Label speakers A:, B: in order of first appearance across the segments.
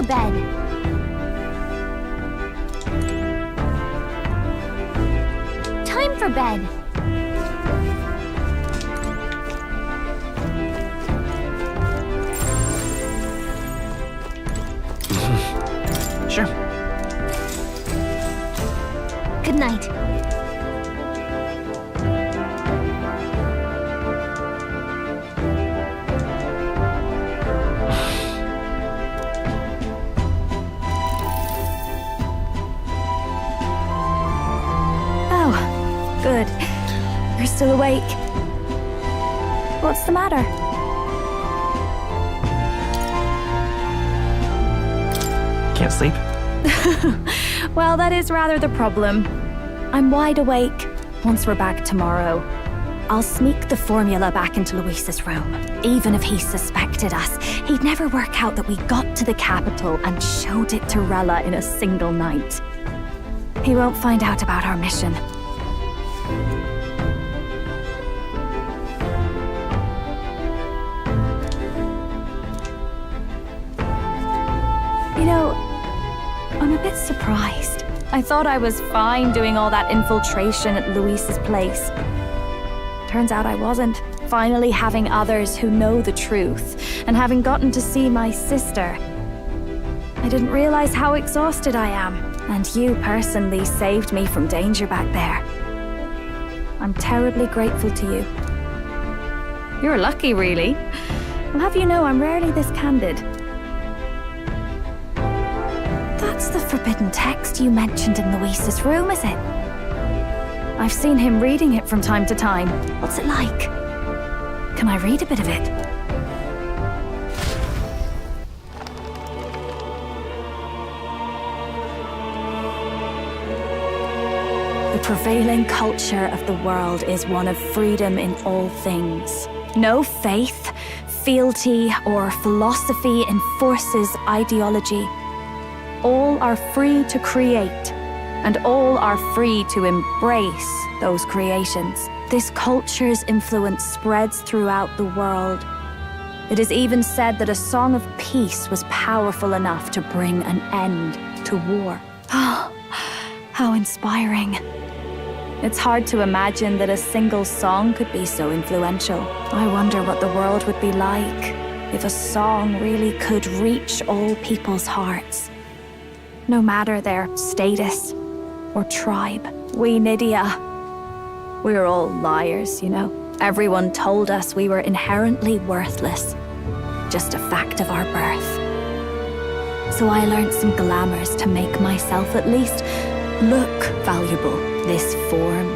A: bed. Time for bed.
B: Sure.
A: Good night.
C: Oh, good. You're still awake. What's the matter?
B: Can't sleep?
C: Well, that is rather the problem. I'm wide awake. Once we're back tomorrow, I'll sneak the formula back into Luis's room. Even if he suspected us, he'd never work out that we got to the capital and showed it to Rella in a single night. He won't find out about our mission. You know, I'm a bit surprised. I thought I was fine doing all that infiltration at Luis's place. Turns out I wasn't. Finally having others who know the truth, and having gotten to see my sister. I didn't realize how exhausted I am, and you personally saved me from danger back there. I'm terribly grateful to you. You're lucky, really. I'll have you know I'm rarely this candid. That's the forbidden text you mentioned in Luis's room, is it? I've seen him reading it from time to time. What's it like? Can I read a bit of it? The prevailing culture of the world is one of freedom in all things. No faith, fealty, or philosophy enforces ideology. All are free to create, and all are free to embrace those creations. This culture's influence spreads throughout the world. It is even said that a song of peace was powerful enough to bring an end to war. Oh, how inspiring. It's hard to imagine that a single song could be so influential. I wonder what the world would be like if a song really could reach all people's hearts. No matter their status or tribe. We Nydia, we're all liars, you know. Everyone told us we were inherently worthless. Just a fact of our birth. So I learned some glamours to make myself at least look valuable. This form.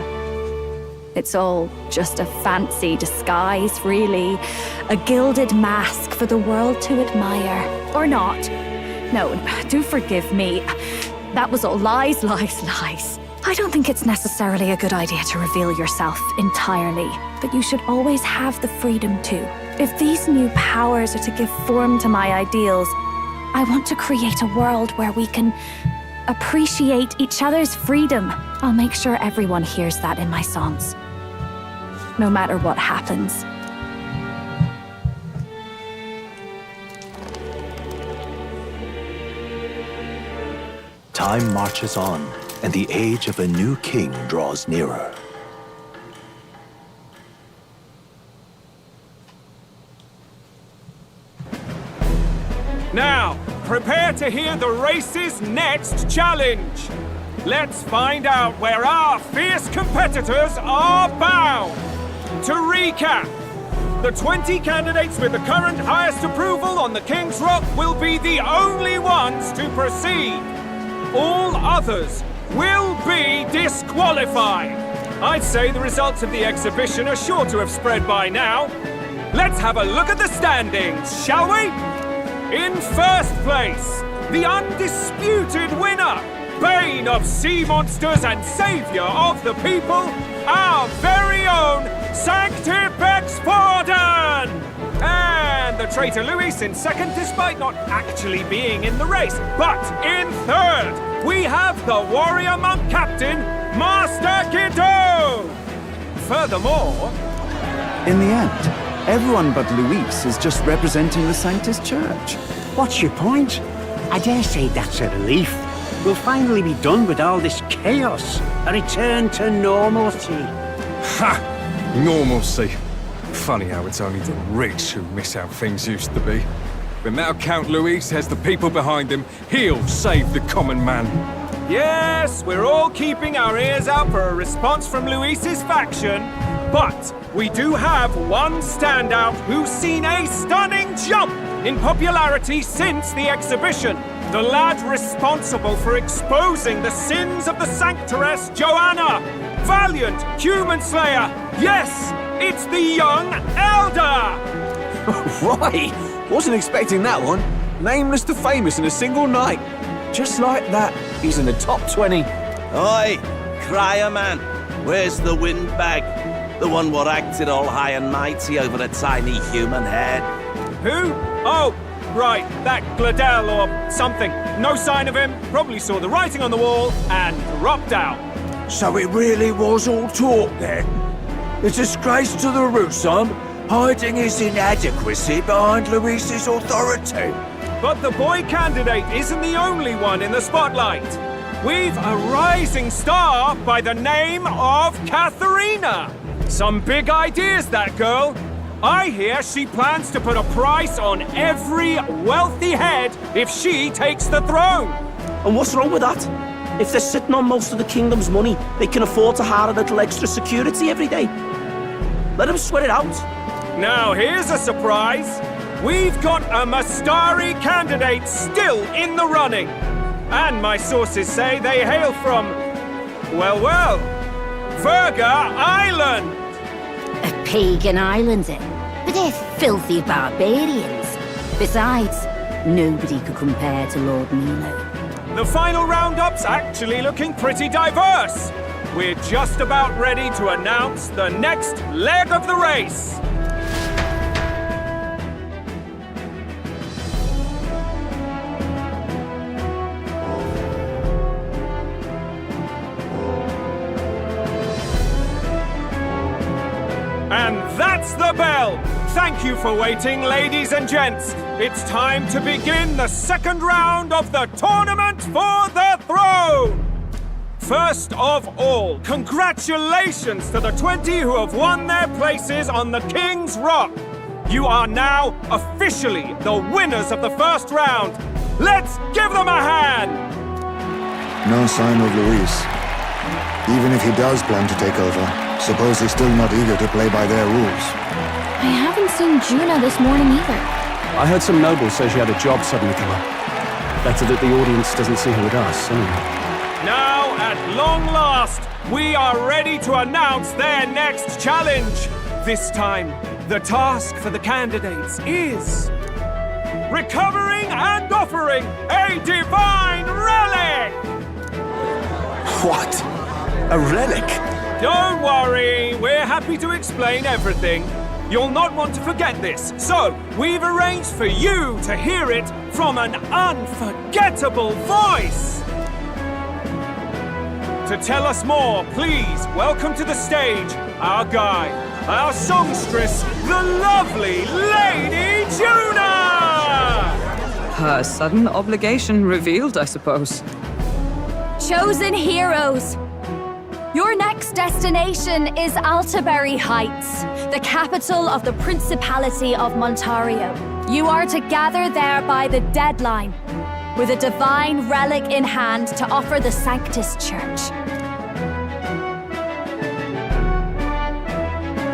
C: It's all just a fancy disguise, really. A gilded mask for the world to admire. Or not. No, do forgive me. That was all lies, lies, lies. I don't think it's necessarily a good idea to reveal yourself entirely, but you should always have the freedom to. If these new powers are to give form to my ideals, I want to create a world where we can appreciate each other's freedom. I'll make sure everyone hears that in my songs. No matter what happens.
D: Time marches on, and the age of a new king draws nearer.
E: Now, prepare to hear the race's next challenge. Let's find out where our fierce competitors are bound. To recap, the 20 candidates with the current highest approval on the King's Rock will be the only ones to proceed. All others will be disqualified. I'd say the results of the exhibition are sure to have spread by now. Let's have a look at the standings, shall we? In first place, the undisputed winner, bane of sea monsters and savior of the people, our very own Sanctipex Forden! And the traitor Luis in second, despite not actually being in the race. But in third, we have the warrior monk captain, Master Guido! Furthermore...
F: In the end, everyone but Luis is just representing the Sanctus Church.
G: What's your point?
F: I dare say that's a relief. We'll finally be done with all this chaos. A return to normalcy.
G: Ha! Normalcy. Funny how it's only the rich who miss how things used to be. But now Count Luis has the people behind him. He'll save the common man.
E: Yes, we're all keeping our ears out for a response from Luis's faction, but we do have one standout who's seen a stunning jump in popularity since the exhibition. The lad responsible for exposing the sins of the Sanctress Joanna. Valiant human slayer. Yes, it's the young Elder.
H: Right! Wasn't expecting that one. Nameless to famous in a single night. Just like that, he's in the top 20.
I: Oi, crier man, where's the windbag? The one what acted all high and mighty over a tiny human head.
E: Who? Oh, right, that Gladell or something. No sign of him, probably saw the writing on the wall and dropped out.
H: So it really was all talk then? A disgrace to the Russon, hiding his inadequacy behind Luis's authority.
E: But the boy candidate isn't the only one in the spotlight. We've a rising star by the name of Katharina. Some big ideas, that girl. I hear she plans to put a price on every wealthy head if she takes the throne.
J: And what's wrong with that? If they're sitting on most of the kingdom's money, they can afford to hire a little extra security every day. Let them sweat it out.
E: Now here's a surprise. We've got a Mastari candidate still in the running. And my sources say they hail from, well, Verga Island.
K: A pagan island, eh? But they're filthy barbarians. Besides, nobody could compare to Lord Milo.
E: The final roundup's actually looking pretty diverse. We're just about ready to announce the next leg of the race. And that's the bell! Thank you for waiting, ladies and gents. It's time to begin the second round of the tournament for the throne! First of all, congratulations to the 20 who have won their places on the King's Rock. You are now officially the winners of the first round. Let's give them a hand!
L: No sign of Luis. Even if he does plan to take over, suppose he's still not eager to play by their rules.
A: I haven't seen Juna this morning either.
M: I heard some nobles say she had a job suddenly come up. Better that the audience doesn't see her with us, anyway.
E: Now, at long last, we are ready to announce their next challenge. This time, the task for the candidates is recovering and offering a divine relic!
H: What? A relic?
E: Don't worry, we're happy to explain everything. You'll not want to forget this, so we've arranged for you to hear it from an unforgettable voice. To tell us more, please welcome to the stage our guide, our songstress, the lovely Lady Juna!
N: Her sudden obligation revealed, I suppose.
C: Chosen heroes! Your next destination is Altaberry Heights, the capital of the Principality of Montario. You are to gather there by the deadline, with a divine relic in hand to offer the Sanctus Church.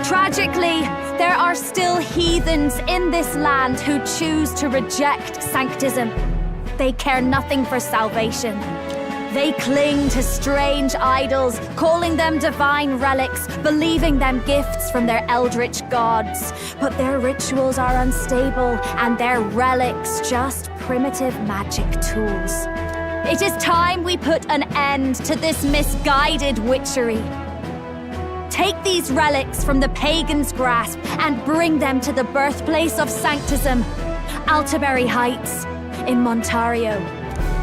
C: Tragically, there are still heathens in this land who choose to reject sanctism. They care nothing for salvation. They cling to strange idols, calling them divine relics, believing them gifts from their eldritch gods. But their rituals are unstable, and their relics just primitive magic tools. It is time we put an end to this misguided witchery. Take these relics from the pagan's grasp and bring them to the birthplace of sanctism, Altaberry Heights in Montario.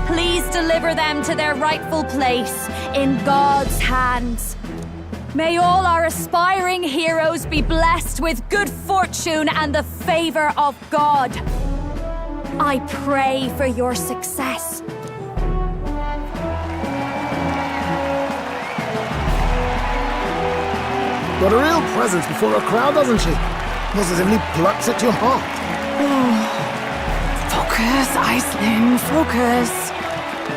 C: Please deliver them to their rightful place in God's hands. May all our aspiring heroes be blessed with good fortune and the favor of God. I pray for your success.
O: Got a real presence before a crowd, doesn't she? Positively plucks at your heart.
N: Focus, Aisling, focus.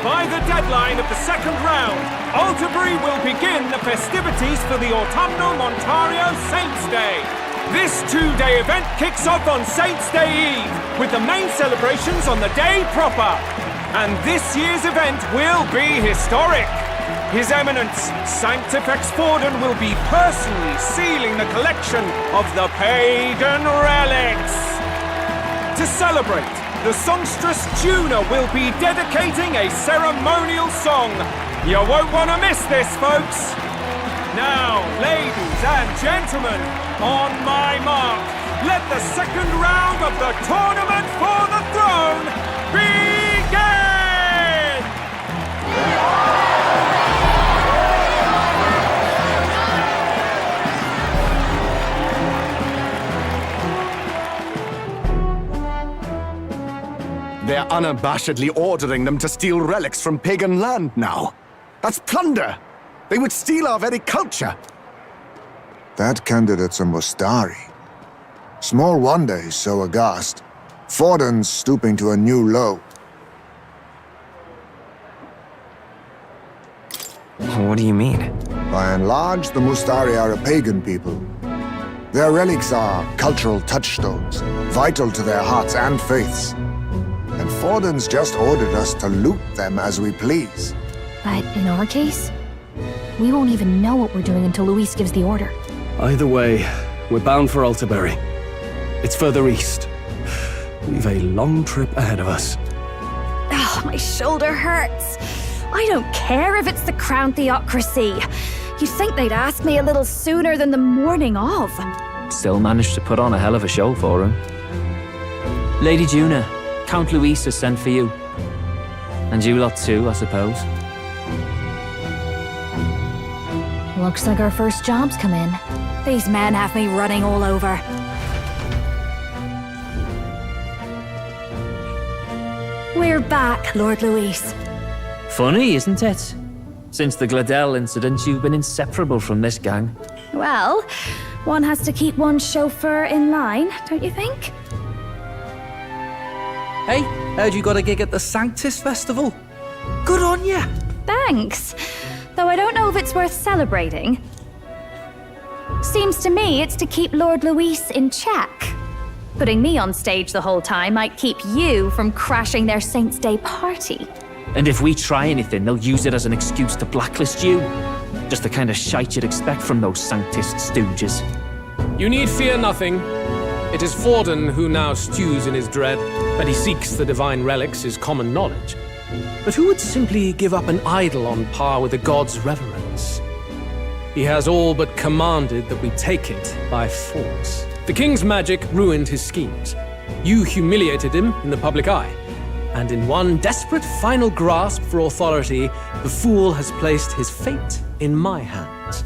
E: By the deadline of the second round, Alderbury will begin the festivities for the autumnal Montario Saints' Day. This two-day event kicks off on Saints' Day Eve, with the main celebrations on the day proper. And this year's event will be historic. His Eminence, Sanctifex Forden, will be personally sealing the collection of the pagan relics. To celebrate, the songstress Juna will be dedicating a ceremonial song. You won't want to miss this, folks. Now, ladies and gentlemen, on my mark, let the second round of the Tournament for the Throne begin!
P: They're unabashedly ordering them to steal relics from pagan land now. That's plunder! They would steal our very culture!
L: That candidate's a Mustari. Small wonder he's so aghast. Forden's stooping to a new low.
B: What do you mean?
L: By and large, the Mustari are a pagan people. Their relics are cultural touchstones, vital to their hearts and faiths. And Forden's just ordered us to loot them as we please.
A: But in our case, we won't even know what we're doing until Luis gives the order.
M: Either way, we're bound for Alderbury. It's further east. We've a long trip ahead of us.
C: Oh, my shoulder hurts. I don't care if it's the Crown Theocracy. You'd think they'd ask me a little sooner than the morning of.
Q: Still managed to put on a hell of a show for him. Lady Juna, Count Luis has sent for you. And you lot too, I suppose.
A: Looks like our first job's come in.
C: These men have me running all over. We're back, Lord Luis.
Q: Funny, isn't it? Since the Gladell incident, you've been inseparable from this gang.
C: Well, one has to keep one's chauffeur in line, don't you think?
R: Hey, heard you got a gig at the Sanctus Festival? Good on ya!
C: Thanks. Though I don't know if it's worth celebrating. Seems to me it's to keep Lord Luis in check. Putting me on stage the whole time might keep you from crashing their Saints' Day party.
Q: And if we try anything, they'll use it as an excuse to blacklist you. Just the kind of shite you'd expect from those Sanctist stooges.
S: You need fear nothing. It is Forden who now stews in his dread. That he seeks the divine relics is common knowledge. But who would simply give up an idol on par with the god's reverence? He has all but commanded that we take it by force. The king's magic ruined his schemes. You humiliated him in the public eye. And in one desperate final grasp for authority, the fool has placed his fate in my hands.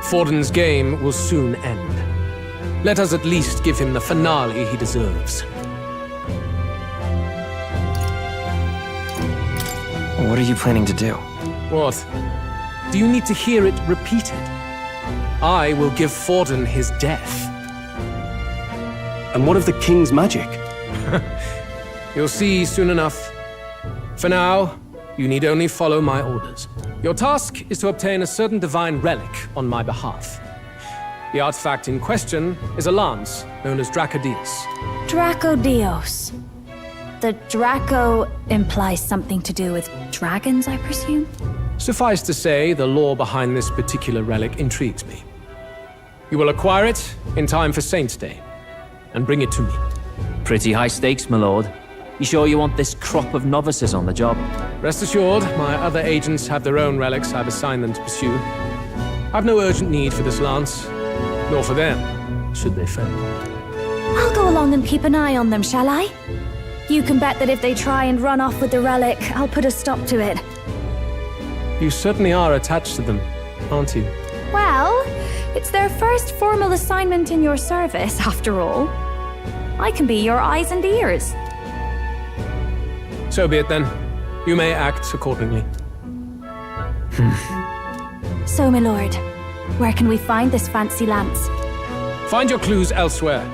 S: Forden's game will soon end. Let us at least give him the finale he deserves.
B: What are you planning to do?
S: What? Do you need to hear it repeated? I will give Forden his death.
M: And what of the king's magic?
S: You'll see soon enough. For now, you need only follow my orders. Your task is to obtain a certain divine relic on my behalf. The artifact in question is a lance known as Dracodios.
C: Dracodios. The Draco implies something to do with dragons, I presume?
S: Suffice to say, the lore behind this particular relic intrigues me. You will acquire it in time for Saints' Day, and bring it to me.
Q: Pretty high stakes, my lord. You sure you want this crop of novices on the job?
S: Rest assured, my other agents have their own relics I've assigned them to pursue. I've no urgent need for this lance, nor for them, should they fail.
C: I'll go along and keep an eye on them, shall I? You can bet that if they try and run off with the relic, I'll put a stop to it.
S: You certainly are attached to them, aren't you?
C: Well, it's their first formal assignment in your service, after all. I can be your eyes and ears.
S: So be it then. You may act accordingly.
C: So, my lord, where can we find this fancy lance?
S: Find your clues elsewhere.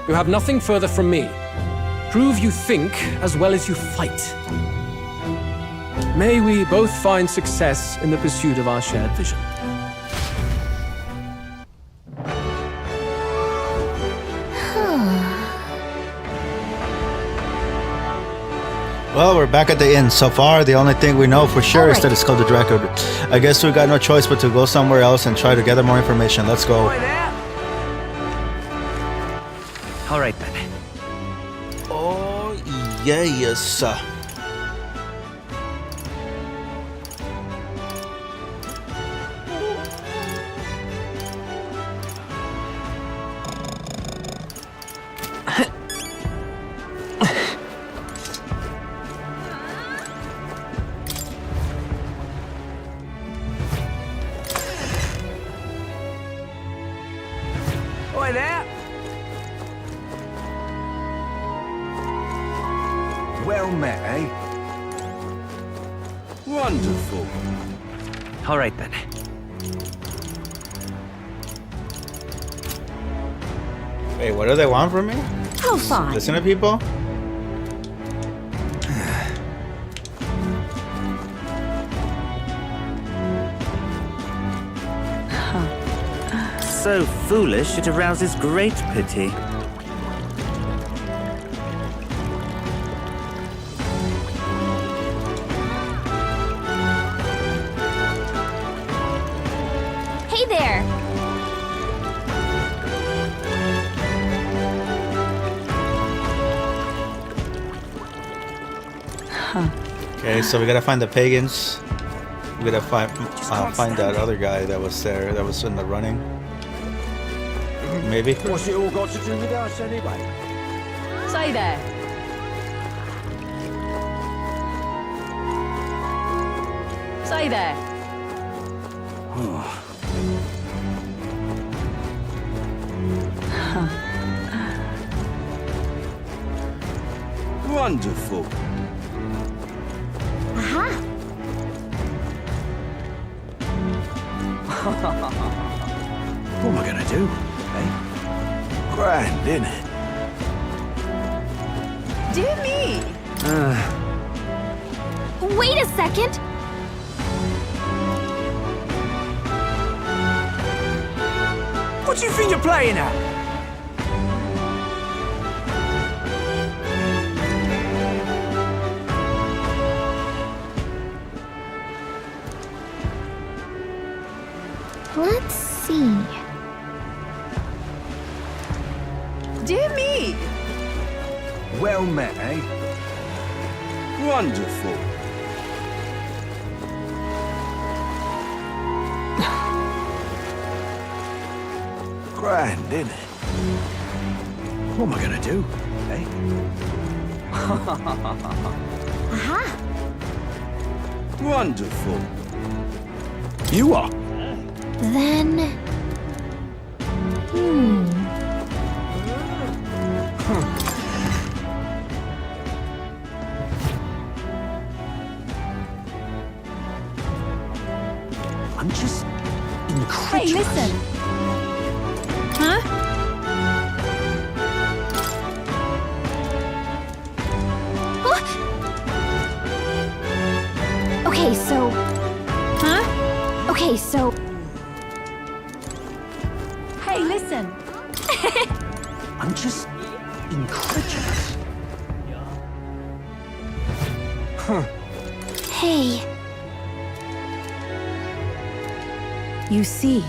S: You have nothing further from me. Prove you think as well as you fight. May we both find success in the pursuit of our shared vision.
T: Well, we're back at the inn. So far, the only thing we know for sure is that it's called the Draco. I guess we got no choice but to go somewhere else and try to gather more information. Let's go.
U: All right, then.
T: Oh, yes.
J: Oi there!
H: Well met, eh?
I: Wonderful.
U: All right, then.
T: Wait, what do they want from me?
K: How fine.
T: Listen to people?
U: So foolish, it arouses great pity.
C: Hey there!
T: Okay, so we gotta find the pagans. We gotta find that other guy that was there, that was in the running. Maybe.
H: What's it all got to do with us anyway?
N: Say there. Say there.
I: Wonderful.
C: Aha!
H: What am I gonna do? Eh? Grand, innit?
N: Dear me.
C: Wait a second!
H: What do you think you're playing at?
A: Let's see.
N: Dear me.
H: Well met, eh?
I: Wonderful.
H: Grand, innit? What am I gonna do? Eh?
C: Aha!
I: Wonderful.
H: You are.
A: Then...
F: I'm just incredulous.
C: Hey, listen! Huh?
A: Okay, so...
C: Huh?
A: Okay, so...
C: Hey, listen!
F: I'm just incredulous.
A: Hey...
N: You see.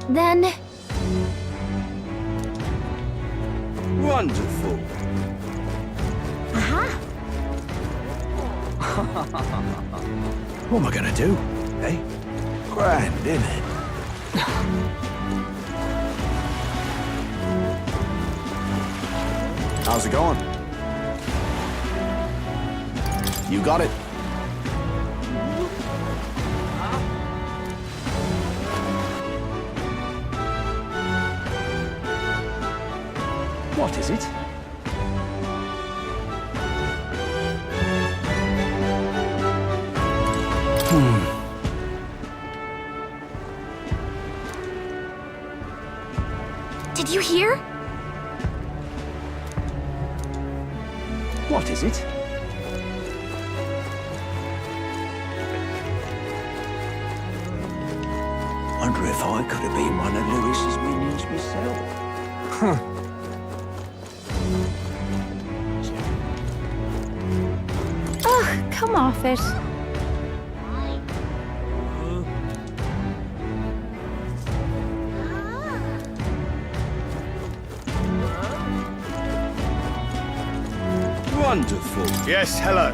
A: Then...
I: Wonderful.
A: Aha!
H: What am I gonna do? Eh? Grand, innit?
P: How's it going? You got it.
J: What is it?
A: Did you hear?
J: What is it?
H: Wonder if I could have been one of Lewis's minions myself.
J: Huh.
A: Ugh, come off it.
I: Wonderful.
P: Yes, hello.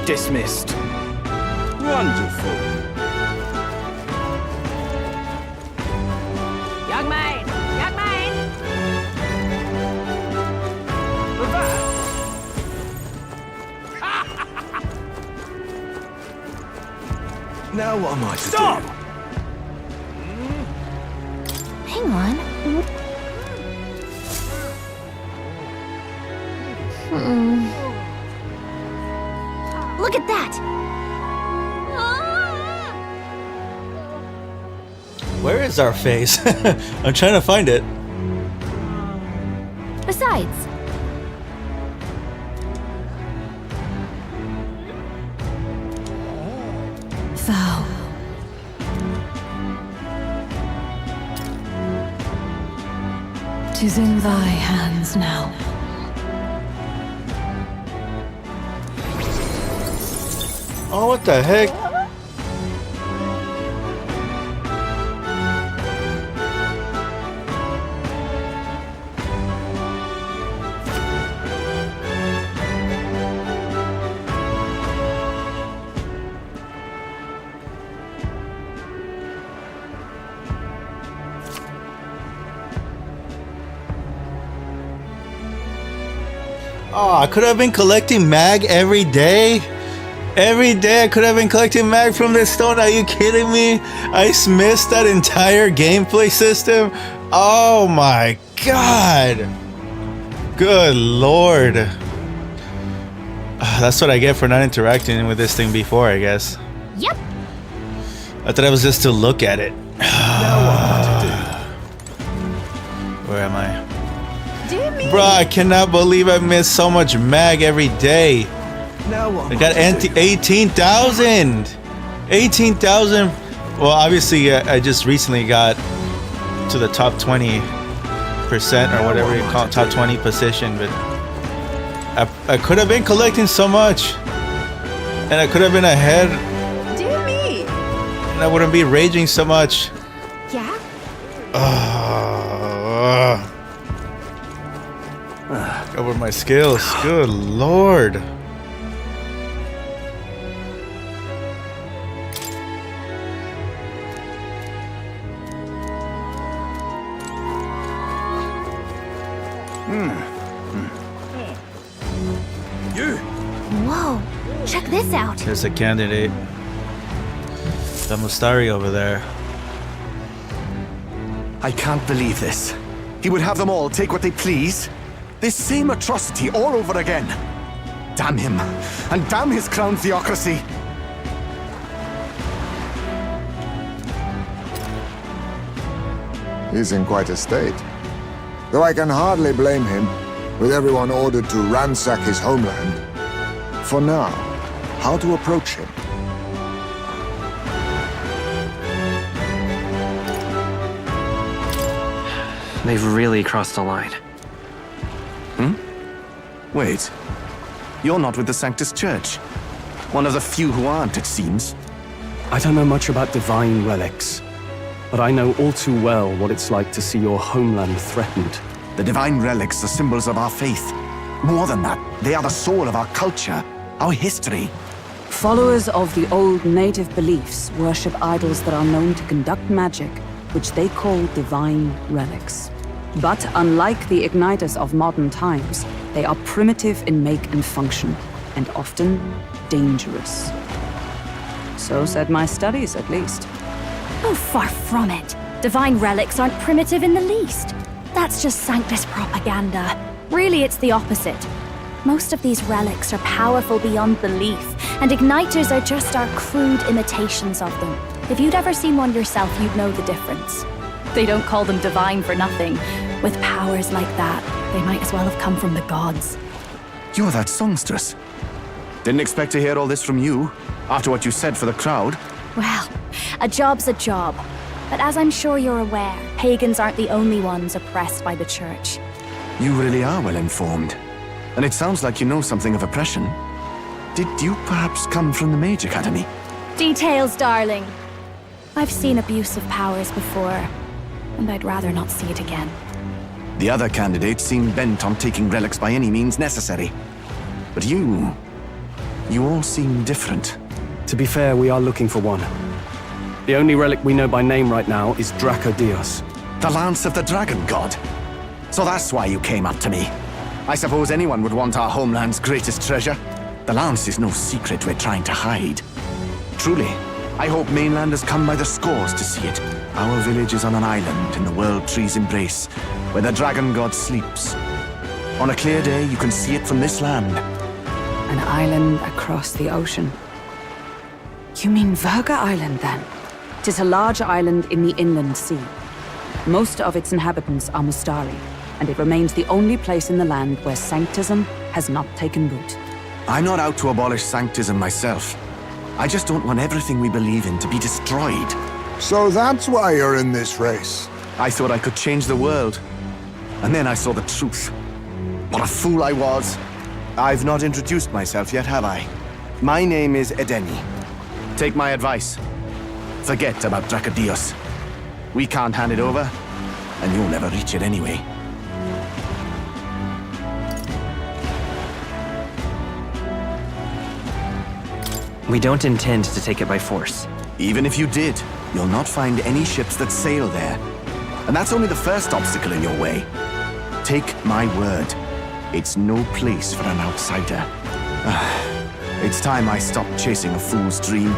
J: Dismissed.
I: Wonderful.
K: Young man! Young man!
H: Now what am I to
E: Stop!
H: do?
A: Hang on. Look at that!
T: Where is our face? I'm trying to find it.
A: Besides, vow. 'Tis in thy hands now.
T: Oh, what the heck? Oh, I could have been collecting mag every day. Every day I could have been collecting mag from this stone. Are you kidding me? I missed that entire gameplay system. Oh my god. Good lord. That's what I get for not interacting with this thing before, I guess.
A: Yep.
T: I thought it was just to look at it. Where am I? Bruh, I cannot believe I miss so much mag every day. I got 18,000. 18,000. Well, obviously, I just recently got to the top 20% or whatever you call it, top 20 position, but I could have been collecting so much, and I could have been ahead.
N: Dear me.
T: And I wouldn't be raging so much.
A: Yeah?
T: Over my skills. Good lord.
A: Whoa, check this out.
T: There's a candidate. The Mustari over there.
P: I can't believe this. He would have them all take what they please. This same atrocity all over again. Damn him, and damn his crown theocracy.
L: He's in quite a state. Though I can hardly blame him, with everyone ordered to ransack his homeland. For now, how to approach him?
B: They've really crossed the line.
P: Wait. You're not with the Sanctus Church. One of the few who aren't, it seems.
M: I don't know much about divine relics, but I know all too well what it's like to see your homeland threatened.
P: The divine relics are symbols of our faith. More than that, they are the soul of our culture, our history.
N: Followers of the old native beliefs worship idols that are known to conduct magic, which they call divine relics. But unlike the igniters of modern times, they are primitive in make and function, and often dangerous. So said my studies, at least.
C: Oh, far from it. Divine relics aren't primitive in the least. That's just Sanctus propaganda. Really, it's the opposite. Most of these relics are powerful beyond belief, and igniters are just our crude imitations of them. If you'd ever seen one yourself, you'd know the difference. They don't call them divine for nothing. With powers like that, they might as well have come from the gods.
P: You're that songstress. Didn't expect to hear all this from you, after what you said for the crowd.
C: Well, a job's a job. But as I'm sure you're aware, pagans aren't the only ones oppressed by the church.
P: You really are well informed. And it sounds like you know something of oppression. Did you perhaps come from the Mage Academy?
C: Details, darling. I've seen abuse of powers before, and I'd rather not see it again.
P: The other candidates seem bent on taking relics by any means necessary. But you all seem different.
M: To be fair, we are looking for one. The only relic we know by name right now is Draco Dios.
P: The Lance of the Dragon God. So that's why you came up to me. I suppose anyone would want our homeland's greatest treasure. The Lance is no secret we're trying to hide. Truly, I hope mainlanders come by the scores to see it. Our village is on an island in the World Tree's embrace, where the Dragon God sleeps. On a clear day, you can see it from this land.
N: An island across the ocean. You mean Verga Island, then? 'Tis a large island in the inland sea. Most of its inhabitants are Mustari, and it remains the only place in the land where Sanctism has not taken root.
P: I'm not out to abolish Sanctism myself. I just don't want everything we believe in to be destroyed.
L: So that's why you're in this race.
P: I thought I could change the world. And then I saw the truth. What a fool I was. I've not introduced myself yet, have I? My name is Edeni. Take my advice. Forget about Dracodios. We can't hand it over, and you'll never reach it anyway.
B: We don't intend to take it by force.
P: Even if you did, you'll not find any ships that sail there. And that's only the first obstacle in your way. Take my word. It's no place for an outsider. It's time I stopped chasing a fool's dream.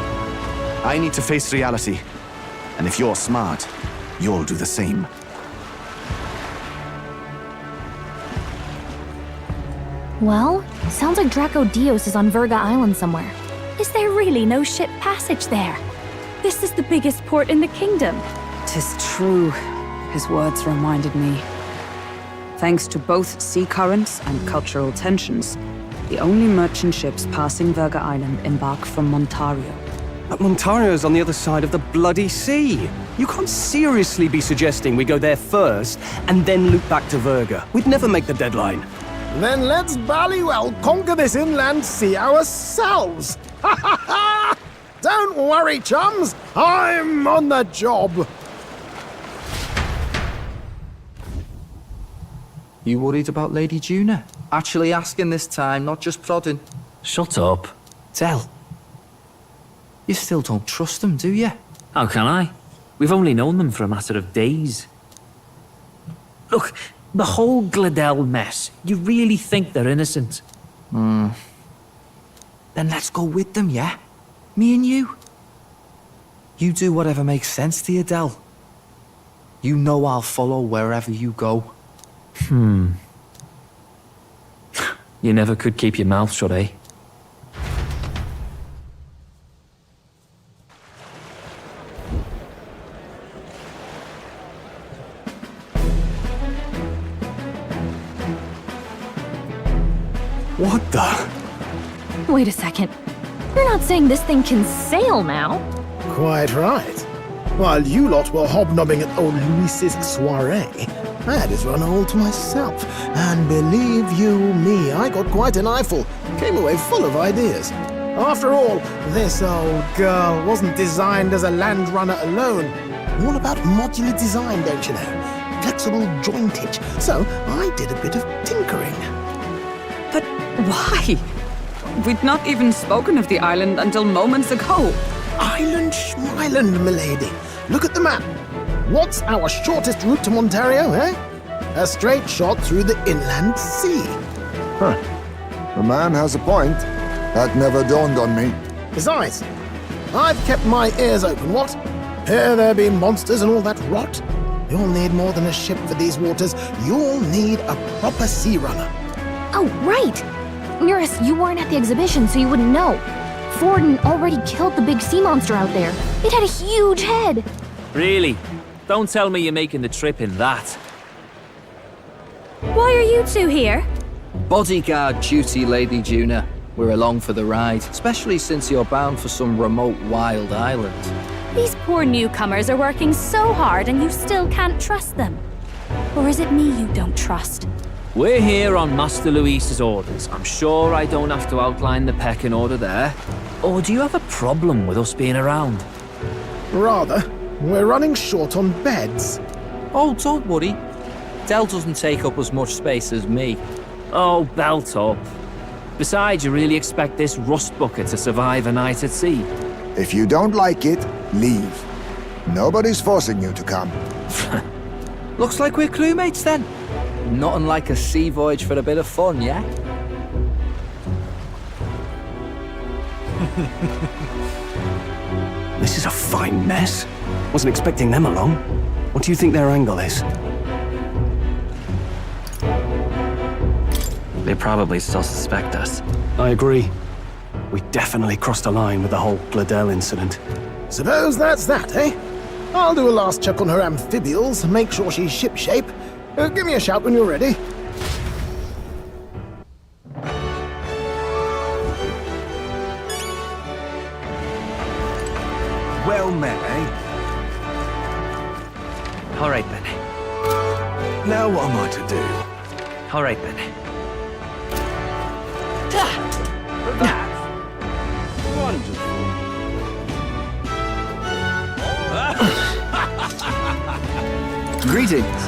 P: I need to face reality. And if you're smart, you'll do the same.
A: Well, sounds like Draco Dios is on Verga Island somewhere.
C: Is there really no ship passage there? This is the biggest port in the kingdom.
N: 'Tis true. His words reminded me. Thanks to both sea currents and cultural tensions, the only merchant ships passing Verga Island embark from Montario.
M: But Montario's on the other side of the bloody sea. You can't seriously be suggesting we go there first and then loop back to Verga. We'd never make the deadline.
O: Then let's ballywell conquer this inland sea ourselves! Ha ha ha! Don't worry, chums! I'm on the job!
R: You worried about Lady Juna? Actually asking this time, not just prodding.
Q: Shut up.
R: Tell. You still don't trust them, do you?
Q: How can I? We've only known them for a matter of days. Look, the whole Gladell mess, you really think they're innocent?
R: Then let's go with them, yeah? Me and you. You do whatever makes sense to you, Del. You know I'll follow wherever you go.
Q: You never could keep your mouth shut, eh?
M: What the?
A: Wait a second. You're not saying this thing can sail now?
O: Quite right. While you lot were hobnobbing at old Luis's soiree, I had it run all to myself. And believe you me, I got quite an eyeful. Came away full of ideas. After all, this old girl wasn't designed as a land runner alone. All about modular design, don't you know? Flexible jointage. So I did a bit of tinkering.
N: But why? We'd not even spoken of the island until moments ago.
O: Island schmilend, milady. Look at the map. What's our shortest route to Montario, eh? A straight shot through the inland sea.
L: Huh. The man has a point. That never dawned on me.
O: Besides, I've kept my ears open, what? Here there be monsters and all that rot? You'll need more than a ship for these waters. You'll need a proper sea runner.
A: Oh, right! Mirus, you weren't at the exhibition, so you wouldn't know. Forden already killed the big sea monster out there. It had a huge head.
Q: Really? Don't tell me you're making the trip in that.
C: Why are you two here?
R: Bodyguard duty, Lady Juna. We're along for the ride, especially since you're bound for some remote wild island.
C: These poor newcomers are working so hard and you still can't trust them. Or is it me you don't trust?
Q: We're here on Master Luis's orders. I'm sure I don't have to outline the pecking order there. Or do you have a problem with us being around?
O: Rather. We're running short on beds.
R: Oh, don't worry. Del doesn't take up as much space as me.
Q: Oh, belt up. Besides, you really expect this rust bucket to survive a night at sea?
L: If you don't like it, leave. Nobody's forcing you to come.
R: Looks like we're crewmates then. Not unlike a sea voyage for a bit of fun, yeah?
M: This is a fine mess. Wasn't expecting them along. What do you think their angle is?
B: They probably still suspect us.
M: I agree. We definitely crossed a line with the whole Gladell incident.
O: Suppose that's that, eh? I'll do a last check on her amphibials, make sure she's shipshape. Give me a shout when you're ready.
H: Well met, eh?
B: All right, then.
H: Now what am I to do?
B: All right, then.
P: Greetings.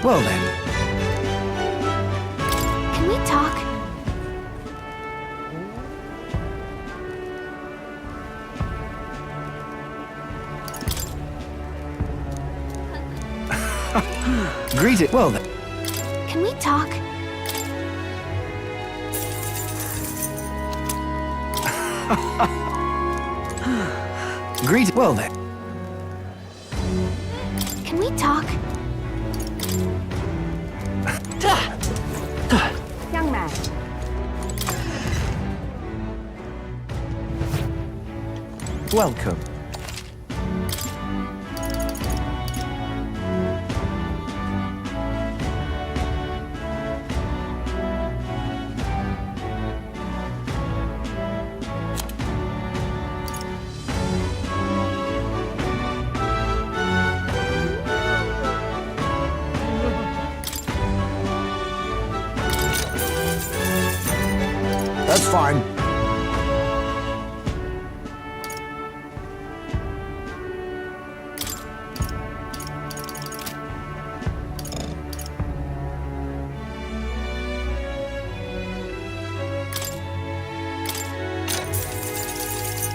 P: Well then.
A: Can we talk?
P: Greeting. Well then.
A: Can we talk?
P: Greeting. Well then.
A: Can we talk?
C: Young man.
P: Welcome.
L: That's fine.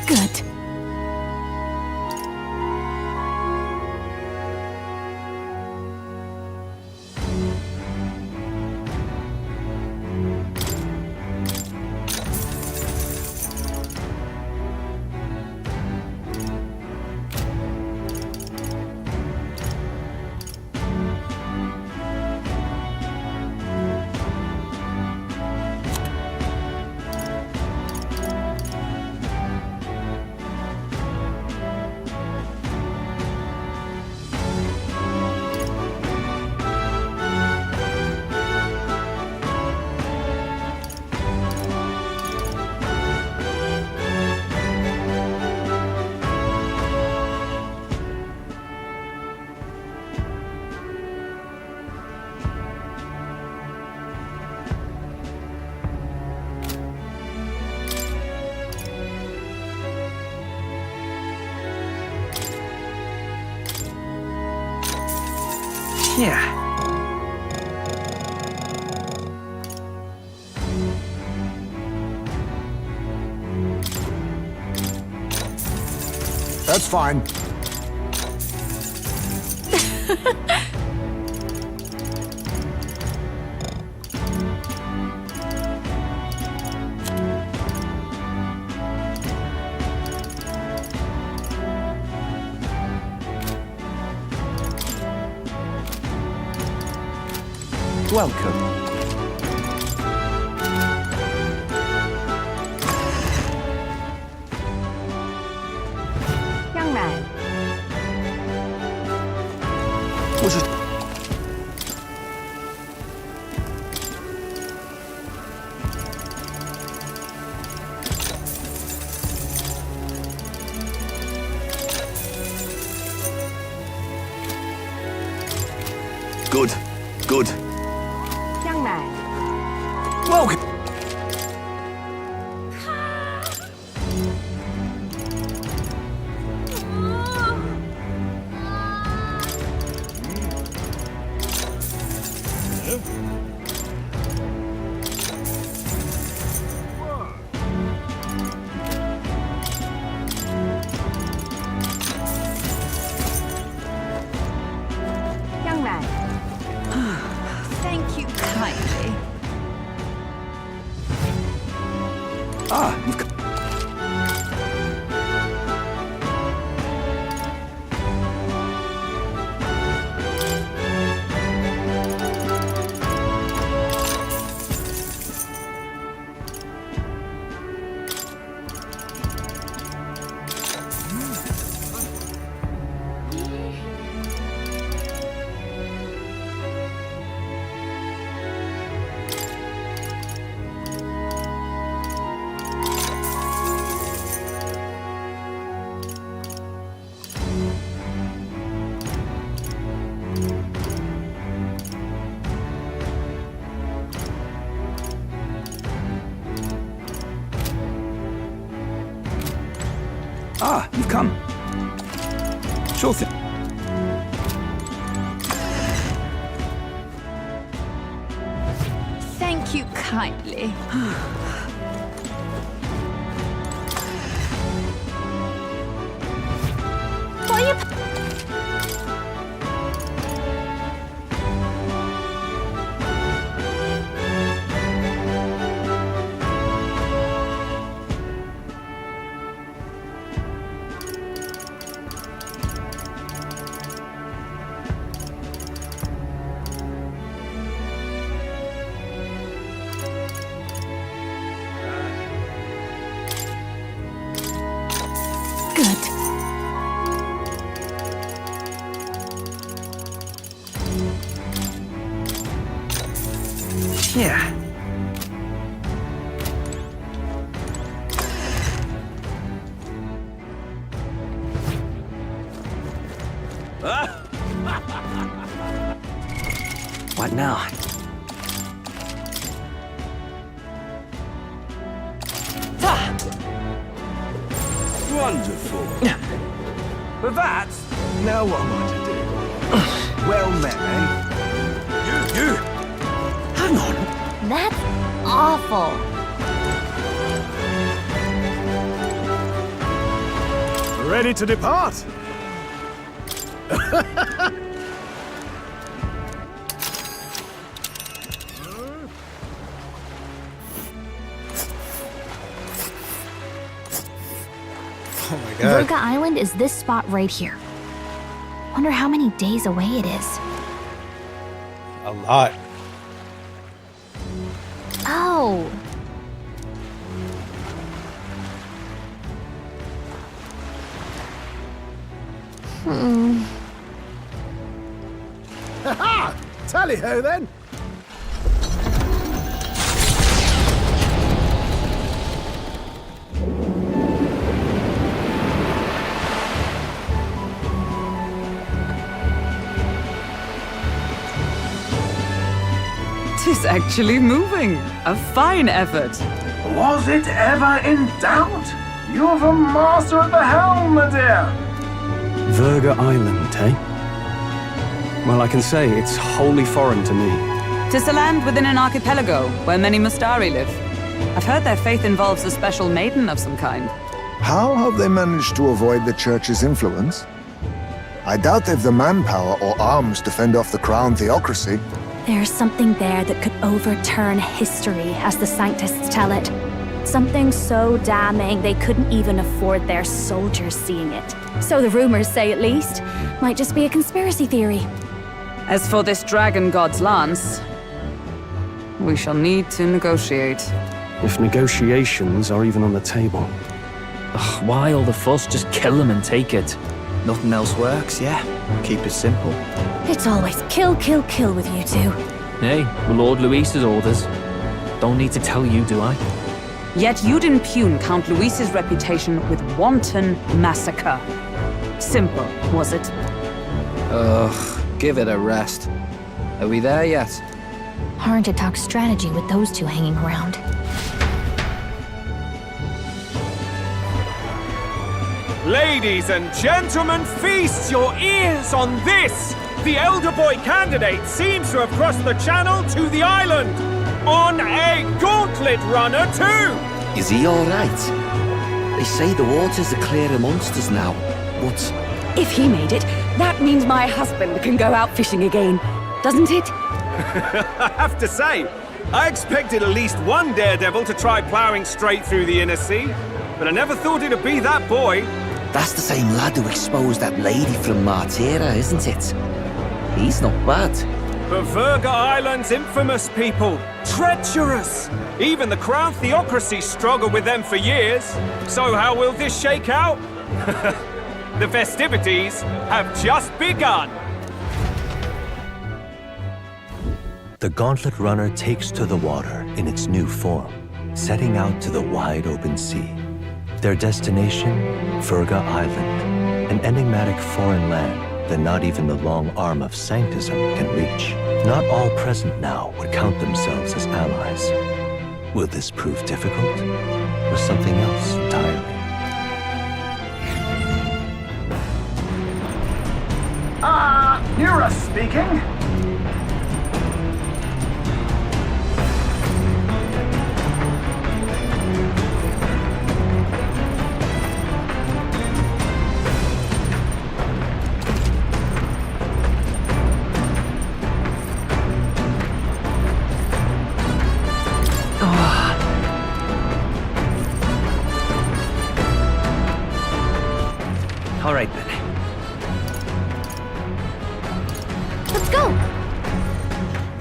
A: Good.
B: Yeah.
L: That's fine.
R: Welcome.
D: Young man.
R: Was it?
P: Good. Good.
D: Young man.
R: Welcome.
D: Young man.
N: Thank you kindly.
R: Ah, you've got... Ah, you've come. Sure thing.
N: Thank you kindly.
A: Why you... Good.
B: Yeah. What now?
H: Wonderful. But that, now what am I to do? Well met, eh? You! Hang on.
A: That's awful.
O: Ready to depart?
T: Oh my god.
A: Verga Island is this spot right here. Wonder how many days away it is.
T: A lot.
A: Oh.
O: Ha-ha! Tally-ho then!
N: Tis actually moving. A fine effort.
H: Was it ever in doubt? You're the master of the helm, my dear.
M: Verga Island, eh? Well, I can say it's wholly foreign to me.
N: 'Tis a land within an archipelago where many Mustari live. I've heard their faith involves a special maiden of some kind.
L: How have they managed to avoid the church's influence? I doubt they've the manpower or arms to fend off the crown theocracy.
C: There's something there that could overturn history, as the Sanctists tell it. Something so damning they couldn't even afford their soldiers seeing it. So the rumors say, at least. Might just be a conspiracy theory.
N: As for this dragon god's lance, We shall need to negotiate.
M: If negotiations are even on the table.
Q: Ugh, why all the fuss? Just kill them and take it.
R: Nothing else works, yeah. Keep it simple.
C: It's always kill, kill, kill with you two.
Q: Hey, Lord Luis's orders. Don't need to tell you, do I?
N: Yet you'd impugn Count Luis's reputation with wanton massacre. Simple, was it?
R: Ugh, give it a rest. Are we there yet?
A: Hard to talk strategy with those two hanging around.
E: Ladies and gentlemen, feast your ears on this! The elder boy candidate seems to have crossed the channel to the island! On a gauntlet runner too!
J: Is he alright? They say the waters are clear amongst us now, but...
G: If he made it, that means my husband can go out fishing again, doesn't it?
E: I have to say, I expected at least one daredevil to try ploughing straight through the inner sea, but I never thought it'd be that boy.
J: That's the same lad who exposed that lady from Martira, isn't it? He's not bad.
E: But Verga Island's infamous people. Treacherous! Even the Crown Theocracy struggled with them for years. So how will this shake out? The festivities have just begun.
V: The Gauntlet Runner takes to the water in its new form, setting out to the wide open sea. Their destination, Verga Island, an enigmatic foreign land that not even the long arm of Sanctism can reach. Not all present now would count themselves as allies. Will this prove difficult, or something else entirely?
W: Nura speaking.
B: All right, then.
A: Let's go!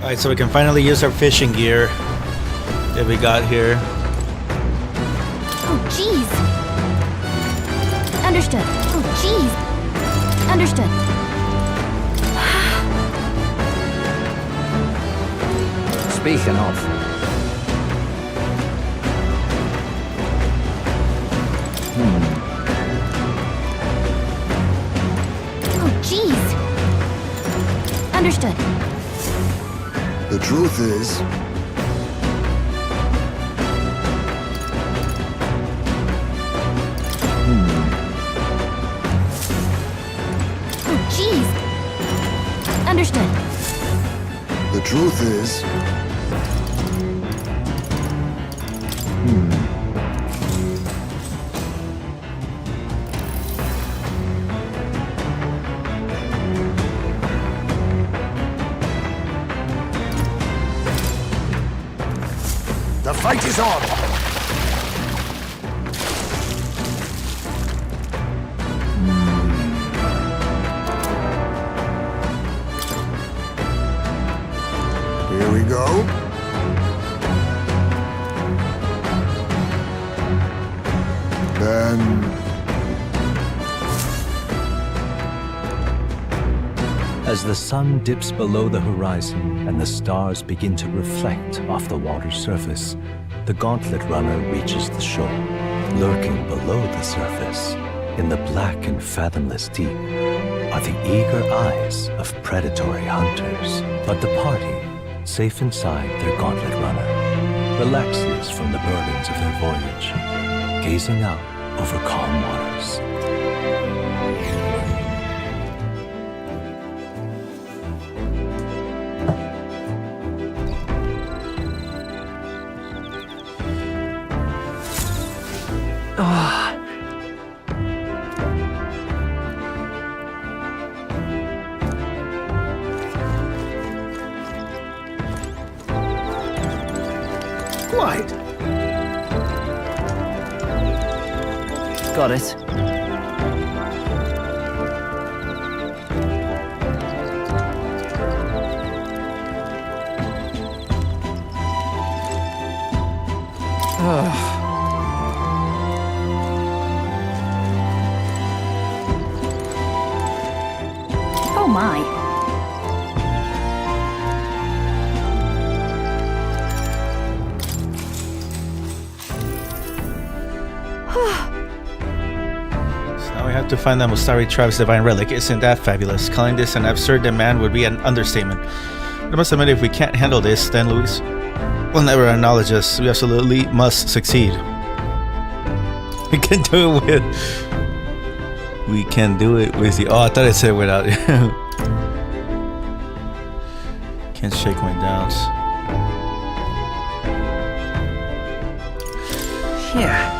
T: Alright, so we can finally use our fishing gear that we got here.
A: Oh, jeez. Understood. Oh, jeez. Understood.
R: Speaking of...
A: Oh, jeez. Understood.
L: The truth is,
A: Oh, jeez. Understood.
L: the truth is, the fight is on! Here we go. Then...
V: As the sun dips below the horizon and the stars begin to reflect off the water's surface, the Gauntlet Runner reaches the shore. Lurking below the surface, in the black and fathomless deep, are the eager eyes of predatory hunters. But the party, safe inside their Gauntlet Runner, relaxes from the burdens of their voyage, gazing out over calm waters.
O: Quite.
Q: Got it.
C: Oh my.
T: Now we have to find the Mustari tribe's divine relic. Isn't that fabulous? Calling this an absurd demand would be an understatement. But I must admit, if we can't handle this, then Luis will never acknowledge us. We absolutely must succeed. We can do it with... We can do it with the... Oh, I thought I said it without... Can't shake my doubts.
B: Yeah.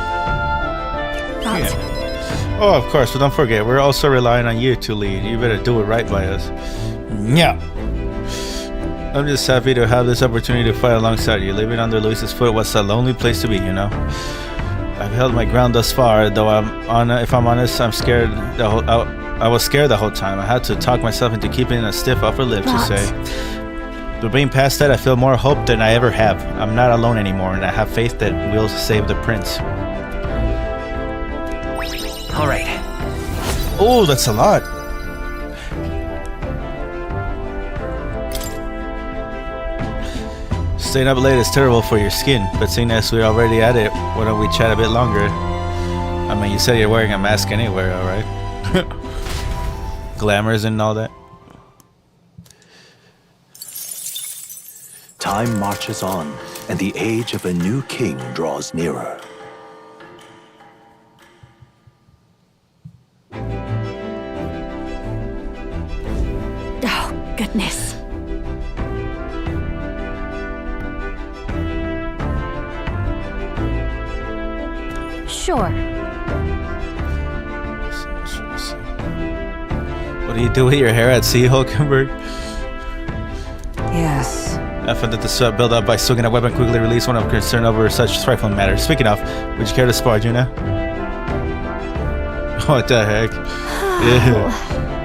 T: Oh, of course, but don't forget, we're also relying on you to lead. You better do it right by us. Yeah. I'm just happy to have this opportunity to fight alongside you. Living under Luis's foot was a lonely place to be, you know? I've held my ground thus far, though if I'm honest, I'm scared. I was scared the whole time. I had to talk myself into keeping a stiff upper lip to say. But being past that, I feel more hope than I ever have. I'm not alone anymore, and I have faith that we'll save the prince.
B: All right.
T: Oh, that's a lot. Staying up late is terrible for your skin, but seeing as we're already at it, why don't we chat a bit longer? I mean, you said you're wearing a mask anywhere, alright? Glamours and all that.
V: Time marches on, and the age of a new king draws nearer.
C: Oh, goodness.
A: Sure.
T: What do you do with your hair at sea, Hulkenberg?
N: Yes.
T: I found that the sweat build up by swinging a weapon quickly released when I'm concerned over such trifling matters. Speaking of, would you care to spar, Juna? What the heck? Yeah.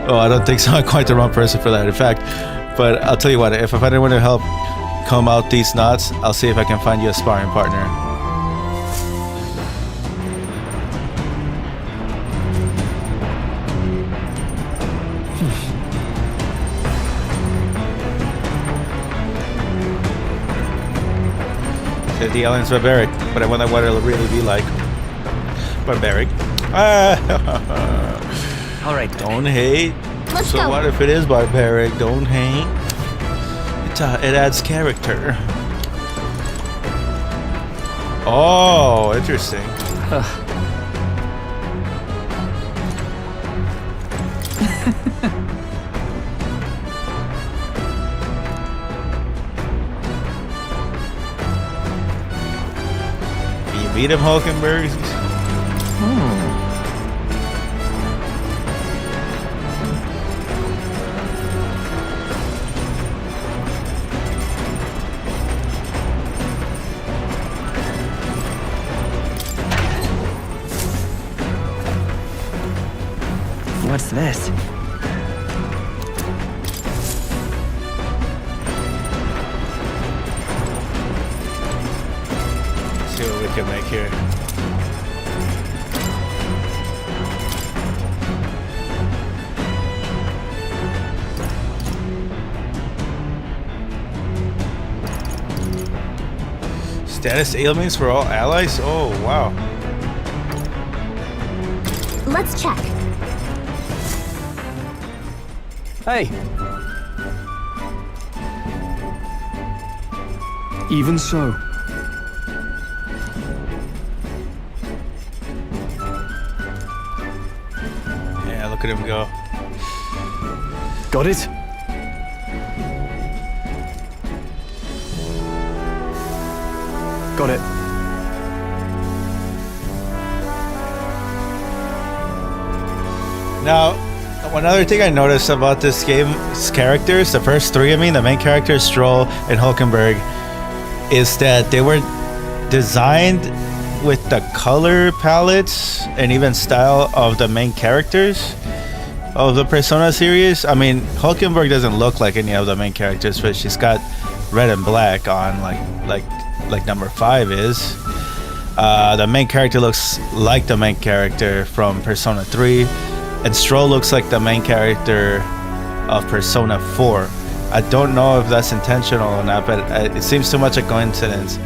T: Oh, I don't think so. I'm quite the wrong person for that, in fact. But I'll tell you what, if I find anyone to help comb out these knots, I'll see if I can find you a sparring partner. The alien's barbaric, but I wonder what it'll really be like. Barbaric.
B: All right,
T: don't hate.
A: Let's
T: so
A: go.
T: What if it is barbaric? Don't hate. It adds character. Oh, interesting. Beat him, Hulkenberg.
B: What's this?
T: See what we can make here. Status ailments for all allies? Oh, wow.
A: Let's check.
M: Hey. Even so.
T: Yeah, look at him go.
M: Got it? Got it.
T: Now, one other thing I noticed about this game's characters, the first three, the main characters, Stroll and Hulkenberg, is that they were designed with the color palettes and even style of the main characters of the Persona series. I mean, Hulkenberg doesn't look like any of the main characters, but she's got red and black on, like number 5 is. The main character looks like the main character from Persona 3, and Stroll looks like the main character of Persona 4. I don't know if that's intentional or not, but it seems too much a coincidence.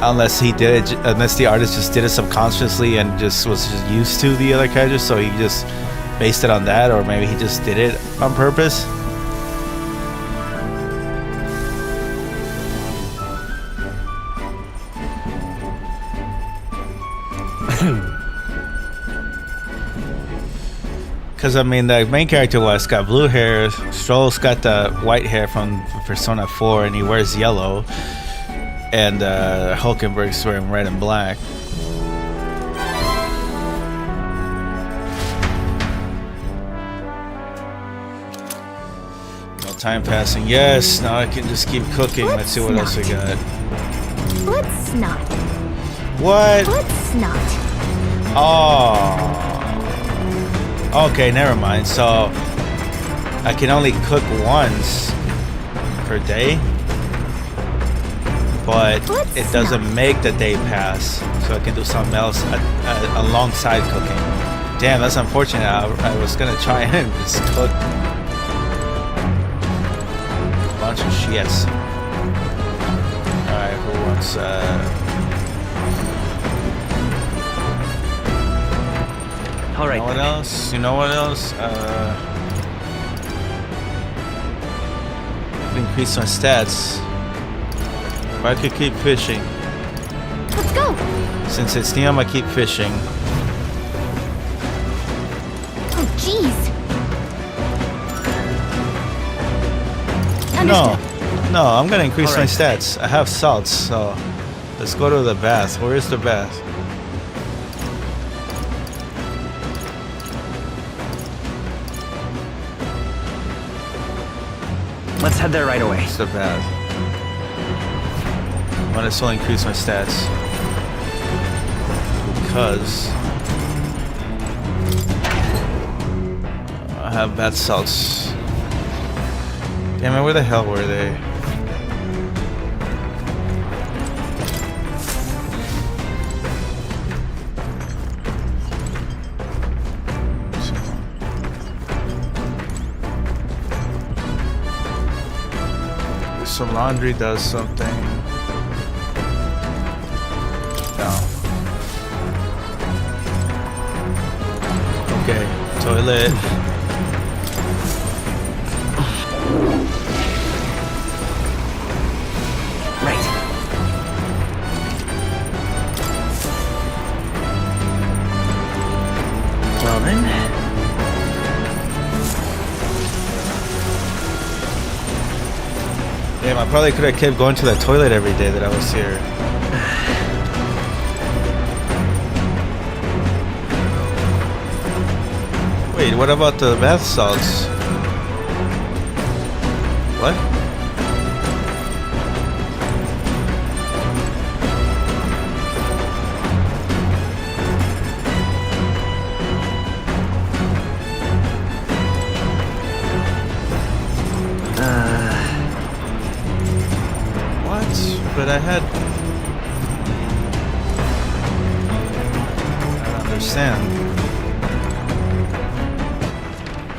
T: Unless he did it, unless the artist just did it subconsciously and just was just used to the other characters, so he just based it on that, or maybe he just did it on purpose. Because, I mean, the main character was got blue hair, Stroll's got the white hair from Persona 4, and he wears yellow, and Hulkenberg's wearing red and black. No time passing. Yes, now I can just keep cooking. Let's see what else we got.
A: Let's not.
T: What?
A: Let's not.
T: Oh. Okay, never mind. So I can only cook once per day, but it doesn't make the day pass. So I can do something else alongside cooking. Damn, that's unfortunate. I was gonna try and just cook a bunch of shits. Alright, who wants
B: All right.
T: You know what else? You know what else? Increase my stats. If I could keep fishing.
A: Let's go.
T: Since it's Neom, I keep fishing.
A: Oh, jeez.
T: No, I'm gonna increase my stats. I have salts, so let's go to the bath. Where is the bath?
B: Let's head there right away.
T: It's the bath. I want to still increase my stats because I have bath salts. Damn it, where the hell were they? So laundry does something. No. Okay, toilet.
B: Right. Well then.
T: Damn, I probably could have kept going to the toilet every day that I was here. Wait, what about the bath salts? What? But I don't understand.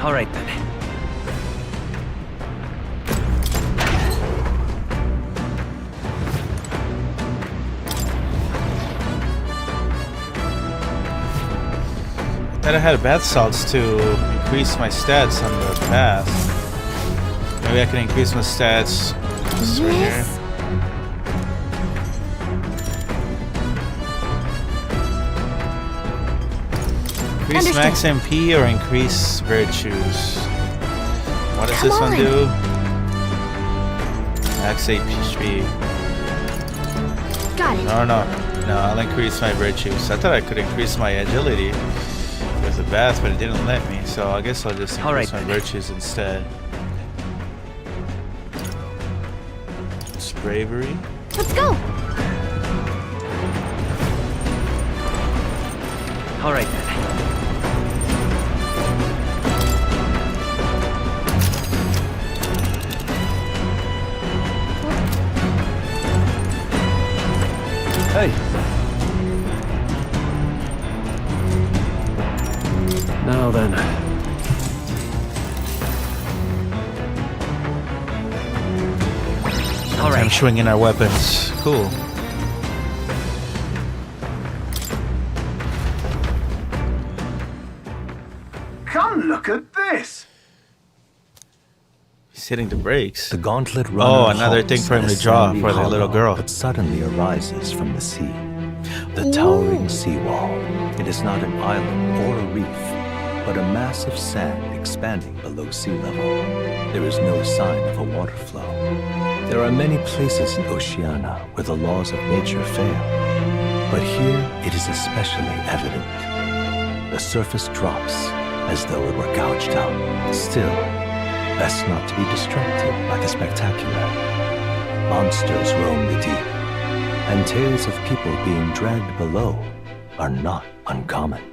B: All right then.
T: I thought I had bath salts to increase my stats on the bath. Maybe I can increase my stats just right here. Increase max MP or increase virtues? What does this one do? Max HP.
A: Got it.
T: No, I'll increase my virtues. I thought I could increase my agility with the bath, but it didn't let me, so I guess I'll just increase my virtues instead. It's bravery.
A: Let's go.
B: All right then.
M: Hey,
B: All right.
T: I'm swinging our weapons. Cool.
O: Come look at this.
T: He's hitting the brakes.
V: The gauntlet runner.
T: Oh, another thing for him to draw for the little girl.
V: But suddenly arises from the sea. The towering seawall. It is not an island or a reef, but a mass of sand expanding below sea level. There is no sign of a water flow. There are many places in Oceania where the laws of nature fail, but here it is especially evident. The surface drops as though it were gouged out. Still, best not to be distracted by the spectacular. Monsters roam the deep, and tales of people being dragged below are not uncommon.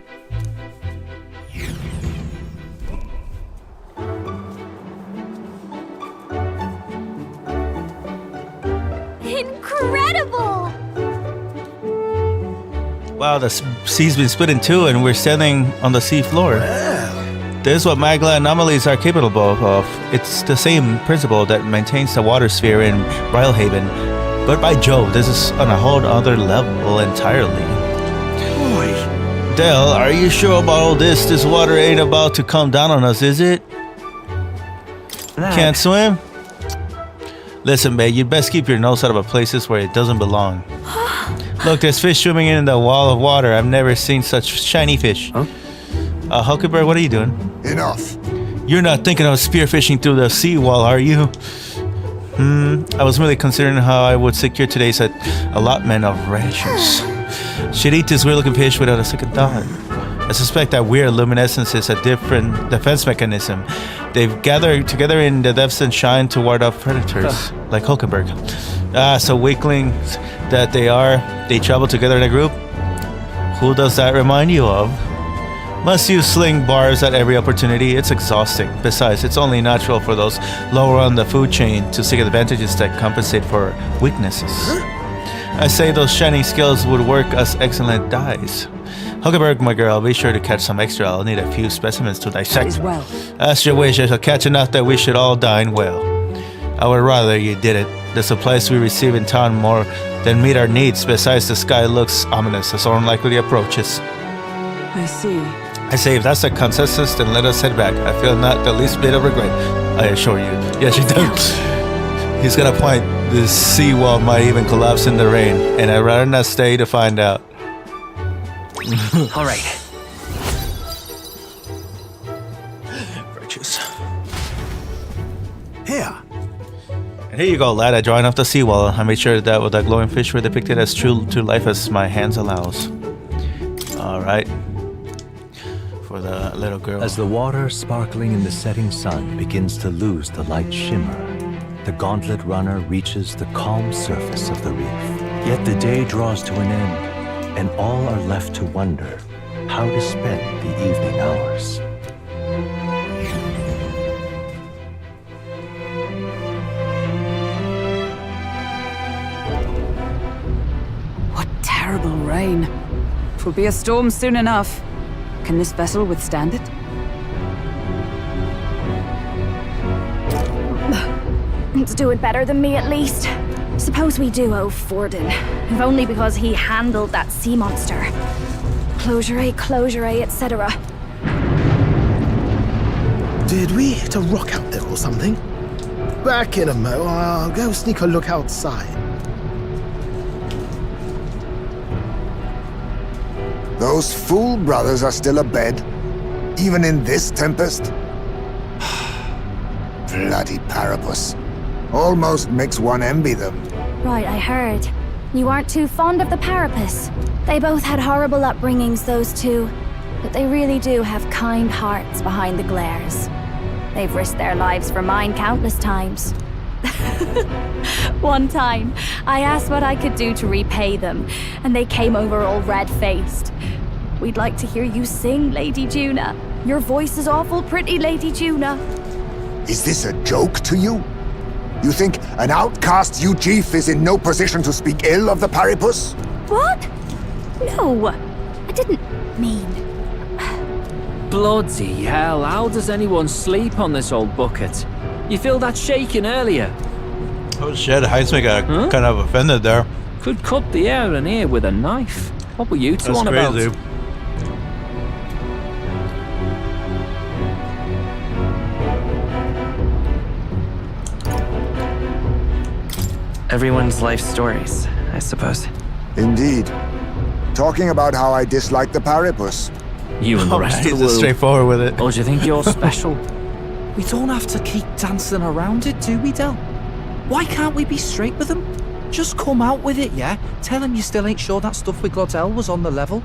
A: Incredible!
T: Wow, the sea's been split in two and we're standing on the sea floor. This is what Magla anomalies are capable of. It's the same principle that maintains the water sphere in Rylehaven. But by Jove, this is on a whole other level entirely. Boy. Del, are you sure about all this? This water ain't about to come down on us, is it? Can't swim? Listen, babe, you best keep your nose out of places where it doesn't belong. Look, there's fish swimming in the wall of water. I've never seen such shiny fish. Huh? Huckleberry, what are you doing?
L: Enough.
T: You're not thinking of spearfishing through the seawall, are you? I was really considering how I would secure today's allotment of rations. She'd eat this weird-looking fish without a second thought. I suspect that weird luminescence is a different defense mechanism. They've gathered together in the depths and shine to ward off predators, like Hulkenberg. So weaklings that they are, they travel together in a group? Who does that remind you of? Must you sling bars at every opportunity? It's exhausting. Besides, it's only natural for those lower on the food chain to seek advantages that compensate for weaknesses. I say those shining skills would work as excellent dyes. Huckleberg, my girl, be sure to catch some extra. I'll need a few specimens to dissect.
N: As well.
T: As your wish, I shall catch enough that we should all dine well. I would rather you did it. The supplies we receive in town more than meet our needs. Besides, the sky looks ominous as unlikely approaches.
N: I see.
T: I say, if that's the consensus, then let us head back. I feel not the least bit of regret, I assure you. Yes, you do. He's got a point. This seawall might even collapse in the rain, and I'd rather not stay to find out.
B: All right.
T: Virtues. Here. And here you go, lad. I drawing off the seawall. I made sure that the glowing fish were depicted as true to life as my hands allows. All right. For the little girl.
V: As the water sparkling in the setting sun begins to lose the light shimmer, the gauntlet runner reaches the calm surface of the reef. Yet the day draws to an end, and all are left to wonder how to spend the evening hours.
N: What terrible rain. 'Twill be a storm soon enough. Can this vessel withstand it?
C: It's doing better than me, at least. Suppose we do owe Forden, if only because he handled that sea monster. Closure, etc.
O: Did we hit a rock out there or something? Back in a mo. I'll go sneak a look outside.
L: Those fool brothers are still abed, even in this tempest. Bloody Parapus. Almost makes one envy them.
C: Right, I heard. You aren't too fond of the Parapus. They both had horrible upbringings, those two. But they really do have kind hearts behind the glares. They've risked their lives for mine countless times. One time, I asked what I could do to repay them, and they came over all red-faced. We'd like to hear you sing, Lady Juna. Your voice is awful pretty, Lady Juna.
L: Is this a joke to you? You think an outcast Eugif is in no position to speak ill of the Paripus?
C: What? No, I didn't mean...
Q: Bloody hell, how does anyone sleep on this old bucket? You feel that shaking earlier?
T: Oh shit, Heisman got kind of offended there.
Q: Could cut the air in here with a knife. What were you two on
T: crazy.
Q: about?
B: Everyone's life stories, I suppose.
L: Indeed. Talking about how I dislike the Paripus.
Q: You and the rest of the
T: He's
Q: world.
T: straightforward with it.
Q: Or do you think you're special?
R: We don't have to keep dancing around it, do we, Del? Why can't we be straight with him? Just come out with it, yeah? Tell him you still ain't sure that stuff with Glottel was on the level.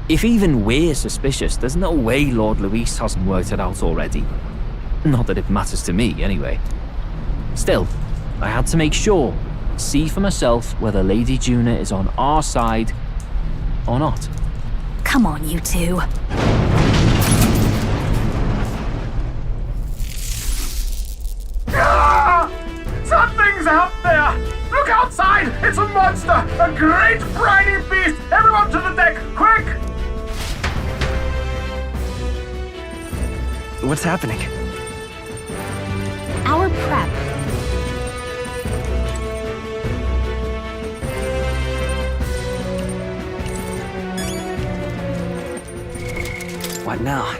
Q: If even we're suspicious, there's no way Lord Luis hasn't worked it out already. Not that it matters to me, anyway. Still, I had to make sure, see for myself whether Lady Juna is on our side or not.
C: Come on, you two.
E: Something's out there! Look outside! It's a monster! A great briny beast! Everyone to the deck, quick!
B: What's happening?
A: Our prep.
B: What now?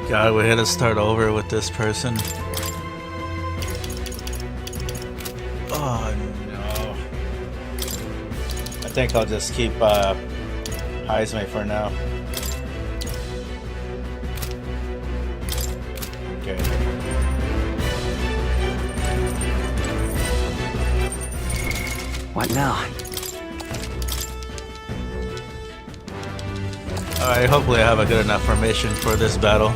T: God, we had to start over with this person. Oh no. I think I'll just keep Heisman for now. Okay.
B: What now?
T: Alright, hopefully I have a good enough formation for this battle.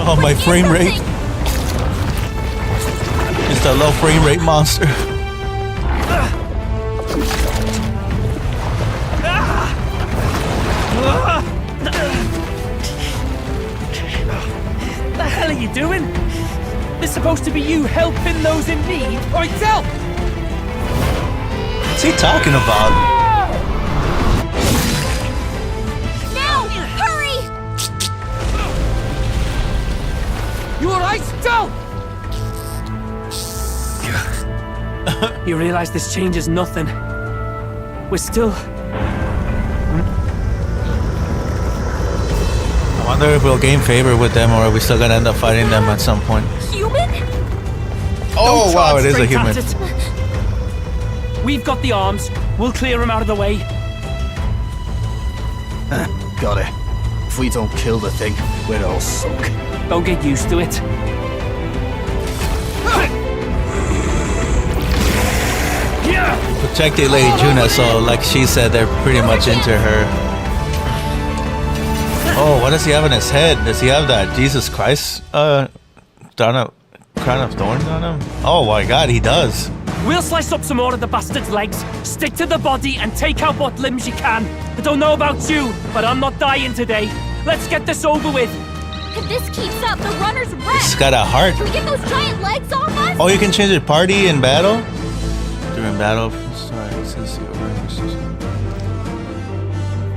T: Oh, my frame rate. Just a low frame rate monster.
E: The hell are you doing? This is supposed to be you helping those in need. Oi, Del!
T: What's he talking about?
E: You alright, Del? You realize this changes nothing. We're still...
T: I wonder if we'll gain favor with them or are we still gonna end up fighting them at some point.
A: Human?
T: Oh wow, it is a human.
E: We've got the arms. We'll clear him out of the way.
R: Got it. If we don't kill the thing, we're all sunk.
E: Don't get used to it.
T: Protected Lady Juna, so like she said, they're pretty much into her. Oh, what does he have on his head? Does he have that Jesus Christ crown of thorns on him? Oh my god, he does.
E: We'll slice up some more of the bastard's legs, stick to the body, and take out what limbs you can. I don't know about you, but I'm not dying today. Let's get this over with.
A: If this keeps up, the runner's wrecked.
T: He's got a heart.
A: Can we get those giant legs off us?
T: Oh, you can change your party in battle? During battle? Sorry,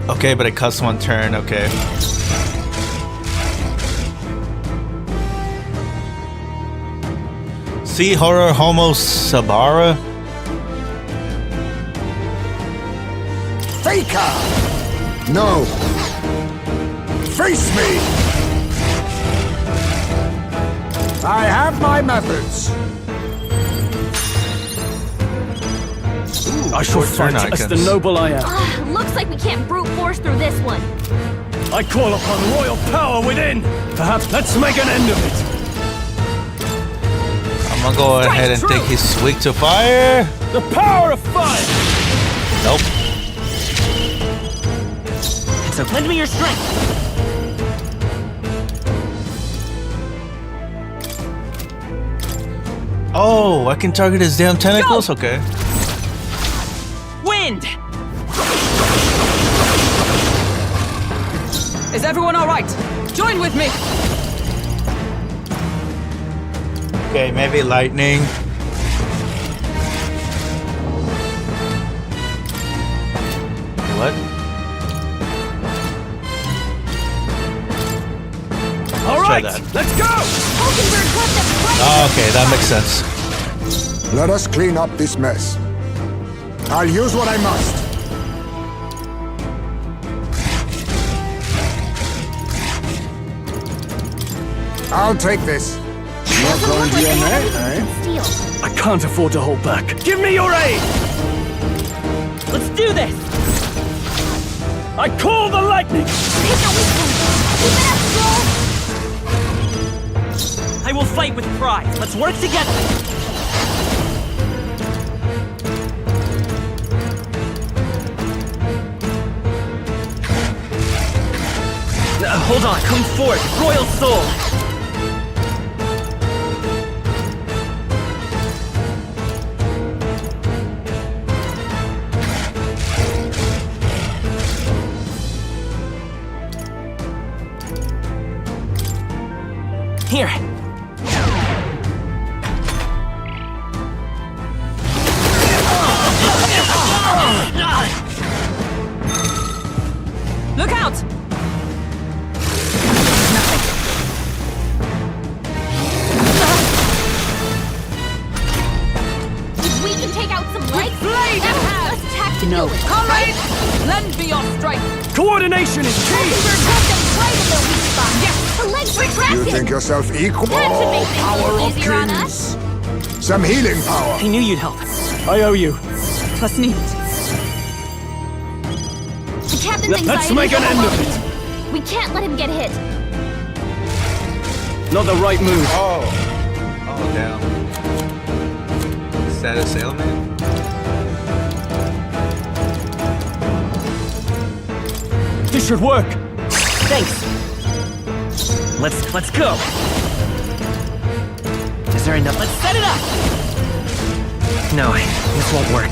T: okay, but it cuts one turn, okay. Sea horror homo sabara.
L: Faker! No! Face me! I have my methods.
M: I shall fight as the noble I am.
A: Looks like we can't brute force through this one.
M: I call upon royal power within. Perhaps let's make an end of it.
T: I'm gonna go ahead and take his weak to fire.
M: The power of fire!
T: Nope.
Q: So lend me your strength.
T: Oh, I can target his damn tentacles? Okay.
Q: Wind!
G: Is everyone all right? Join with me.
T: Okay, maybe lightning. What?
M: All right,
T: that.
M: let's go!
T: Oh, okay, that makes sense.
L: Let us clean up this mess. I'll use what I must. I'll take this. Not going to your neck, eh?
M: I can't afford to hold back. Give me your aid!
Q: Let's do this!
M: I call the lightning!
Q: I will fight with pride. Let's work together. Hold on. Come forth, royal soul. Here.
G: Look out!
A: If we can take out some legs,
G: blade
A: that
G: in
A: will
G: hand.
A: give us tactical.
G: No. Comrades, lend me your strength.
M: Coordination is key!
A: Yes, the legs retract
L: You
A: it.
L: think yourself equal?
A: That should make things a
L: Power
A: little
L: of
A: easier on us.
L: kings. Some healing power.
Q: I knew you'd help.
M: I owe you.
G: Was nicht.
A: The captain's
M: Let's
A: anxiety
M: make an
A: is
M: end of
A: overwhelming. We can't let him get hit.
M: Not the right move.
T: Oh, damn. Status ailment?
M: This should work.
Q: Thanks. Let's go. Is there enough? Let's set it up. No, this won't work.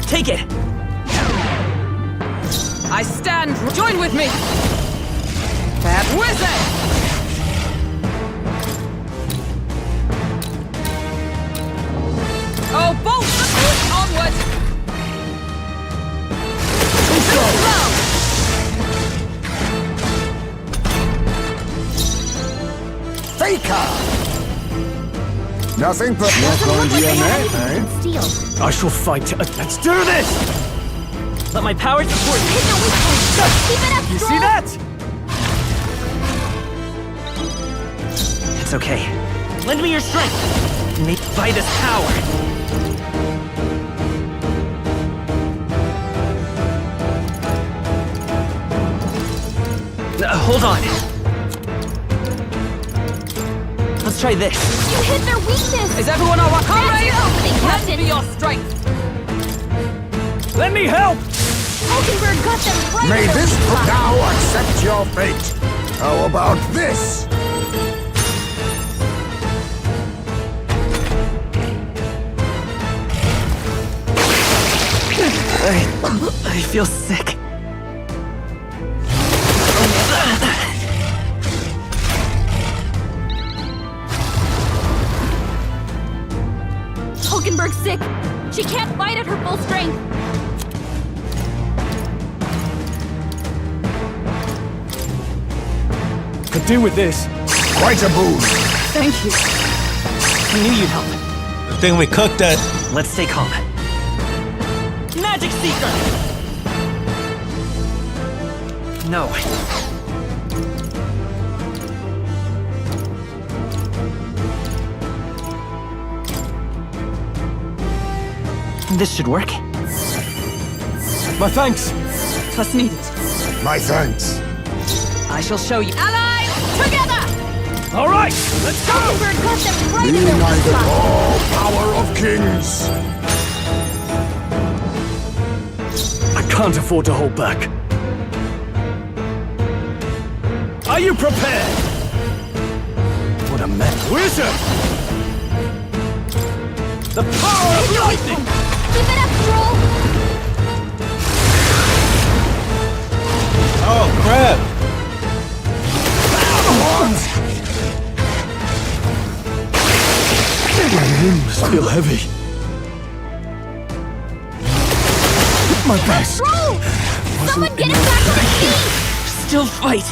Q: Take it!
G: I stand. Join with me. Fat wizard. Oh, bolt the foot onward.
L: Faker! Nothing but not going to your neck, eh?
M: I shall fight. Let's do this!
Q: Let my power support you.
A: Keep it up,
M: You
A: Stroll.
M: see that?
Q: It's okay. Lend me your strength. Made by this power. Hold on. Let's try this.
A: You hit their weakness.
G: Is everyone all right?
A: That's your opening,
G: Lend
A: Captain.
G: me your strength.
M: Let me help!
A: Oakenberg got them right
L: May
A: in their
L: this
A: weak spot.
L: now accept your fate. How about this?
B: I feel sick.
A: Hulkenberg's sick. She can't fight at her full strength.
M: Could do with this.
L: Quite a boost.
N: Thank you.
B: I knew you'd help.
T: Good thing we cooked that.
B: Let's stay calm. Magic Seeker! No. This should work.
M: My thanks.
N: Twas needed.
L: My thanks.
N: I shall show you.
A: Allies, together!
M: All right, let's go!
A: Hulkenberg got them right in their weak
L: United
A: spot.
L: all power of kings.
M: I can't afford to hold back. Are you prepared? What a mess. Wizard! The power of lightning!
A: Keep it up, Troll!
T: Oh, crap!
M: My limbs feel heavy. My best.
A: Troll! Someone get him back on his feet!
B: Still fight.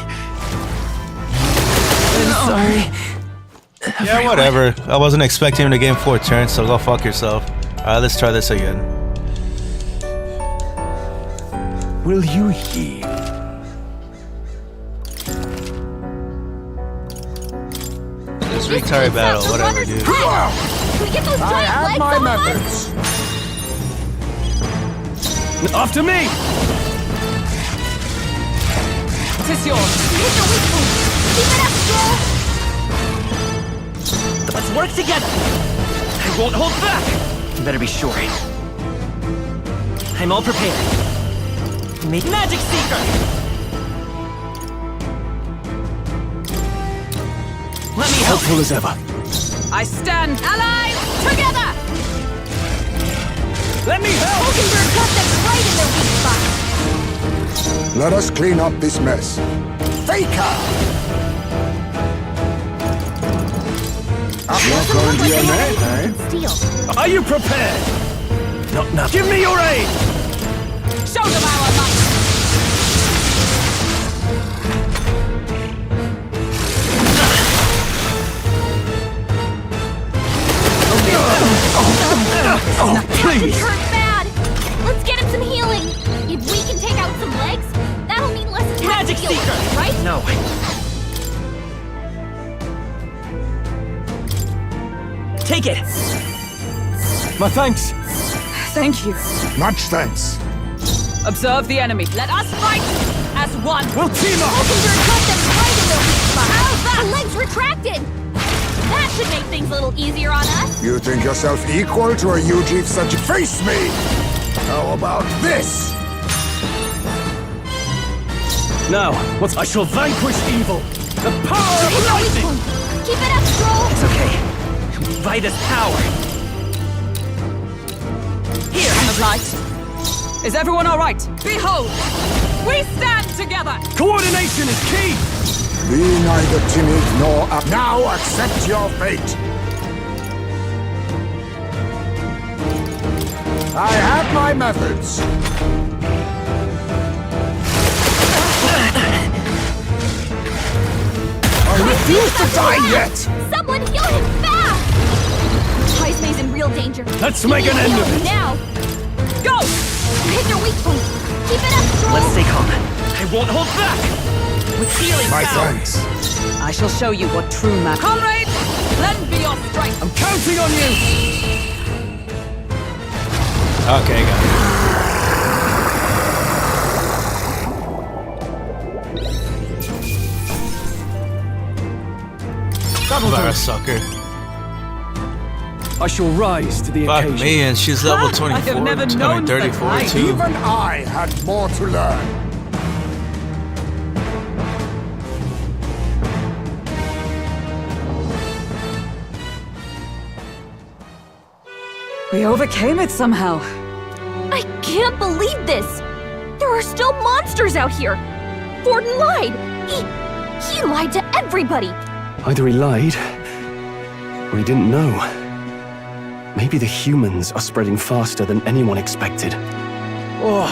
B: I'm sorry.
T: Yeah, whatever. I wasn't expecting him to game 4 turns, so go fuck yourself. Alright, let's try this again.
M: Will you heal?
T: This retard battle, whatever, dude.
A: Can we get those
L: I
A: giant
L: have
A: legs
L: my
A: off us?
L: methods.
M: After me!
N: Tis yours.
A: Hit the weak point. Keep it up, Troll!
B: Let's work together. I won't hold back. You better be sure. I'm all prepared. Make Magic Seeker! Let me help.
M: Helpful as ever.
N: I stand.
A: Allies, together!
M: Let me help!
A: Hulkenberg got them right in their weak spot.
L: Let us clean up this mess. Faker! You're going to your name, eh?
A: Steal.
M: Are you prepared? Not now. Give me your aid!
N: Show them our might.
M: Oh, please!
A: Hurt bad. Let's get him some healing. If we can take out some legs, that'll mean less attack
B: Magic
A: to deal with,
B: Seeker!
A: right?
B: No. Take it!
M: My thanks.
N: Thank you.
L: Much thanks.
N: Observe the enemy. Let us fight as one.
M: We'll team up!
A: Hulkenberg got them right in their weak spot. How's that? The legs retracted. That should make things a little easier on us.
L: You think yourself equal to a UG such? Face me! How about this?
M: Now, what? I shall vanquish evil. The power of
A: Hit the weak
M: lightning!
A: point. Keep it up, Troll.
B: It's okay. By this power. Here!
N: Of light. Is everyone all right? Behold, we stand together.
M: Coordination is key!
L: Be neither timid nor up. Now accept your fate. I have my methods. I refuse to die yet.
A: Someone heal him fast. Heismay's in real danger.
M: Let's make an end of it.
A: Now. Go. Hit their weak point. Keep it up, Troll.
B: Let's stay calm. I won't hold back. With healing
L: My
B: power.
L: thanks.
N: I shall show you what true man. Comrades, lend me your strength.
M: I'm counting on you!
T: Okay, got it. What a sucker.
M: I shall rise to the
T: Fuck
M: occasion.
T: me, and she's level
N: I
T: 24.
N: have never known
T: 34
N: that
T: too.
L: Even I had more to learn.
N: We overcame it somehow.
A: I can't believe this! There are still monsters out here! Forden lied! He lied to everybody!
M: Either he lied, or he didn't know. Maybe the humans are spreading faster than anyone expected.
R: Oh,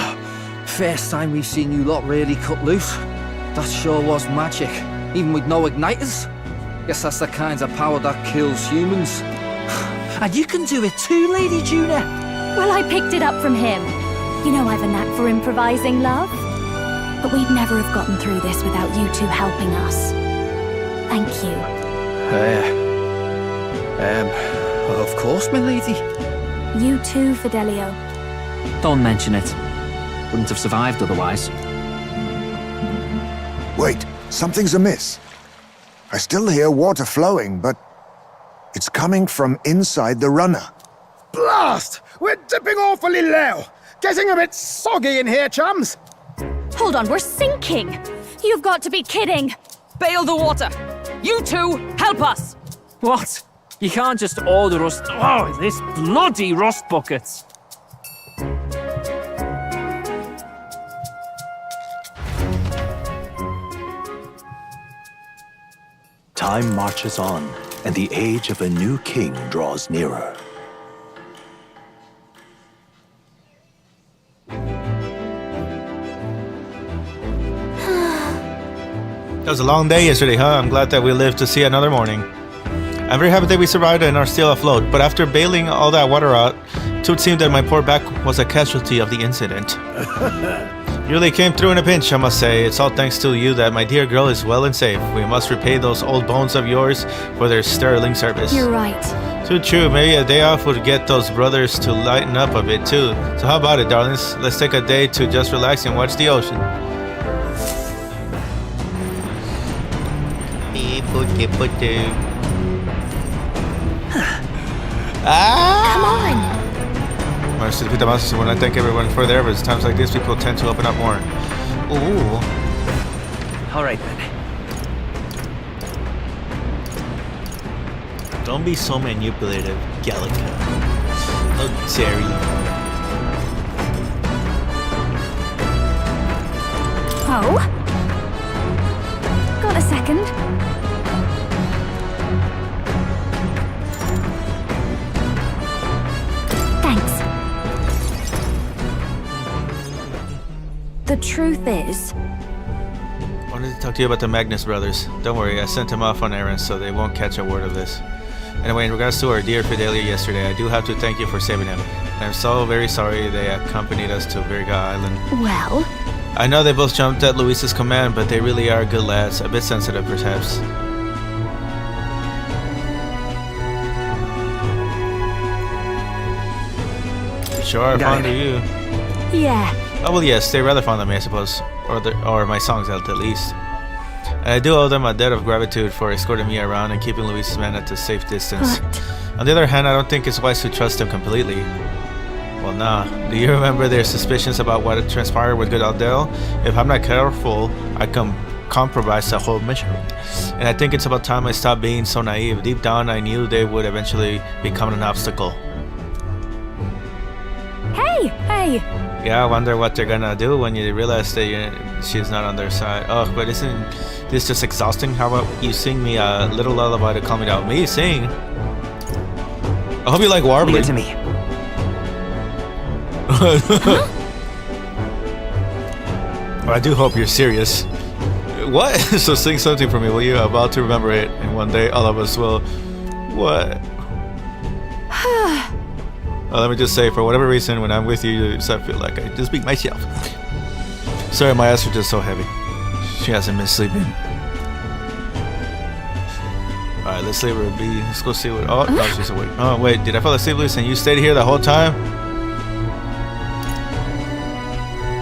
R: first time we've seen you lot really cut loose. That sure was magic, even with no igniters. Guess that's the kind of power that kills humans. And you can do it too, Lady Juna.
C: Well, I picked it up from him. You know I've a knack for improvising, love. But we'd never have gotten through this without you two helping us. Thank you.
R: Of course, my lady.
C: You too, Fidelio.
Q: Don't mention it. Wouldn't have survived otherwise.
L: Wait, something's amiss. I still hear water flowing, but it's coming from inside the runner.
O: Blast! We're dipping awfully low. Getting a bit soggy in here, chums.
C: Hold on, we're sinking! You've got to be kidding!
G: Bail the water! You two, help us!
Q: What? You can't just order us... Oh, this bloody rust buckets!
V: Time marches on, and the age of a new king draws nearer.
T: That was a long day yesterday, huh? I'm glad that we lived to see another morning. I'm very happy that we survived and are still afloat, but after bailing all that water out, it would seem that my poor back was a casualty of the incident. You really came through in a pinch, I must say. It's all thanks to you that my dear girl is well and safe. We must repay those old bones of yours for their sterling service.
C: You're right.
T: Too true. Maybe a day off would get those brothers to lighten up a bit too. So how about it, darlings? Let's take a day to just relax and watch the ocean.
A: Come on!
T: When I thank everyone for their efforts, times like this, people tend to open up more. Ooh.
B: Alright then.
T: Don't be so manipulative, Gallica. How dare you?
C: Oh? Got a second? Thanks. The truth is...
T: I wanted to talk to you about the Magnus brothers. Don't worry, I sent them off on errands so they won't catch a word of this. Anyway, in regards to our dear Fidelia yesterday, I do have to thank you for saving him. And I'm so very sorry they accompanied us to Virga Island.
A: Well...
T: I know they both jumped at Luis's command, but they really are good lads. A bit sensitive, perhaps. They sure are fond of you.
C: Yeah.
T: Oh, well, yes, they're rather fond of me, I suppose. Or my songs, at the least. And I do owe them a debt of gratitude for escorting me around and keeping Luis's men at a safe distance.
C: What?
T: On the other hand, I don't think it's wise to trust them completely. Well, nah. Do you remember their suspicions about what transpired with good Aldel? If I'm not careful, I can compromise the whole mission. And I think it's about time I stopped being so naive. Deep down, I knew they would eventually become an obstacle.
C: Hey!
T: Yeah, I wonder what they're gonna do when you realize that she's not on their side. Oh, but isn't this just exhausting? How about you sing me a little lullaby to calm me down? Me sing? I hope you like warbling.
B: Leave it to me.
T: I do hope you're serious. What? So sing something for me, will you? I'm about to remember it, and one day all of us will... What? Let me just say, for whatever reason, when I'm with you, I feel like I just be myself. Sorry, my eyes are just so heavy. She hasn't been sleeping. Alright, let's leave her be. Let's go see what... Oh, no, she's awake. Oh, wait, did I fall asleep, Luis, and you stayed here the whole time?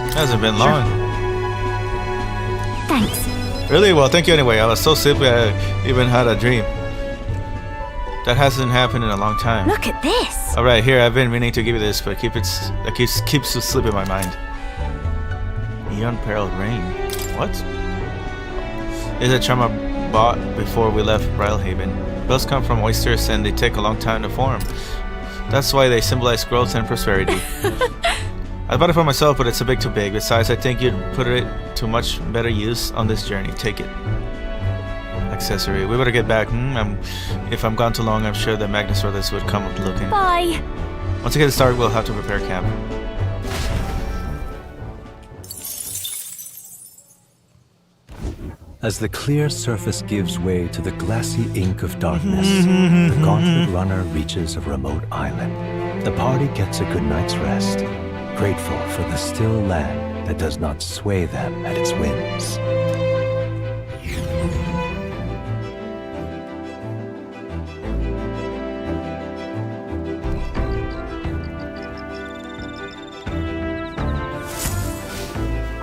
T: It hasn't been long.
C: Thanks.
T: Really? Well, thank you anyway. I was so sleepy I even had a dream. That hasn't happened in a long time.
C: Look at this.
T: Alright, here, I've been meaning to give you this, but keeps asleep in my mind. Neon Peril Rain. What? It's a charm I bought before we left Brilhaven. Bells come from oysters and they take a long time to form. That's why they symbolize growth and prosperity. I bought it for myself, but it's a bit too big. Besides, I think you'd put it to much better use on this journey. Take it. Accessory. We better get back. If I'm gone too long, I'm sure the Magnus brothers would come looking.
C: Bye.
T: Once I get started, we'll have to prepare camp.
V: As the clear surface gives way to the glassy ink of darkness, the Gauntlet Runner reaches a remote island. The party gets a good night's rest, grateful for the still land that does not sway them at its whims.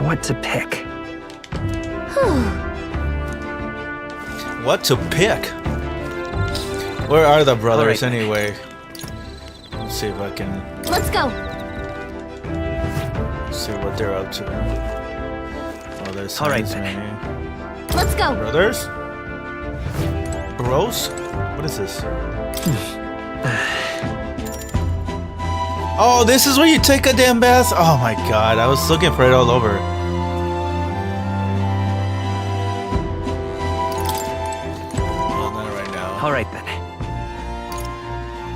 R: What to pick?
T: What to pick? Where are the brothers anyway? Let's see if I can.
A: Let's go.
T: See what they're up to. Oh, there's
B: all right.
A: Let's go.
T: Brothers? Bros? What is this? Oh, this is where you take a damn bath? Oh my god, I was looking for it all over. Well, not right now.
B: Alright then.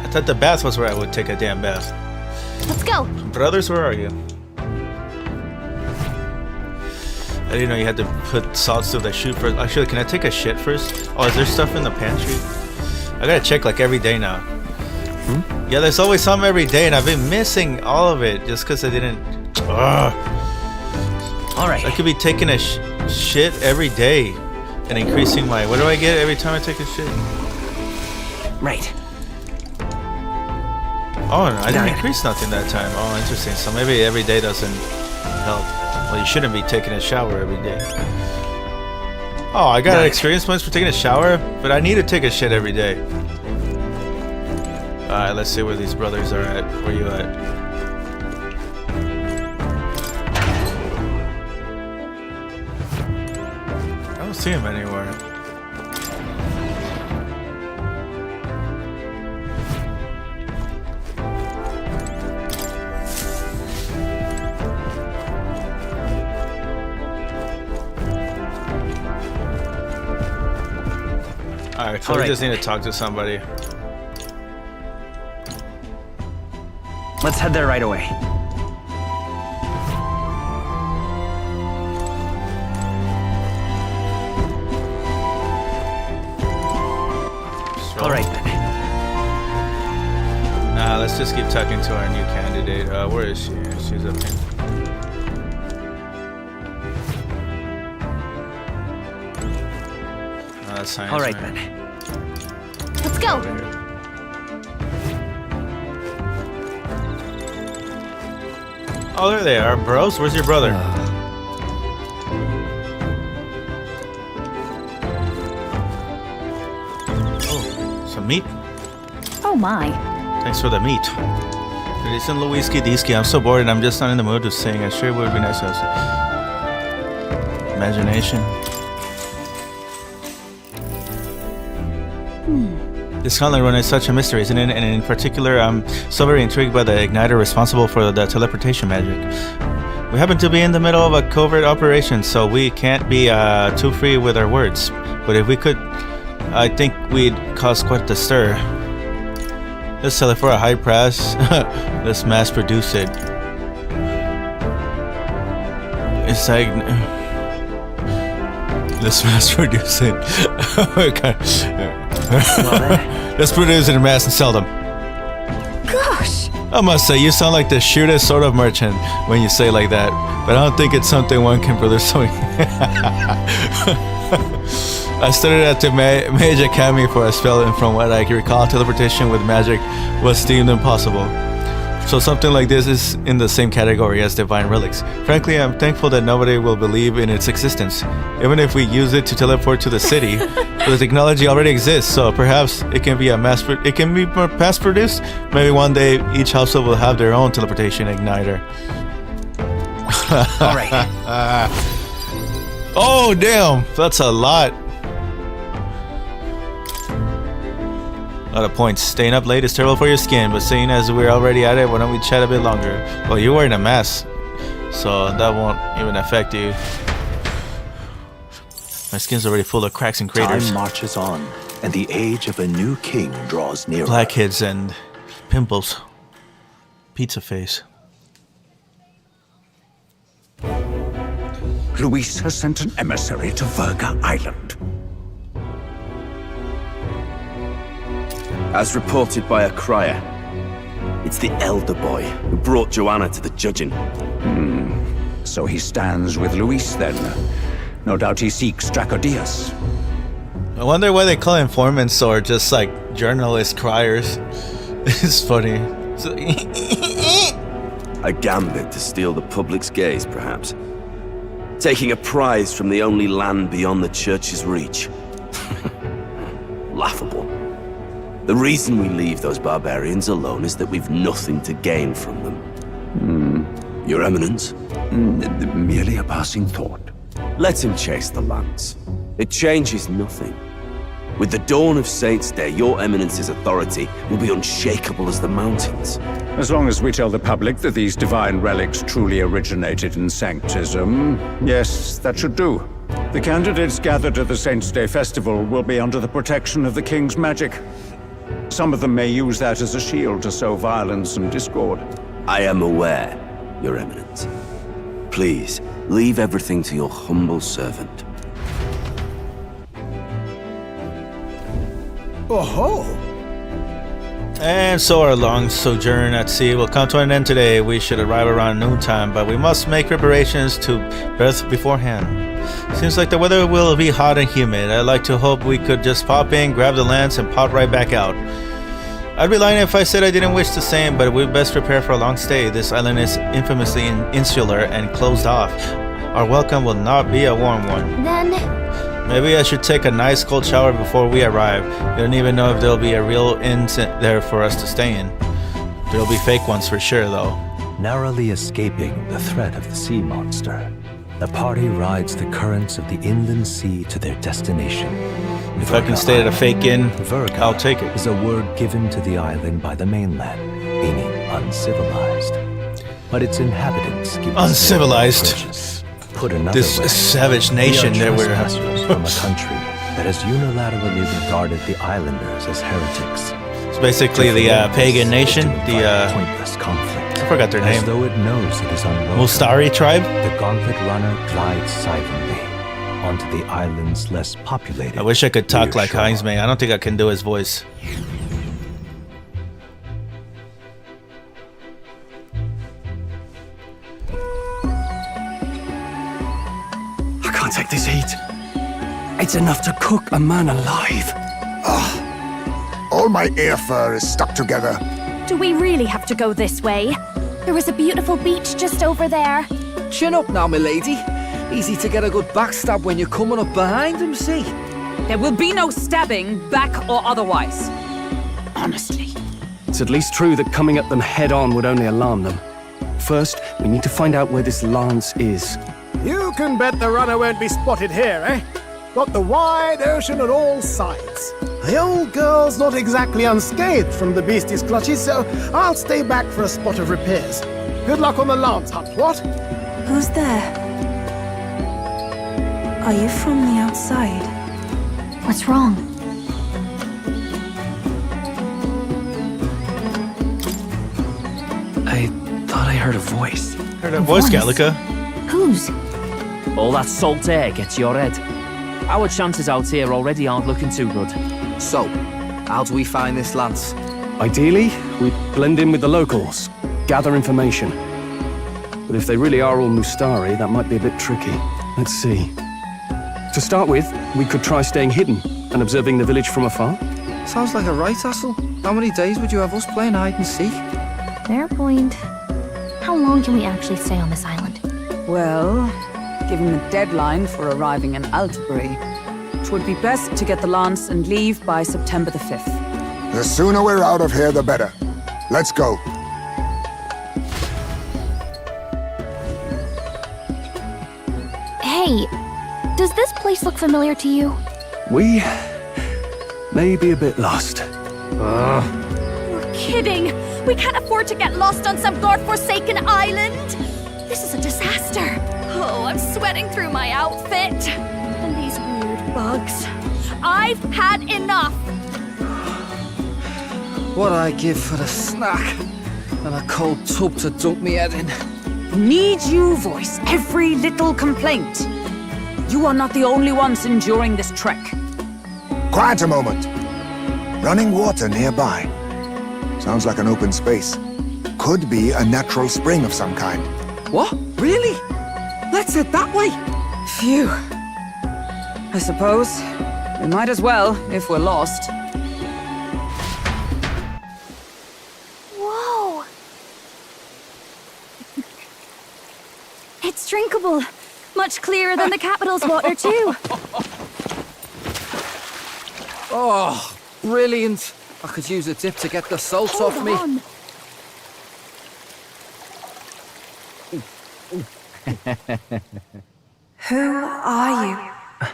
T: I thought the bath was where I would take a damn bath.
A: Let's go.
T: Brothers, where are you? I didn't know you had to put salts through the chute first. Actually, can I take a shit first? Oh, is there stuff in the pantry? I gotta check like every day now. Yeah, there's always some every day, and I've been missing all of it just because I didn't.
B: Alright.
T: I could be taking a shit every day and increasing my. What do I get every time I take a shit?
B: Right.
T: Oh, no, I didn't increase nothing that time. Oh, interesting. So maybe every day doesn't help. Well, you shouldn't be taking a shower every day. Oh, I got experience points for taking a shower, but I need to take a shit every day. Alright, let's see where these brothers are at. Where you at? I don't see him anywhere. Alright, so we just need to talk to somebody.
B: Let's head there right away. Alright then.
T: Nah, let's just keep talking to our new candidate. Where is she? She's up here. Science.
B: Alright then.
A: Let's go.
T: Oh, there they are, bros. Where's your brother? Oh, some meat.
C: Oh my.
T: Thanks for the meat. Listen, Luiski Diski, I'm so bored and I'm just not in the mood to sing. I sure it would be nice to have some imagination. This Gauntlet Run is such a mystery, isn't it? And in particular, I'm so very intrigued by the igniter responsible for the teleportation magic. We happen to be in the middle of a covert operation, so we can't be too free with our words. But if we could, I think we'd cause quite the stir. Let's sell it for a high price. Let's mass produce it. It's like... Let's mass produce it. Let's produce it in mass and sell them.
C: Gosh!
T: I must say, you sound like the shootest sort of merchant when you say like that. But I don't think it's something one can produce. I studied at the Mage Academy for a spell, and from what I can recall, teleportation with magic was deemed impossible. So something like this is in the same category as divine relics. Frankly, I'm thankful that nobody will believe in its existence, even if we use it to teleport to the city. The technology already exists, so perhaps it can be mass-produced. Maybe one day each household will have their own teleportation igniter.
B: All right.
T: Oh damn, that's a lot. A lot of points. Staying up late is terrible for your skin, but seeing as we're already at it, why don't we chat a bit longer? Well, you're wearing a mask, so that won't even affect you. My skin's already full of cracks and craters.
V: Time marches on, and the age of a new king draws nearer.
T: Blackheads and pimples. Pizza face.
H: Luis has sent an emissary to Verga Island.
J: As reported by a crier, it's the elder boy who brought Joanna to the judging.
H: So he stands with Luis then. No doubt he seeks Dracodius.
T: I wonder why they call informants or just like journalist criers. It's funny.
J: A gambit to steal the public's gaze, perhaps. Taking a prize from the only land beyond the church's reach. Laughable. The reason we leave those barbarians alone is that we've nothing to gain from them. Your Eminence?
H: Merely a passing thought.
J: Let him chase the lance. It changes nothing. With the dawn of Saints' Day, your Eminence's authority will be unshakable as the mountains.
H: As long as we tell the public that these divine relics truly originated in Sanctism, yes, that should do. The candidates gathered at the Saints' Day festival will be under the protection of the King's magic. Some of them may use that as a shield to sow violence and discord.
J: I am aware, Your Eminence. Please, leave everything to your humble servant.
O: Oh-ho!
T: And so our long sojourn at sea will come to an end today. We should arrive around noontime, but we must make preparations to berth beforehand. Seems like the weather will be hot and humid. I'd like to hope we could just pop in, grab the lance, and pop right back out. I'd be lying if I said I didn't wish the same, but we'd best prepare for a long stay. This island is infamously insular and closed off. Our welcome will not be a warm one.
A: Then...
T: maybe I should take a nice cold shower before we arrive. We don't even know if there'll be a real inn there for us to stay in. There'll be fake ones for sure, though.
V: Narrowly escaping the threat of the sea monster, the party rides the currents of the inland sea to their destination.
T: If I can stay at a fake inn,
V: Verga
T: I'll take it.
V: Is a word given to the island by the mainland, meaning uncivilized. But its inhabitants give
T: uncivilized.
V: Put another
T: this
V: way,
T: savage nation that we're
V: from a country that has unilaterally regarded the islanders as heretics.
T: It's basically the pagan nation, the
V: pointless conflict.
T: I forgot their name.
V: As though it knows it is unwelcome.
T: Mustari tribe?
V: The gauntlet runner glides silently onto the island's less populated.
T: I wish I could talk like Heinz May. I don't think I can do his voice.
M: I can't take this heat. It's enough to cook a man alive.
L: All my ear fur is stuck together.
C: Do we really have to go this way? There was a beautiful beach just over there.
R: Chin up now, milady. Easy to get a good backstab when you're coming up behind him, see?
N: There will be no stabbing, back or otherwise. Honestly.
M: It's at least true that coming at them head-on would only alarm them. First, we need to find out where this lance is.
O: You can bet the runner won't be spotted here, eh? Got the wide ocean on all sides. The old girl's not exactly unscathed from the beastie's clutches, so I'll stay back for a spot of repairs. Good luck on the lance hunt, what?
C: Who's there? Are you from the outside? What's wrong?
Q: I thought I heard a voice.
T: Heard a voice, Gallica.
A: Whose?
Q: All that salt air gets your head. Our chances out here already aren't looking too good.
R: So, how do we find this lance?
M: Ideally, we blend in with the locals, gather information. But if they really are all Mustari, that might be a bit tricky. Let's see. To start with, we could try staying hidden and observing the village from afar.
R: Sounds like a right hassle. How many days would you have us playing hide and seek?
A: Fair point. How long can we actually stay on this island?
N: Well, given the deadline for arriving in Altabury, it would be best to get the lance and leave by September the 5th.
L: The sooner we're out of here, the better. Let's go.
A: Hey, does this place look familiar to you?
M: We may be a bit lost.
C: You're kidding! We can't afford to get lost on some godforsaken island! This is a disaster! Oh, I'm sweating through my outfit! And these weird bugs. I've had enough!
R: What I give for a snack and a cold tub to dunk me head in.
N: Need you voice every little complaint? You are not the only ones enduring this trek.
L: Quiet a moment. Running water nearby. Sounds like an open space. Could be a natural spring of some kind.
R: What? Really? Let's head that way.
N: Phew. I suppose we might as well if we're lost.
C: Whoa! It's drinkable. Much clearer than the capital's water, too.
R: Oh, brilliant. I could use a dip to get the salt
C: Hold
R: off me.
C: on. Who are you?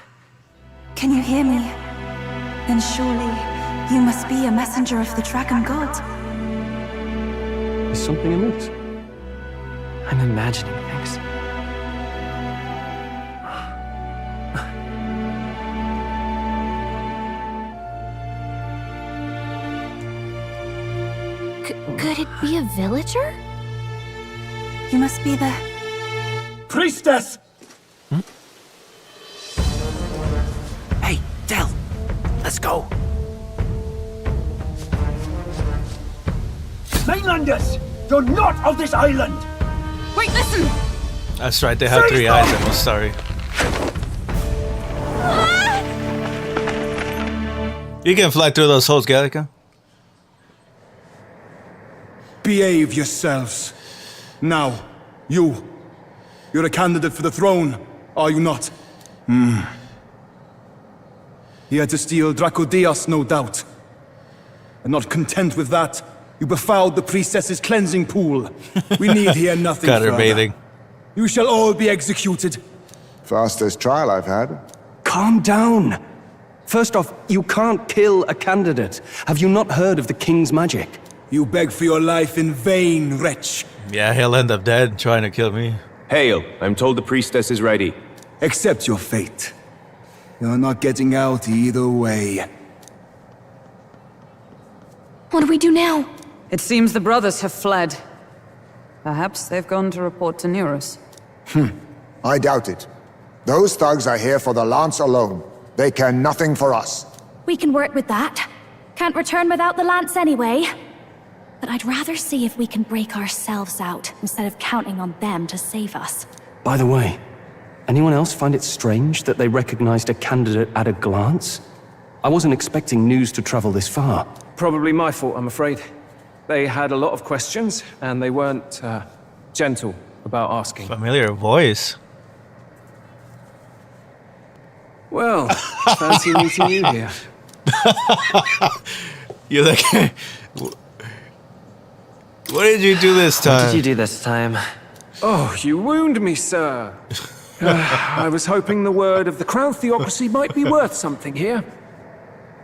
C: Can you hear me? Then surely you must be a messenger of the dragon god.
M: Is something amiss?
Q: I'm imagining things.
A: Could it be a villager?
C: You must be the...
E: Priestess!
J: Hey, Del, let's go.
E: Mainlanders! You're not of this island!
C: Wait, listen!
T: That's right, they have 3 eyes, I'm sorry. You can fly through those holes, Gallica.
S: Behave yourselves. Now, you're a candidate for the throne, are you not? Here to steal Dracodias, no doubt. And not content with that, you befouled the priestess's cleansing pool. We need hear nothing
T: Got her
S: further.
T: bathing.
S: You shall all be executed.
L: Fastest trial I've had.
M: Calm down. First off, you can't kill a candidate. Have you not heard of the king's magic?
S: You beg for your life in vain, wretch.
T: Yeah, he'll end up dead trying to kill me.
J: Hail, I'm told the priestess is ready.
S: Accept your fate. You're not getting out either way.
A: What do we do now?
N: It seems the brothers have fled. Perhaps they've gone to report to Neurus.
L: I doubt it. Those thugs are here for the lance alone. They care nothing for us.
C: We can work with that. Can't return without the lance anyway. But I'd rather see if we can break ourselves out instead of counting on them to save us.
M: By the way, anyone else find it strange that they recognized a candidate at a glance? I wasn't expecting news to travel this far.
U: Probably my fault, I'm afraid. They had a lot of questions, and they weren't gentle about asking.
T: Familiar voice.
U: Well, fancy meeting you here.
T: You're like... What did you do this time?
Q: What did you do this time?
U: Oh, you wound me, sir. I was hoping the word of the Crown Theocracy might be worth something here.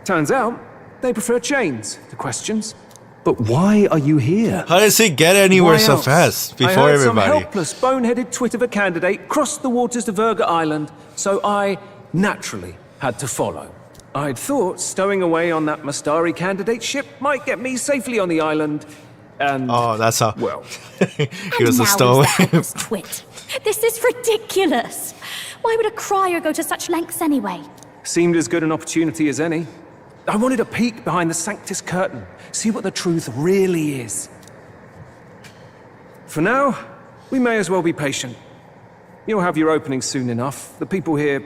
U: Turns out, they prefer chains to questions.
M: But why are you here?
T: How does he get anywhere
U: Why
T: so
U: else?
T: fast before
U: I heard
T: everybody?
U: Some helpless, boneheaded twit of a candidate crossed the waters to Verga Island, so I naturally had to follow. I'd thought stowing away on that Mastari candidate ship might get me safely on the island, and...
T: Oh, that's how...
U: Well...
T: he was a stowaway.
C: Twit. This is ridiculous. Why would a crier go to such lengths anyway?
U: Seemed as good an opportunity as any. I wanted a peek behind the Sanctus curtain, see what the truth really is. For now, we may as well be patient. You'll have your opening soon enough. The people here,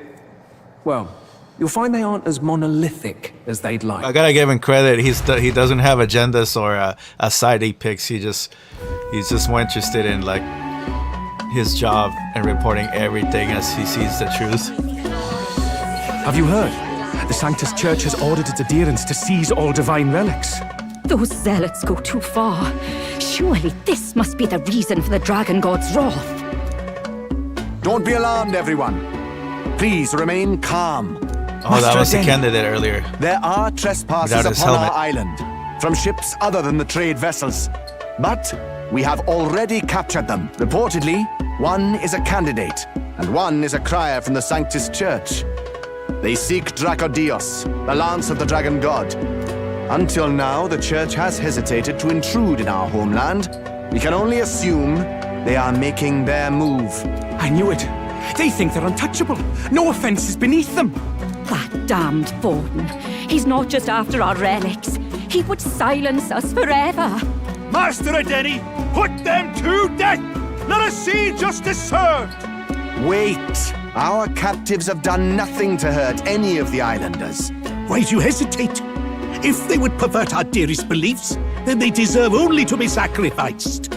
U: well, you'll find they aren't as monolithic as they'd like.
T: I gotta give him credit. He doesn't have agendas or a side he picks. He's just more interested in like his job and reporting everything as he sees the truth.
M: Have you heard? The Sanctus Church has ordered its adherents to seize all divine relics.
K: Those zealots go too far. Surely this must be the reason for the dragon god's wrath.
P: Don't be alarmed, everyone. Please remain calm.
T: Oh, that was the candidate earlier.
P: There are trespassers
T: Without his
P: upon our
T: helmet.
P: island. from ships other than the trade vessels. But we have already captured them. Reportedly, one is a candidate, and one is a crier from the Sanctus Church. They seek Dracodios, the lance of the dragon god. Until now, the Church has hesitated to intrude in our homeland. We can only assume they are making their move.
F: I knew it. They think they're untouchable. No offense is beneath them.
G: That damned Forden. He's not just after our relics. He would silence us forever.
E: Master Adeni, put them to death! Let us see justice served!
P: Wait! Our captives have done nothing to hurt any of the islanders.
I: Why do you hesitate? If they would pervert our dearest beliefs, then they deserve only to be sacrificed.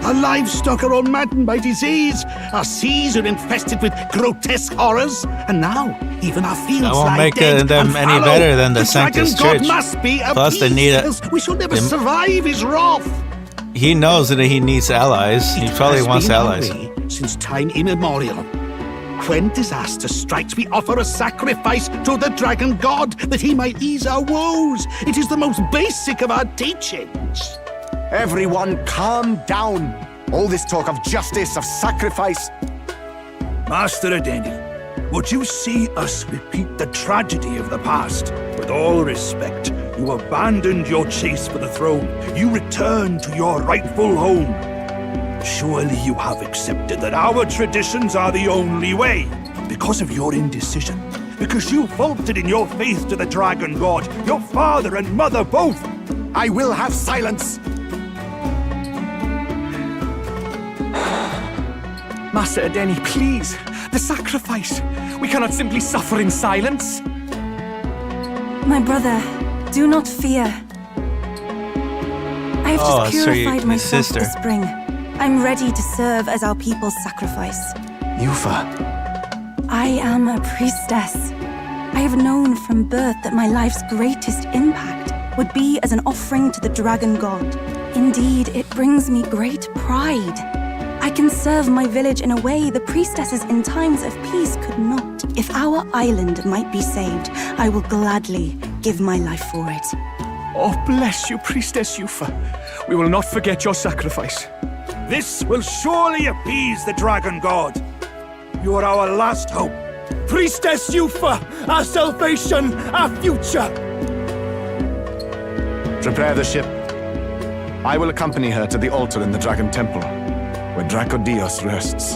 I: Our livestock are all maddened by disease, our seas are infested with grotesque horrors, and now even our fields
T: That won't
I: lie
T: make
I: dead
T: them
I: and
T: any
I: fallow.
T: better than the
I: Dragon
T: Sanctus
I: God
T: Church.
I: must be
T: Plus, they need
I: appeased, else we shall never survive his wrath.
T: He knows that he needs allies. He probably
I: has
T: wants
I: been our
T: allies.
I: way since time immemorial. When disaster strikes, we offer a sacrifice to the dragon god that he might ease our woes. It is the most basic of our teachings.
P: Everyone calm down. All this talk of justice, of sacrifice.
I: Master Adeni, would you see us repeat the tragedy of the past? With all respect, you abandoned your chase for the throne. You returned to your rightful home. Surely you have accepted that our traditions are the only way. Because of your indecision, because you faltered in your faith to the dragon god, your father and mother both.
P: I will have silence.
F: Master Adeni, please. The sacrifice. We cannot simply suffer in silence.
C: My brother, do not fear. I have just purified myself this spring. I'm ready to serve as our people's sacrifice.
R: Yufa.
C: I am a priestess. I have known from birth that my life's greatest impact would be as an offering to the dragon god. Indeed, it brings me great pride. I can serve my village in a way the priestesses in times of peace could not. If our island might be saved, I will gladly give my life for it.
F: Oh, bless you, Priestess Yufa. We will not forget your sacrifice.
I: This will surely appease the dragon god. You are our last hope.
F: Priestess Yufa, our salvation, our future.
P: Prepare the ship. I will accompany her to the altar in the Dragon Temple, where Dracodios rests.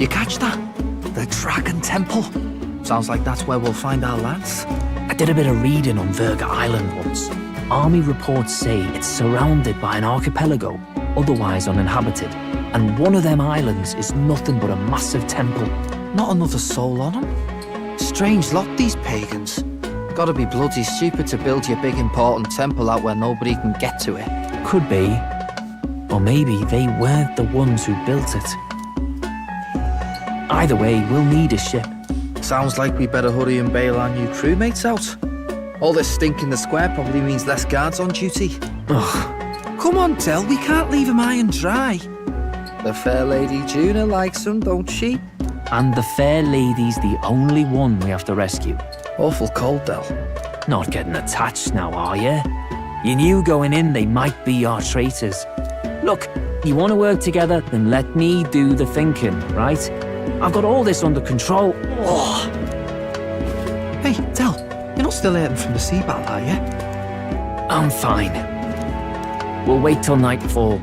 R: You catch that? The Dragon Temple. Sounds like that's where we'll find our lads.
Q: I did a bit of reading on Verga Island once. Army reports say it's surrounded by an archipelago, otherwise uninhabited, and one of them islands is nothing but a massive temple.
R: Not another soul on them. Strange lot, these pagans. Gotta be bloody stupid to build your big important temple out where nobody can get to it.
Q: Could be. Or maybe they weren't the ones who built it. Either way, we'll need a ship.
R: Sounds like we better hurry and bail our new crewmates out. All this stink in the square probably means less guards on duty.
Q: Ugh.
R: Come on, Del, we can't leave him high and dry. The fair lady Juna likes him, don't she?
Q: And the fair lady's the only one we have to rescue.
R: Awful cold, Del.
Q: Not getting attached now, are you? You knew going in they might be our traitors. Look, you want to work together, then let me do the thinking, right? I've got all this under control. Oh.
R: Hey, Del, you're not still hurting from the sea battle, are you?
Q: I'm fine. We'll wait till nightfall.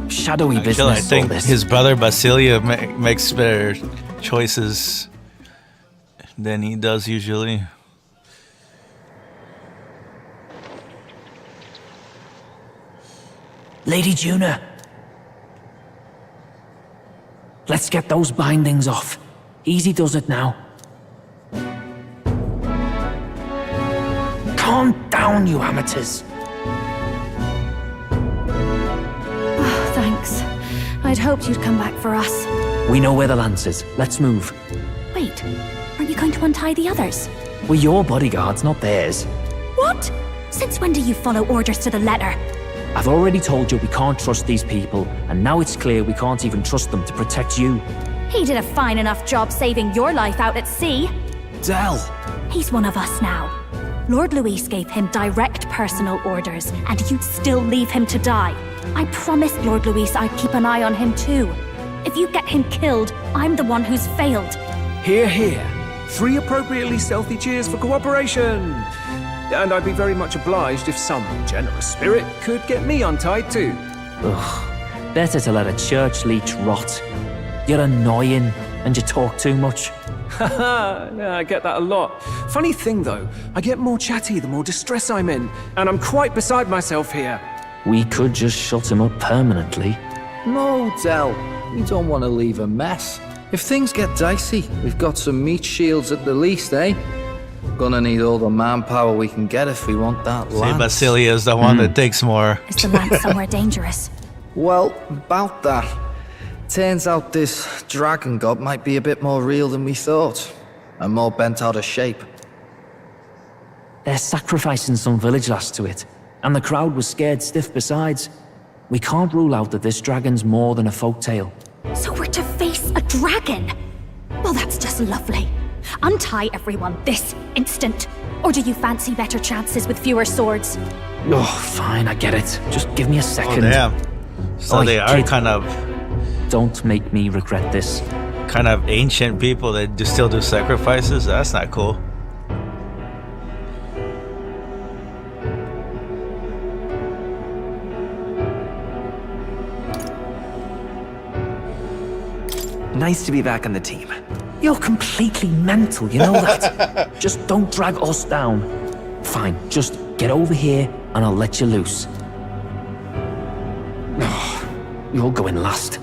Q: Shadowy business.
T: I think his brother Basilia makes better choices than he does usually.
Q: Lady Juna. Let's get those bindings off. Easy does it now. Calm down, you amateurs.
C: Oh, thanks. I'd hoped you'd come back for us.
Q: We know where the lance is. Let's move.
C: Wait, aren't you going to untie the others?
Q: We're your bodyguards, not theirs.
C: What? Since when do you follow orders to the letter?
Q: I've already told you we can't trust these people, and now it's clear we can't even trust them to protect you.
C: He did a fine enough job saving your life out at sea.
R: Del!
C: He's one of us now. Lord Luis gave him direct personal orders, and you'd still leave him to die. I promised Lord Luis I'd keep an eye on him too. If you get him killed, I'm the one who's failed.
U: Hear, hear. 3 appropriately stealthy cheers for cooperation. And I'd be very much obliged if some generous spirit could get me untied too.
Q: Ugh, better to let a church leech rot. You're annoying, and you talk too much.
U: Haha, yeah, I get that a lot. Funny thing though, I get more chatty the more distress I'm in, and I'm quite beside myself here.
Q: We could just shut him up permanently.
R: No, Del. We don't want to leave a mess. If things get dicey, we've got some meat shields at the least, eh? Gonna need all the manpower we can get if we want that
T: See,
R: lance.
T: Basilia's the one that takes more.
C: Is the lance somewhere dangerous?
R: Well, about that. Turns out this dragon god might be a bit more real than we thought. And more bent out of shape.
Q: They're sacrificing some village lass to it, and the crowd was scared stiff besides. We can't rule out that this dragon's more than a folktale.
C: So we're to face a dragon? Well, that's just lovely. Untie everyone this instant. Or do you fancy better chances with fewer swords?
Q: Oh, fine, I get it. Just give me a second.
T: Oh, damn. So
Q: Oi,
T: they are
Q: kid.
T: kind of...
Q: Don't make me regret this.
T: Kind of ancient people that still do sacrifices? That's not cool.
Q: Nice to be back on the team. You're completely mental, you know that? Just don't drag us down. Fine, just get over here and I'll let you loose. Oh, you're going last.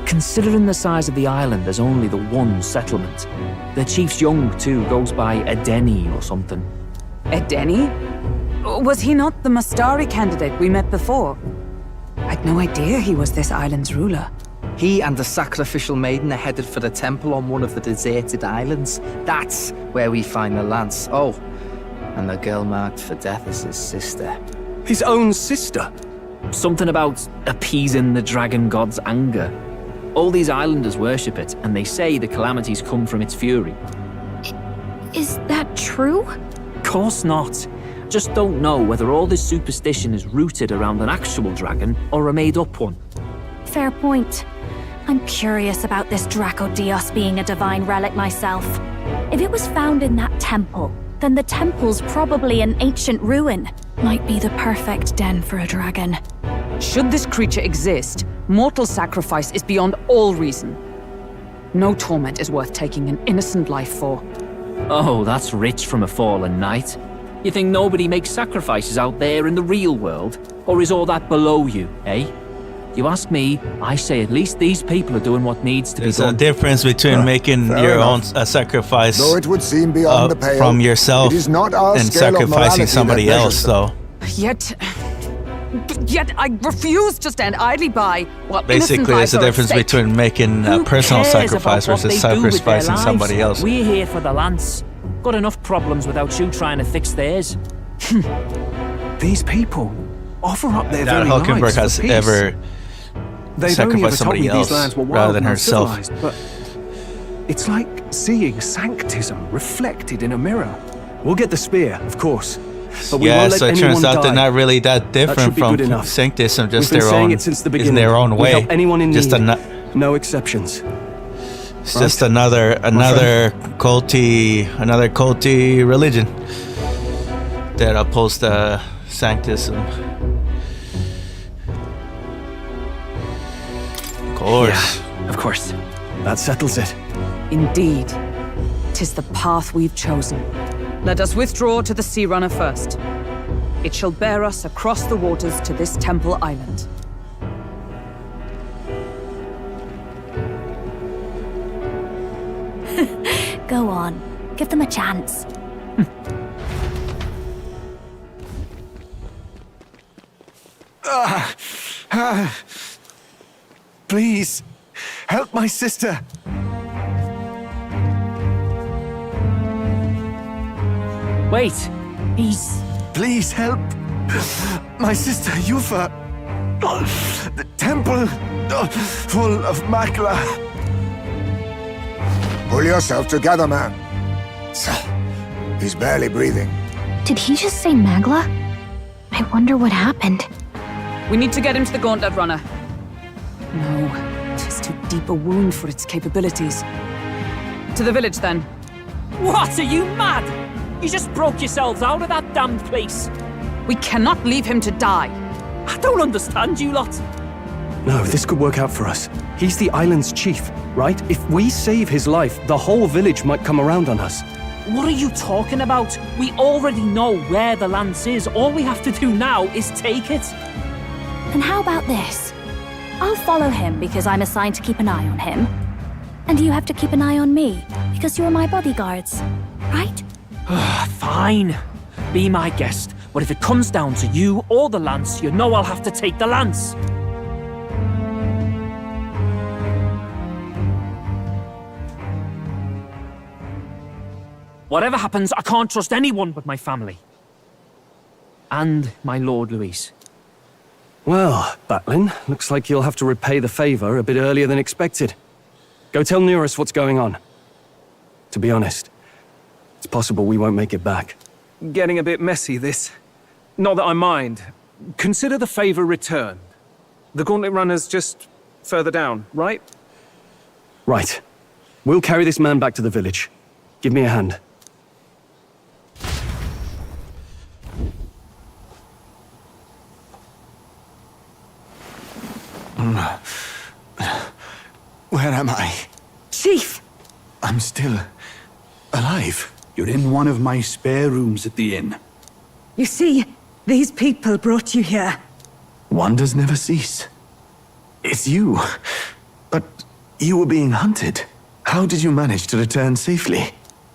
Q: Considering the size of the island, there's only the one settlement. The chief's young, too, goes by Edeni or something.
N: Edeni? Was he not the Mastari candidate we met before? I'd no idea he was this island's ruler.
R: He and the sacrificial maiden are headed for the temple on one of the deserted islands. That's where we find the lance. Oh, and the girl marked for death is his sister.
U: His own sister?
Q: Something about appeasing the dragon god's anger. All these islanders worship it, and they say the calamities come from its fury.
A: Is that true?
Q: Course not. Just don't know whether all this superstition is rooted around an actual dragon or a made-up one.
C: Fair point. I'm curious about this Draco Dios being a divine relic myself. If it was found in that temple, then the temple's probably an ancient ruin. Might be the perfect den for a dragon.
N: Should this creature exist, mortal sacrifice is beyond all reason. No torment is worth taking an innocent life for.
Q: Oh, that's rich from a fallen knight. You think nobody makes sacrifices out there in the real world? Or is all that below you, eh? You ask me, I say at least these people are doing what needs to be done.
T: There's a difference between making your own sacrifice
L: Though it would seem beyond the pale,
T: from yourself
L: it is not our
T: and
L: scale of
T: sacrificing
L: morality
T: somebody
L: that
T: else, though.
N: Yet I refuse to stand idly by while
T: Basically,
N: innocent
T: there's
N: lives
T: a
N: are at
T: difference
N: stake.
T: between making a
Q: Who
T: personal
Q: cares
T: sacrifice
Q: about what
T: versus
Q: they do with their
T: sacrificing
Q: lives?
T: somebody else.
Q: We're here for the lance. Got enough problems without you trying to fix theirs.
U: These people offer up their
T: That
U: very
T: Hulkenberg
U: lives
T: has
U: for peace.
T: ever
U: They've only ever
T: sacrificed
U: told me
T: somebody
U: these lands
T: else
U: were wild
T: rather than
U: and
T: herself.
U: uncivilized, but it's like seeing sanctism reflected in a mirror.
F: We'll get the spear, of course. But we
T: Yeah,
F: won't let
T: so it turns
F: anyone
T: out they're
F: die.
T: not really that different
F: should be
T: from
F: good enough.
T: sanctism, just
F: We've been
T: their
F: saying
T: own,
F: it since the
T: in
F: beginning.
T: their own
F: We
T: way.
F: help anyone in
T: Just
F: need. No exceptions.
T: It's just another culty religion that upholds the sanctism. Of course.
F: Yeah, of course. That settles it.
N: Indeed. 'Tis the path we've chosen. Let us withdraw to the Sea Runner first. It shall bear us across the waters to this temple island.
C: Go on. Give them a chance.
P: Please, help my sister.
Q: Wait, he's...
P: Please help. My sister Yufa. The temple full of Makla.
L: Pull yourself together, man. He's barely breathing.
A: Did he just say Magla? I wonder what happened.
N: We need to get him to the Gauntlet Runner. No, just too deep a wound for its capabilities. To the village, then.
Q: What? Are you mad? You just broke yourselves out of that damned place.
N: We cannot leave him to die.
Q: I don't understand you lot.
M: No, this could work out for us. He's the island's chief, right? If we save his life, the whole village might come around on us.
Q: What are you talking about? We already know where the lance is. All we have to do now is take it.
C: And how about this? I'll follow him because I'm assigned to keep an eye on him. And you have to keep an eye on me because you're my bodyguards, right?
Q: Fine. Be my guest. But if it comes down to you or the lance, you know I'll have to take the lance. Whatever happens, I can't trust anyone but my family. And my Lord Luis.
M: Well, Batlin, looks like you'll have to repay the favor a bit earlier than expected. Go tell Nearest what's going on. To be honest, it's possible we won't make it back.
U: Getting a bit messy, this. Not that I mind. Consider the favor returned. The Gauntlet Runner's just further down, right?
M: Right. We'll carry this man back to the village. Give me a hand.
P: Where am I?
G: Chief!
P: I'm still alive.
I: You're in one of my spare rooms at the inn.
G: You see, these people brought you here.
P: Wonders never cease. It's you. But you were being hunted. How did you manage to return safely?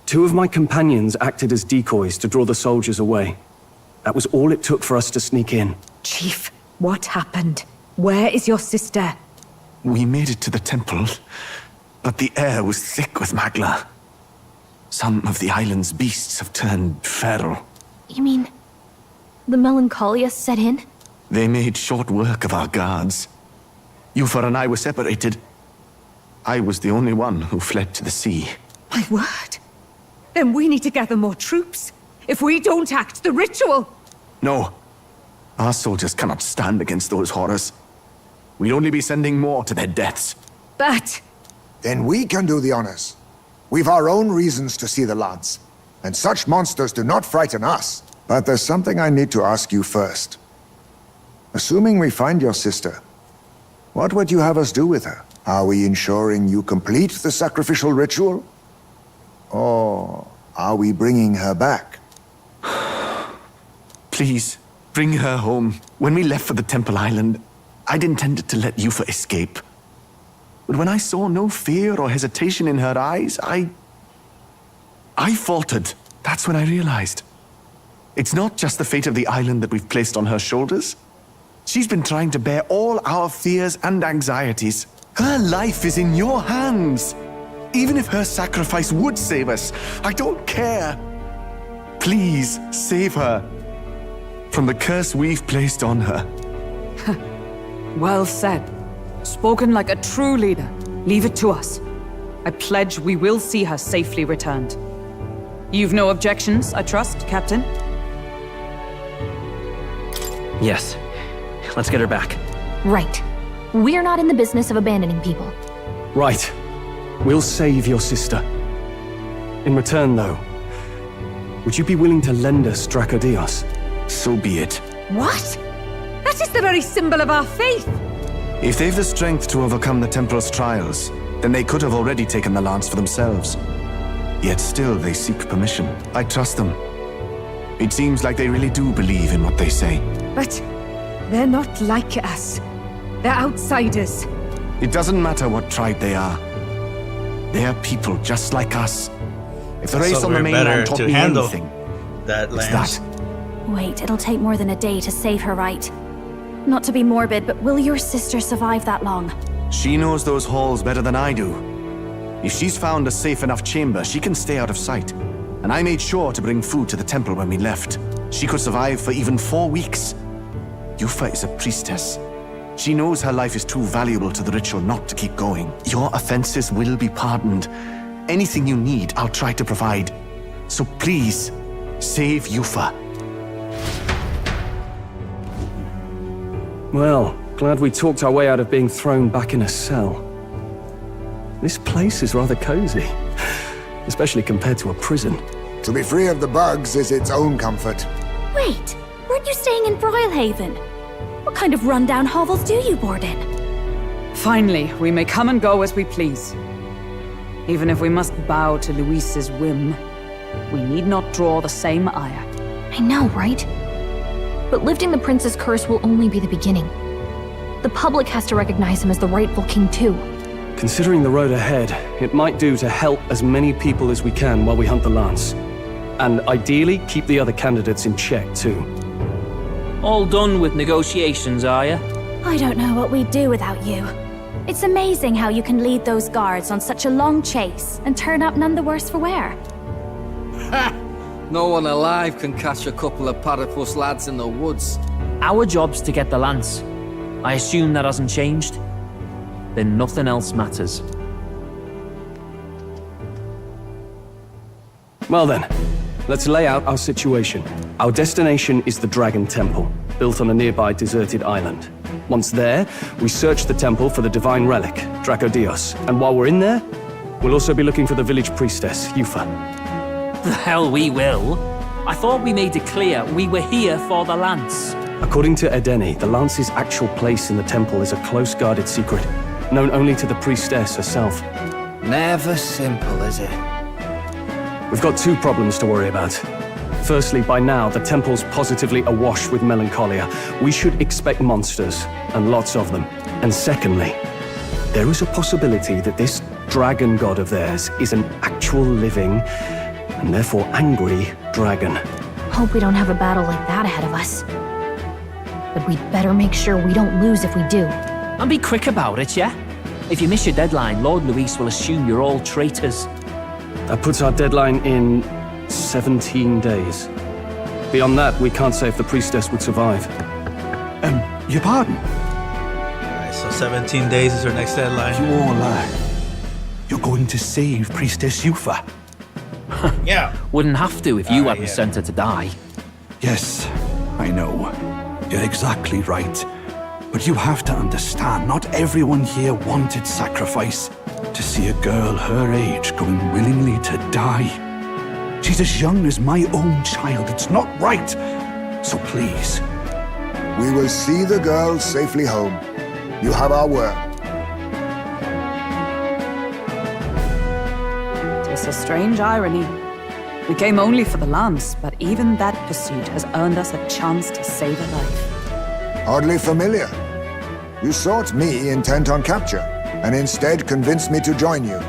M: 2 of my companions acted as decoys to draw the soldiers away. That was all it took for us to sneak in.
G: Chief, what happened? Where is your sister?
P: We made it to the temple, but the air was thick with Magla. Some of the island's beasts have turned feral.
A: You mean the melancholia set in?
P: They made short work of our guards. Yufa and I were separated. I was the only one who fled to the sea.
G: My word. Then we need to gather more troops. If we don't act, the ritual...
P: No. Our soldiers cannot stand against those horrors. We'd only be sending more to their deaths.
G: But...
L: Then we can do the honors. We've our own reasons to see the lance. And such monsters do not frighten us. But there's something I need to ask you first. Assuming we find your sister, what would you have us do with her? Are we ensuring you complete the sacrificial ritual? Or are we bringing her back?
P: Please, bring her home. When we left for the Temple Island, I'd intended to let Yufa escape. But when I saw no fear or hesitation in her eyes, I faltered. That's when I realized. It's not just the fate of the island that we've placed on her shoulders. She's been trying to bear all our fears and anxieties. Her life is in your hands. Even if her sacrifice would save us, I don't care. Please, save her from the curse we've placed on her.
N: Well said. Spoken like a true leader. Leave it to us. I pledge we will see her safely returned. You've no objections, I trust, Captain?
Q: Yes. Let's get her back.
A: Right. We're not in the business of abandoning people.
M: Right. We'll save your sister. In return, though, would you be willing to lend us Dracodios?
P: So be it.
G: What? That is the very symbol of our faith!
P: If they've the strength to overcome the Templars' trials, then they could have already taken the lance for themselves. Yet still they seek permission. I trust them. It seems like they really do believe in what they say.
G: But they're not like us. They're outsiders.
P: It doesn't matter what tribe they are. They are people just like us. If the race
T: So
P: on the
T: we're
P: mainland
T: better
P: taught
T: to
P: me
T: handle
P: anything,
T: that
P: it's
T: lance.
P: that.
C: Wait, it'll take more than a day to save her, right? Not to be morbid, but will your sister survive that long?
P: She knows those halls better than I do. If she's found a safe enough chamber, she can stay out of sight. and I made sure to bring food to the temple when we left. She could survive for even 4 weeks. Yufa is a priestess. She knows her life is too valuable to the ritual not to keep going. Your offenses will be pardoned. Anything you need, I'll try to provide. So please, save Yufa.
M: Well, glad we talked our way out of being thrown back in a cell. This place is rather cozy, especially compared to a prison.
L: To be free of the bugs is its own comfort.
C: Wait, weren't you staying in Broilhaven? What kind of rundown hovels do you board in?
N: Finally, we may come and go as we please. Even if we must bow to Luis's whim, we need not draw the same ire.
A: I know, right? But lifting the prince's curse will only be the beginning. The public has to recognize him as the rightful king too.
M: Considering the road ahead, it might do to help as many people as we can while we hunt the Lance. And ideally, keep the other candidates in check too.
Q: All done with negotiations, are you?
C: I don't know what we'd do without you. It's amazing how you can lead those guards on such a long chase and turn up none the worse for wear.
B: No one alive can catch a couple of platypus lads in the woods.
Q: Our job's to get the Lance. I assume that hasn't changed? Then nothing else matters.
M: Well then, let's lay out our situation. Our destination is the Dragon Temple, built on a nearby deserted island. Once there, we search the temple for the divine relic, Dracodios. And while we're in there, we'll also be looking for the village priestess, Yufa.
Q: The hell we will. I thought we made it clear we were here for the Lance.
M: According to Edeni, the Lance's actual place in the temple is a close-guarded secret, known only to the priestess herself.
R: Never simple, is it?
M: We've got 2 problems to worry about. Firstly, by now, the temple's positively awash with melancholia. We should expect monsters, and lots of them. And secondly, there is a possibility that this dragon god of theirs is an actual living, and therefore angry, dragon.
A: Hope we don't have a battle like that ahead of us. But we'd better make sure we don't lose if we do.
Q: And be quick about it, yeah? If you miss your deadline, Lord Luis will assume you're all traitors.
M: That puts our deadline in 17 days. Beyond that, we can't say if the priestess would survive.
I: Your pardon?
T: Alright, so 17 days is our next deadline.
I: You're going to save Priestess Yufa.
T: Yeah.
Q: Wouldn't have to if you hadn't sent her to die.
I: Yes, I know. You're exactly right. But you have to understand, not everyone here wanted sacrifice. To see a girl her age going willingly to die. She's as young as my own child. It's not right. So please.
L: We will see the girl safely home. You have our word.
N: Tis a strange irony. We came only for the Lance, but even that pursuit has earned us a chance to save a life.
L: Oddly familiar. You sought me intent on capture, and instead convinced me to join you.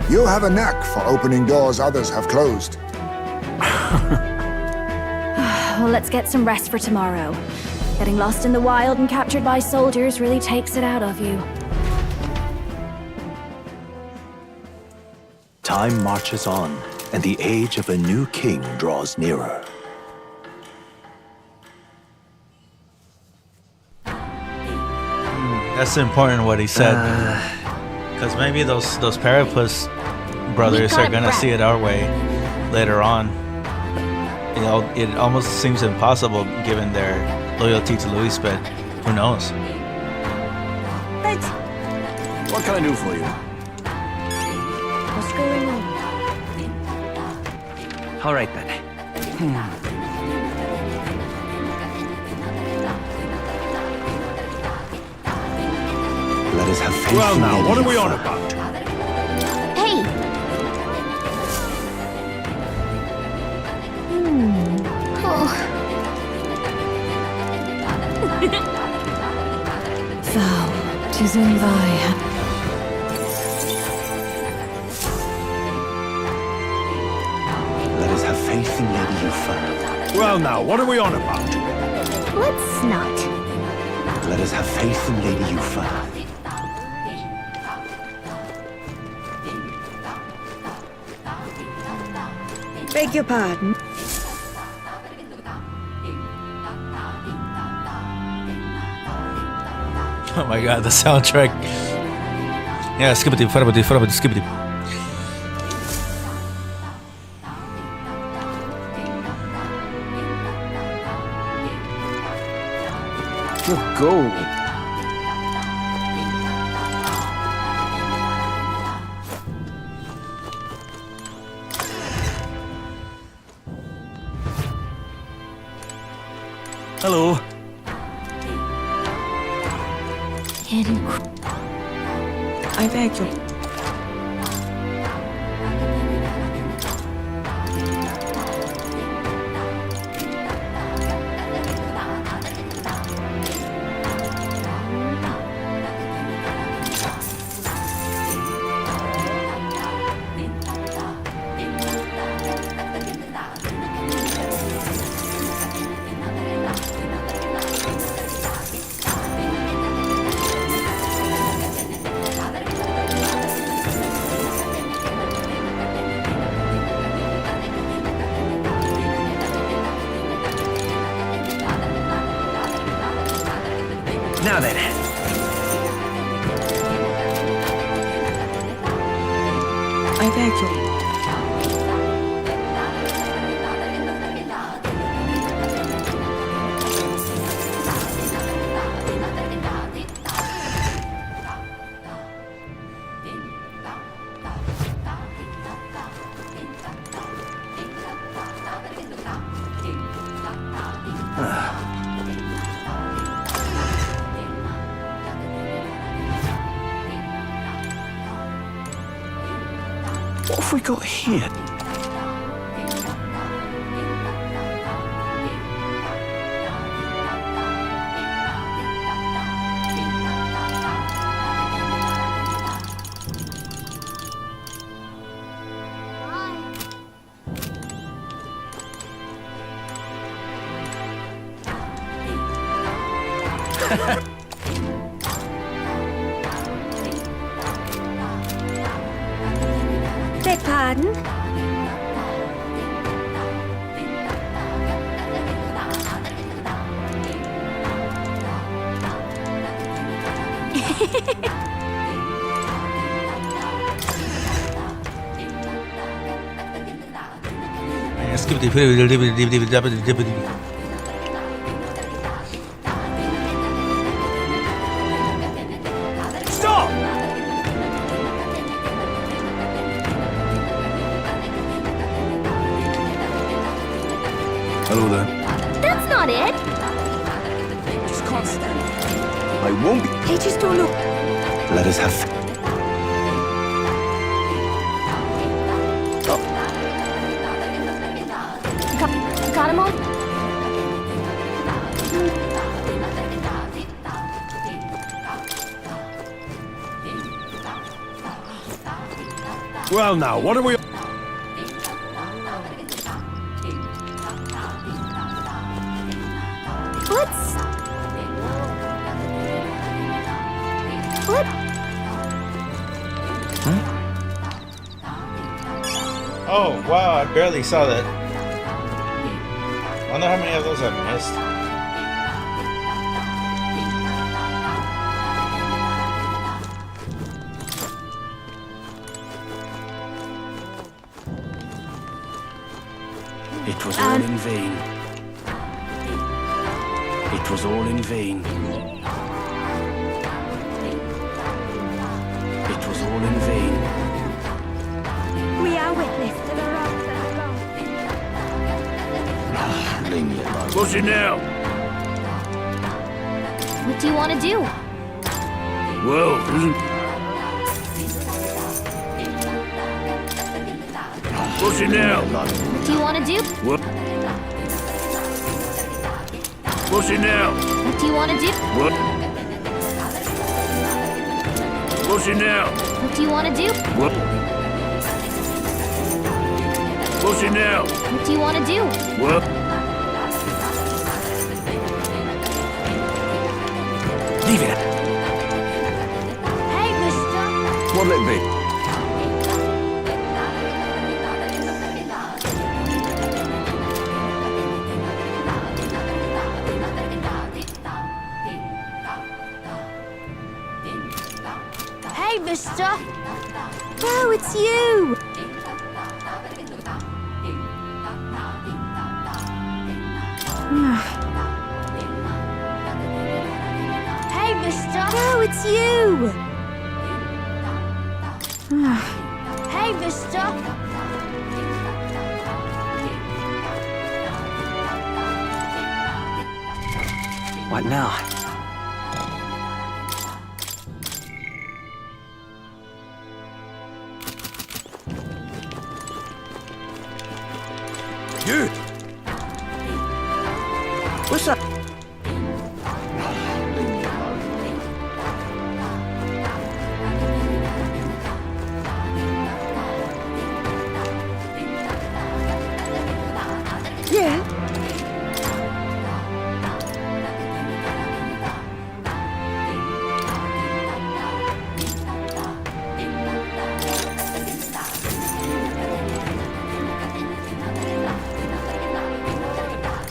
L: You have a knack for opening doors others have closed.
C: Well, let's get some rest for tomorrow. Getting lost in the wild and captured by soldiers really takes it out of you.
V: Time marches on, and the age of a new king draws nearer.
T: That's important what he said. Because maybe those Parapus brothers are gonna see it our way later on. You know, it almost seems impossible given their loyalty to Luis, but who knows?
P: What can I do for you?
C: What's going on?
R: All right, then.
V: Let us have faith.
E: Well now, what are we on about?
A: Hey! Oh.
D: Thou, 'tis in thy
V: Let us have faith in Lady Yufa.
E: Well now, what are we on about?
A: Let's not.
V: Let us have faith in Lady Yufa.
H: Beg your pardon?
T: Oh my god, the soundtrack. Yeah, skippity, farabity, skippity.
J: Good goal.
T: Hello.
H: I beg you.
R: Now then.
H: I beg you.
I: What have we got here?
H: Beg pardon?
E: Stop!
I: Hello there.
A: That's not it.
H: Just constant.
J: I won't be.
H: They just don't look.
J: Let us have.
A: Got him all?
S: Well now, what are we...
T: Oh, wow, I barely saw that. Wonder how many of those I've missed.
O: It was all in vain. It was all in vain. It was all in vain.
H: We are witness to the wrong.
I: Leave me alone. What's it now?
A: What do you want to do?
I: Well, what's it now?
A: What do you want to do?
I: What? What's it now?
A: What do you want to do?
I: What? What's it now?
A: What do you want to do?
I: What? What's it now?
A: What do you want to do?
I: What?
R: Leave it.
A: Hey, mister.
J: What'll it be?
H: mister! Oh, it's you! Hey, mister! Oh, it's you! Hey, mister!
R: What now?
I: You!
R: What's up?
H: Yeah?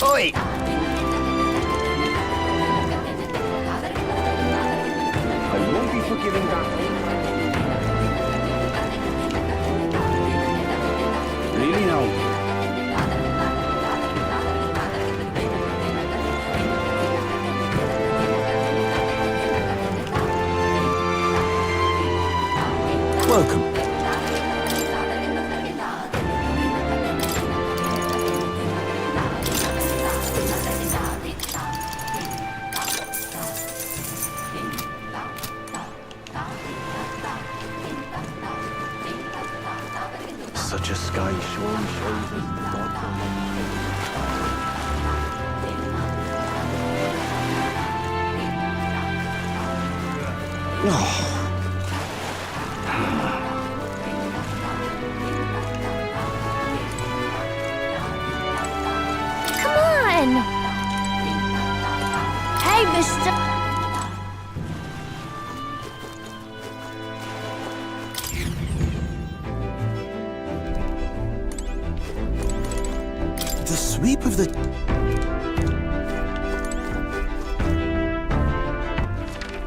R: Oi! I won't be forgiving that. Really now?
J: Welcome.
R: Such a sky shone shows us the God.
A: Come on!
H: Hey, mister!
J: The sweep of the...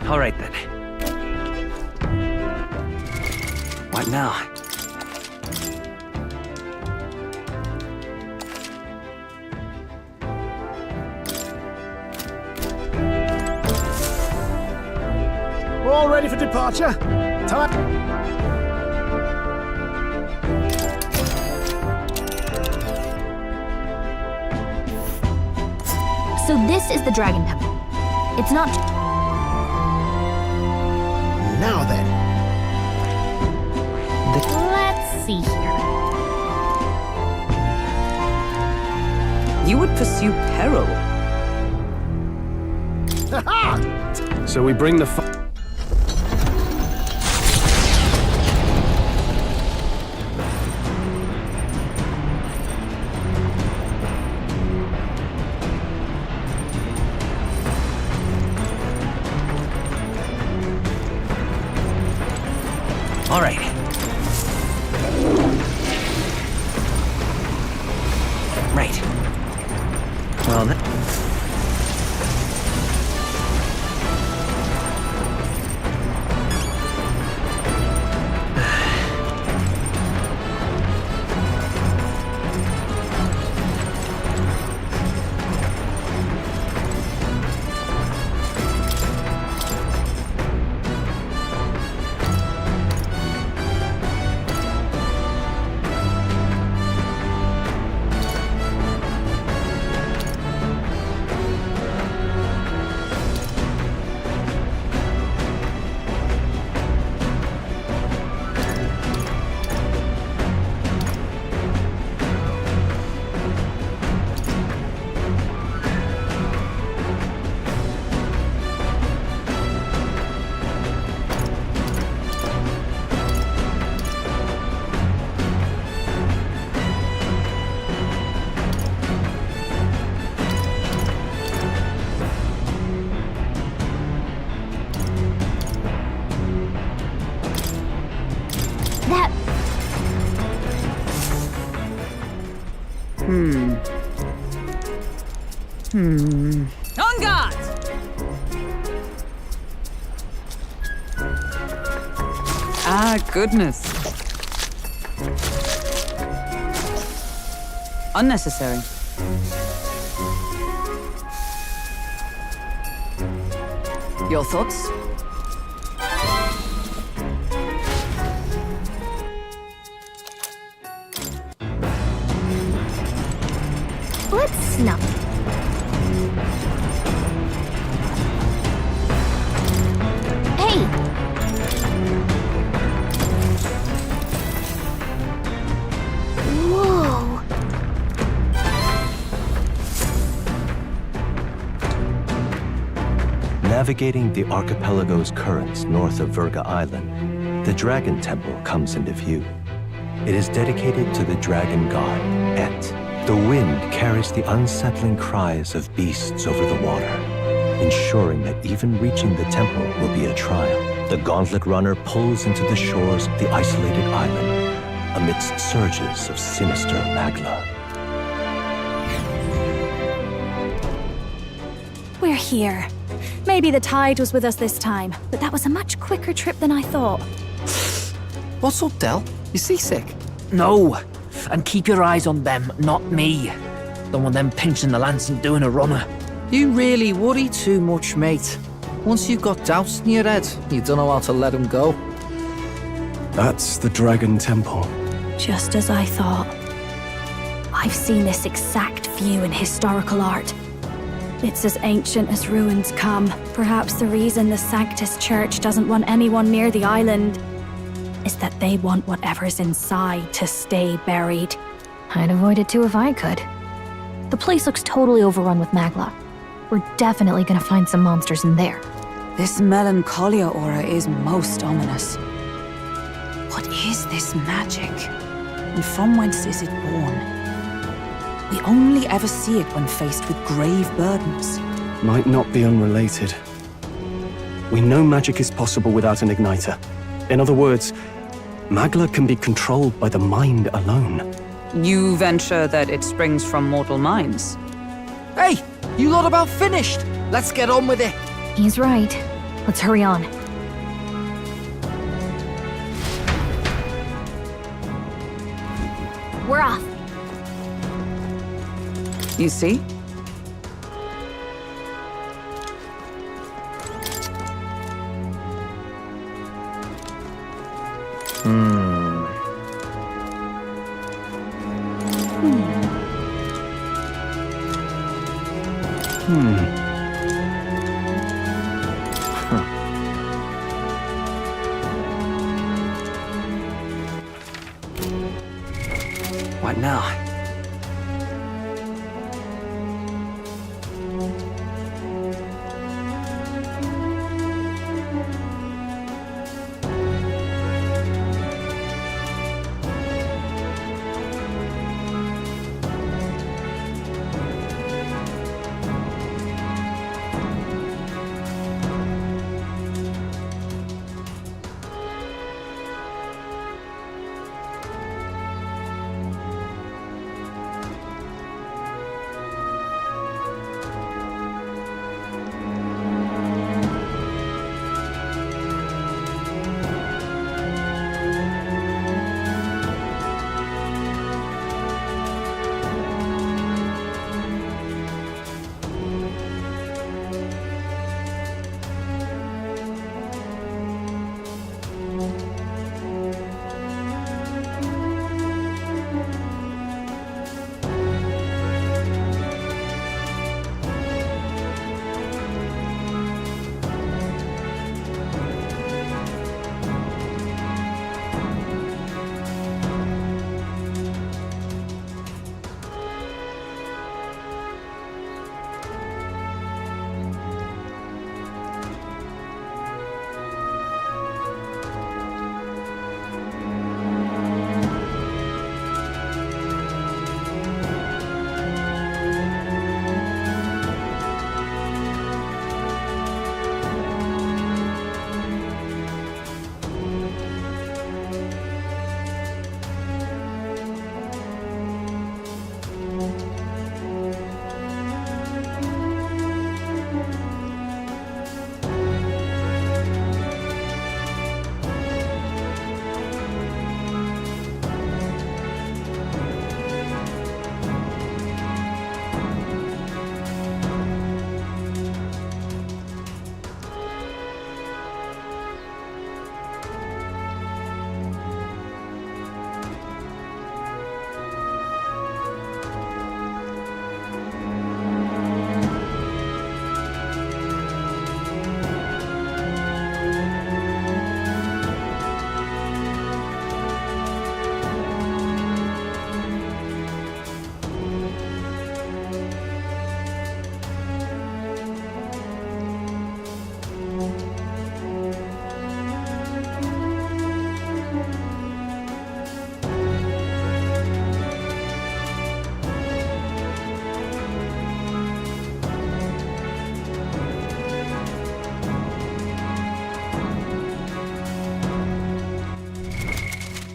R: All right then. What now?
F: All ready for departure? Time.
A: So this is the Dragon Temple. It's not...
F: Now then.
A: Let's see here.
N: You would pursue peril.
M: So we bring the
R: All right. Right. Well, then.
G: On guard!
N: My goodness. Unnecessary. Your thoughts?
A: Let's snuff. Hey! Whoa!
V: Navigating the archipelago's currents north of Virga Island, the Dragon Temple comes into view. It is dedicated to the dragon god, Et. The wind carries the unsettling cries of beasts over the water, ensuring that even reaching the temple will be a trial. The gauntlet runner pulls into the shores of the isolated island amidst surges of sinister magla.
C: We're here. Maybe the tide was with us this time, but that was a much quicker trip than I thought.
R: What's up, Del? You seasick?
Q: No! And keep your eyes on them, not me. Don't want them pinching the lance and doing a runner.
R: You really worry too much, mate. Once you've got doubts in your head, you don't know how to let them go.
M: That's the Dragon Temple.
C: Just as I thought. I've seen this exact view in historical art. It's as ancient as ruins come. Perhaps the reason the Sanctus Church doesn't want anyone near the island is that they want whatever's inside to stay buried.
A: I'd avoid it too if I could. The place looks totally overrun with magla. We're definitely gonna find some monsters in there.
N: This melancholia aura is most ominous. What is this magic? And from whence is it born? We only ever see it when faced with grave burdens.
M: Might not be unrelated. We know magic is possible without an igniter. In other words, magla can be controlled by the mind alone.
N: You venture that it springs from mortal minds?
R: Hey, you lot about finished. Let's get on with it.
A: He's right. Let's hurry on. We're off.
N: You see?
R: What now?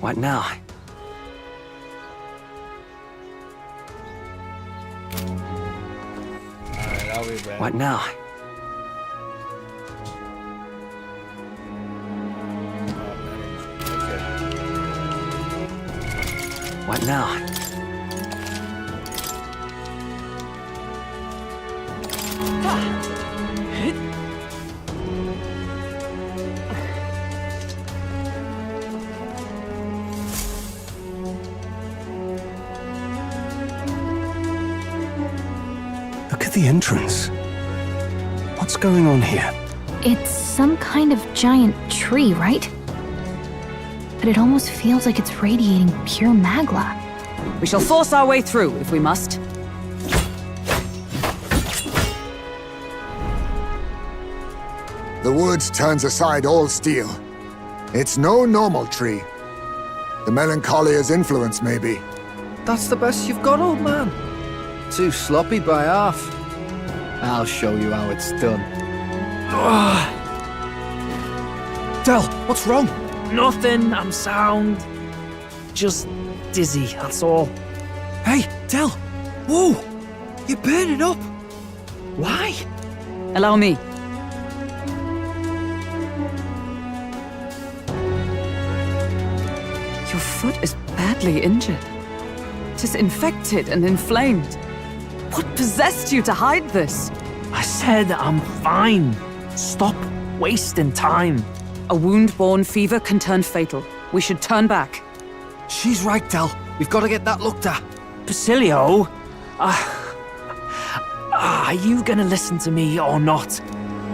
R: What now?
T: Alright, I'll be back.
R: What now? What now?
M: Look at the entrance. What's going on here?
A: It's some kind of giant tree, right? But it almost feels like it's radiating pure magla.
N: We shall force our way through if we must.
L: The woods turns aside all steel. It's no normal tree. The Melancholia's influence, maybe.
B: That's the best you've got, old man. Too sloppy by half. I'll show you how it's done.
Q: Del, what's wrong? Nothing, I'm sound. Just dizzy, that's all.
B: Hey, Del! Whoa! You're burning up! Why?
N: Allow me. Your foot is badly injured. It is infected and inflamed. What possessed you to hide this?
Q: I said I'm fine. Stop wasting time.
N: A wound-borne fever can turn fatal. We should turn back.
B: She's right, Del. We've got to get that looked at.
Q: Basilio? Are you gonna listen to me or not?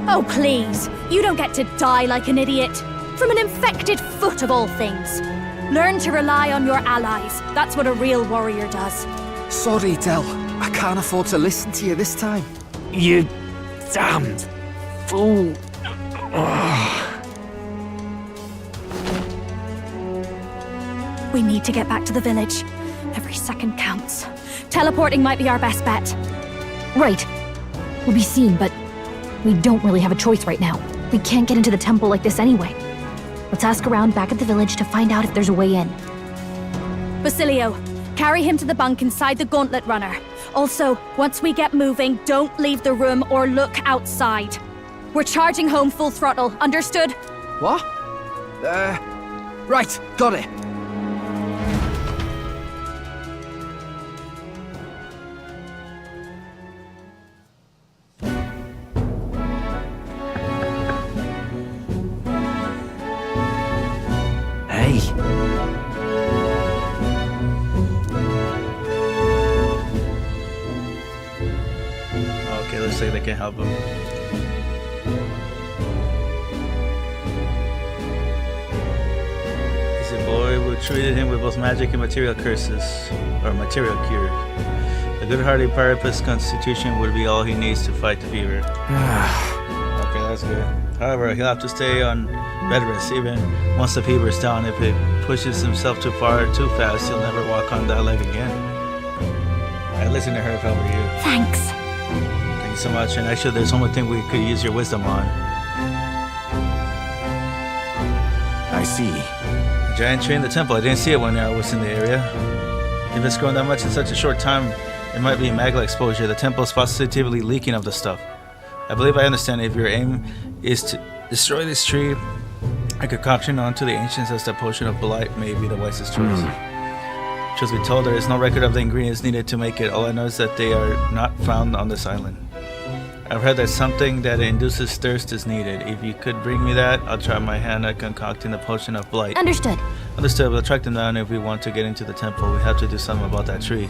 C: Oh, please. You don't get to die like an idiot. From an infected foot of all things. Learn to rely on your allies. That's what a real warrior does.
B: Sorry, Del. I can't afford to listen to you this time.
Q: You damned fool.
C: We need to get back to the village. Every second counts. Teleporting might be our best bet.
A: Right. We'll be seen, but we don't really have a choice right now. We can't get into the temple like this anyway. Let's ask around back at the village to find out if there's a way in.
C: Basilio, carry him to the bunk inside the gauntlet runner. Also, once we get moving, don't leave the room or look outside. We're charging home full throttle, understood?
B: What? Right, got it.
Q: Hey.
T: Okay, looks like they can help him. He's a boy who treated him with both magic and material curses, or material cures. A good-hearted Parapus constitution would be all he needs to fight the fever. Okay, that's good. However, he'll have to stay on bed rest even once the fever is down. If it pushes himself too far, too fast, he'll never walk on that leg again. I listen to her if I were you.
C: Thanks.
T: Thank you so much. And actually, there's one more thing we could use your wisdom on.
P: I see.
T: A giant tree in the temple. I didn't see it when I was in the area. If it's grown that much in such a short time, it might be magla exposure. The temple is positively leaking of the stuff. I believe I understand. If your aim is to destroy this tree, a concoction onto the ancients as the potion of blight may be the wisest choice. Truth be told, there is no record of the ingredients needed to make it. All I know is that they are not found on this island. I've heard that something that induces thirst is needed. If you could bring me that, I'll try my hand at concocting the potion of blight.
A: Understood.
T: Understood. We'll track them down if we want to get into the temple. We have to do something about that tree.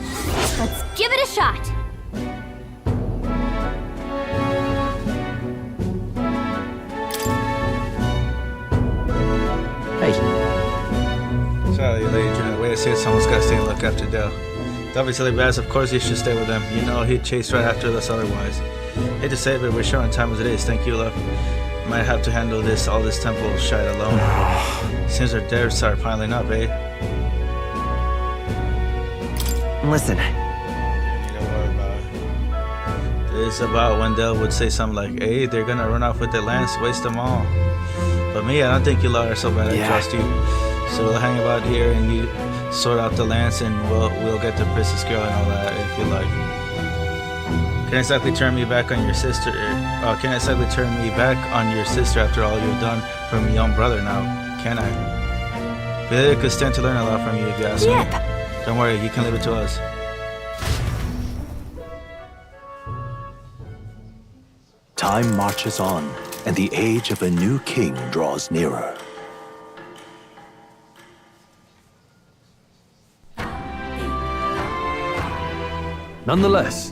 C: Let's give it a shot.
T: Sorry, lady, June. The way I say it, someone's got to stay and look after Del. Don't be silly, Baz. Of course you should stay with them. You know he'd chase right after us otherwise. Hate to say it, but we're short on time as it is. Thank you, love. Might have to handle all this temple shite alone. Seems our debts are piling up, eh?
R: Listen.
T: Don't worry about it. This is about when Del would say something like, hey, they're gonna run off with their lands, waste them all. But me, I don't think you lot are so bad. I trust you. So we'll hang about here and you sort out the lance and we'll get the princess girl and all that if you like. Can't exactly turn me back on your sister. Can't exactly turn me back on your sister after all you've done for me young brother now, can I? But I could stand to learn a lot from you if you ask me. Don't worry, you can leave it to us.
V: Time marches on, and the age of a new king draws nearer. Nonetheless,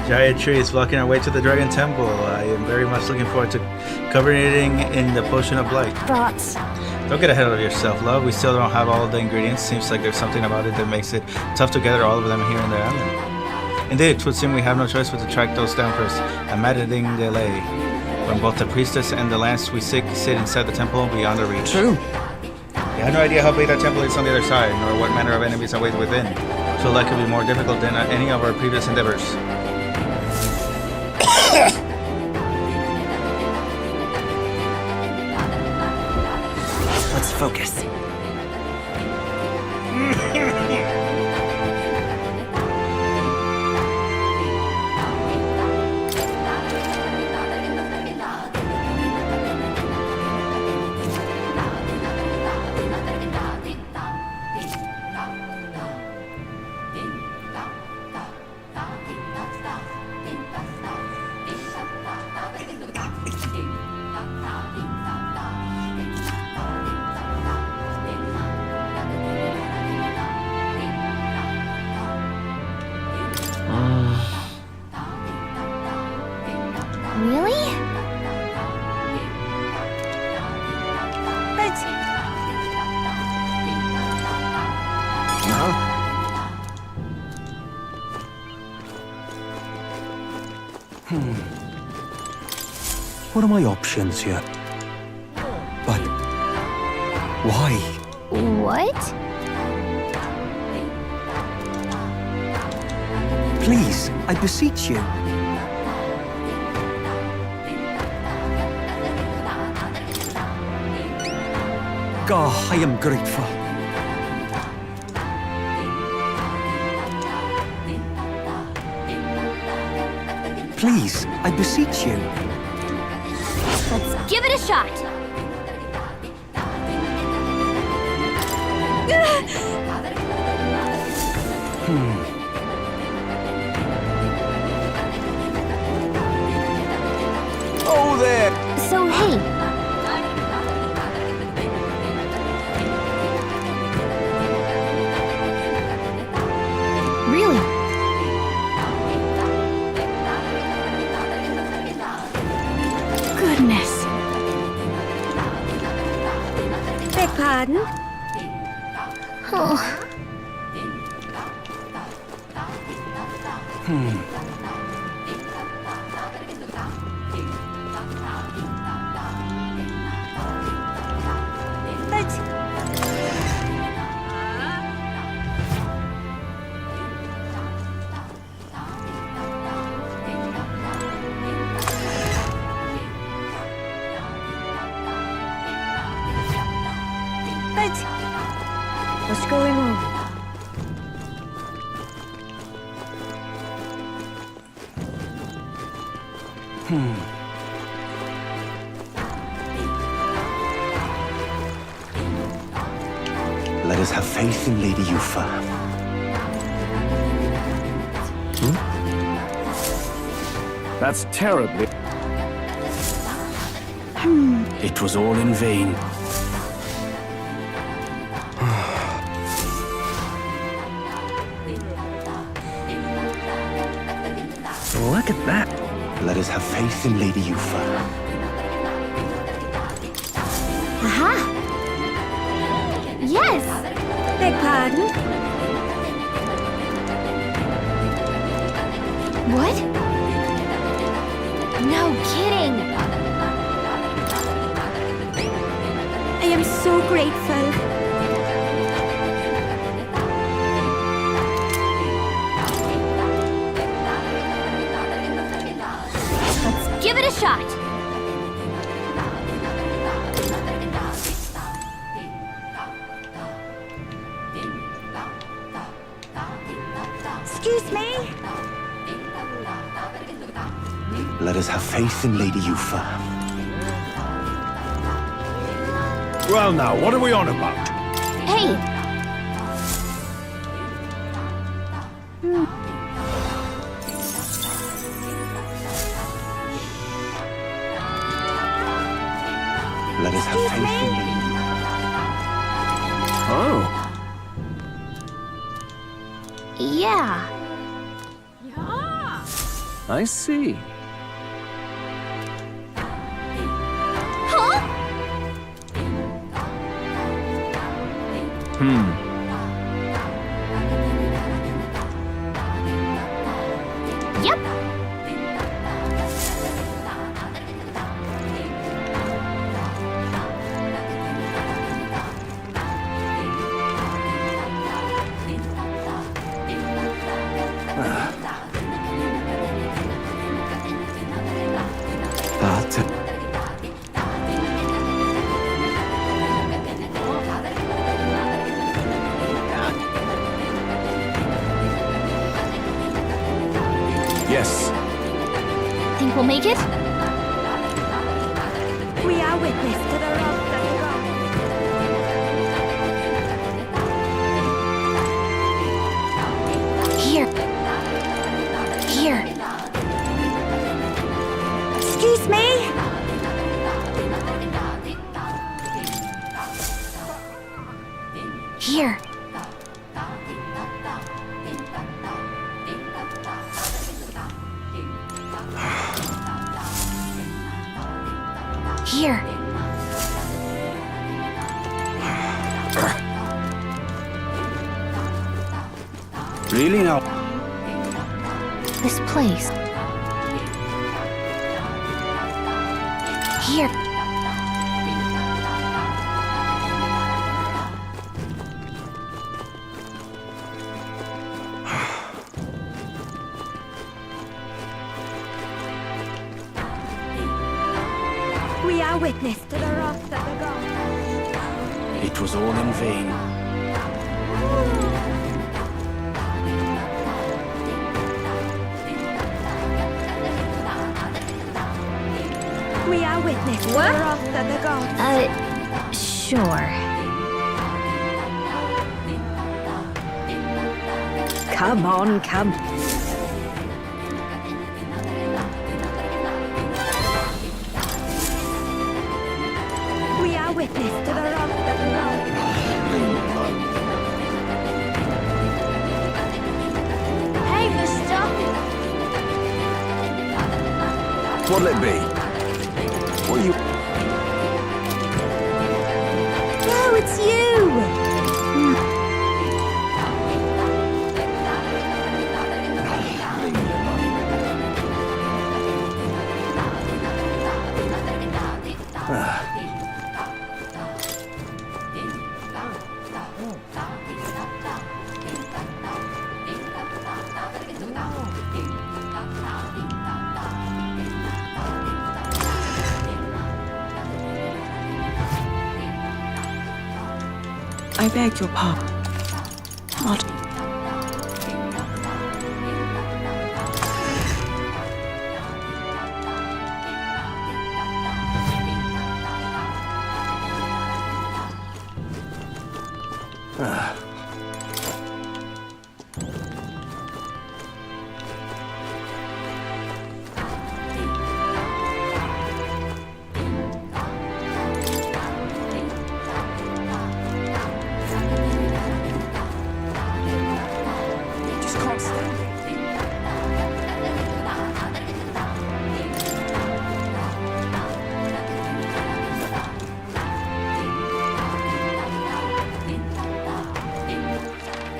T: Giant tree is blocking our way to the Dragon Temple. I am very much looking forward to covering in the Potion of Blight.
C: But
T: Don't get ahead of yourself, love. We still don't have all of the ingredients. Seems like there's something about it that makes it tough to gather all of them here in the island. Indeed, it would seem we have no choice but to track those down first. A maddening delay. When both the priestess and the lance we seek sit inside the temple beyond our reach.
P: True.
T: I have no idea how big that temple is on the other side, nor what manner of enemies await within. So that could be more difficult than any of our previous endeavors.
P: Let's focus.
A: Really?
V: what are my options here? But why?
A: What?
V: Please, I beseech you. Oh, I am grateful. Please, I beseech you.
A: Let's give it a shot.
P: Oh, there!
A: So, hey. Really? Goodness.
H: Beg pardon?
A: Oh.
H: What's going on?
V: Let us have faith in Lady Yufa.
O: That's terribly. It was all in vain.
V: Look at that. Let us have faith in Lady Yufa.
A: Aha! Yes!
H: Beg pardon?
A: What? No kidding!
H: I am so grateful.
A: Give it a shot.
H: Excuse me?
P: Let us have faith in Lady Yufa.
O: Well now, what are we on about?
A: Hey!
P: Let us have faith in Lady Yufa.
O: Oh.
A: Yeah.
O: I see.
A: Huh? Yep.
O: Yes.
A: Think we'll make it?
H: We are witness to the wrath of the gods.
A: Here. Here.
H: Excuse me?
A: Here. Here.
O: Really now?
A: This place. Here.
H: We are witness to the wrath of the gods.
O: It was all in vain.
H: We are witness to the wrath of the gods.
A: Sure.
G: Come on, come.
H: We are witness to the wrath of the gods.
A: Hey, mister!
P: What'll it be? What are you...
H: Oh, it's you!
N: I beg your pardon. What?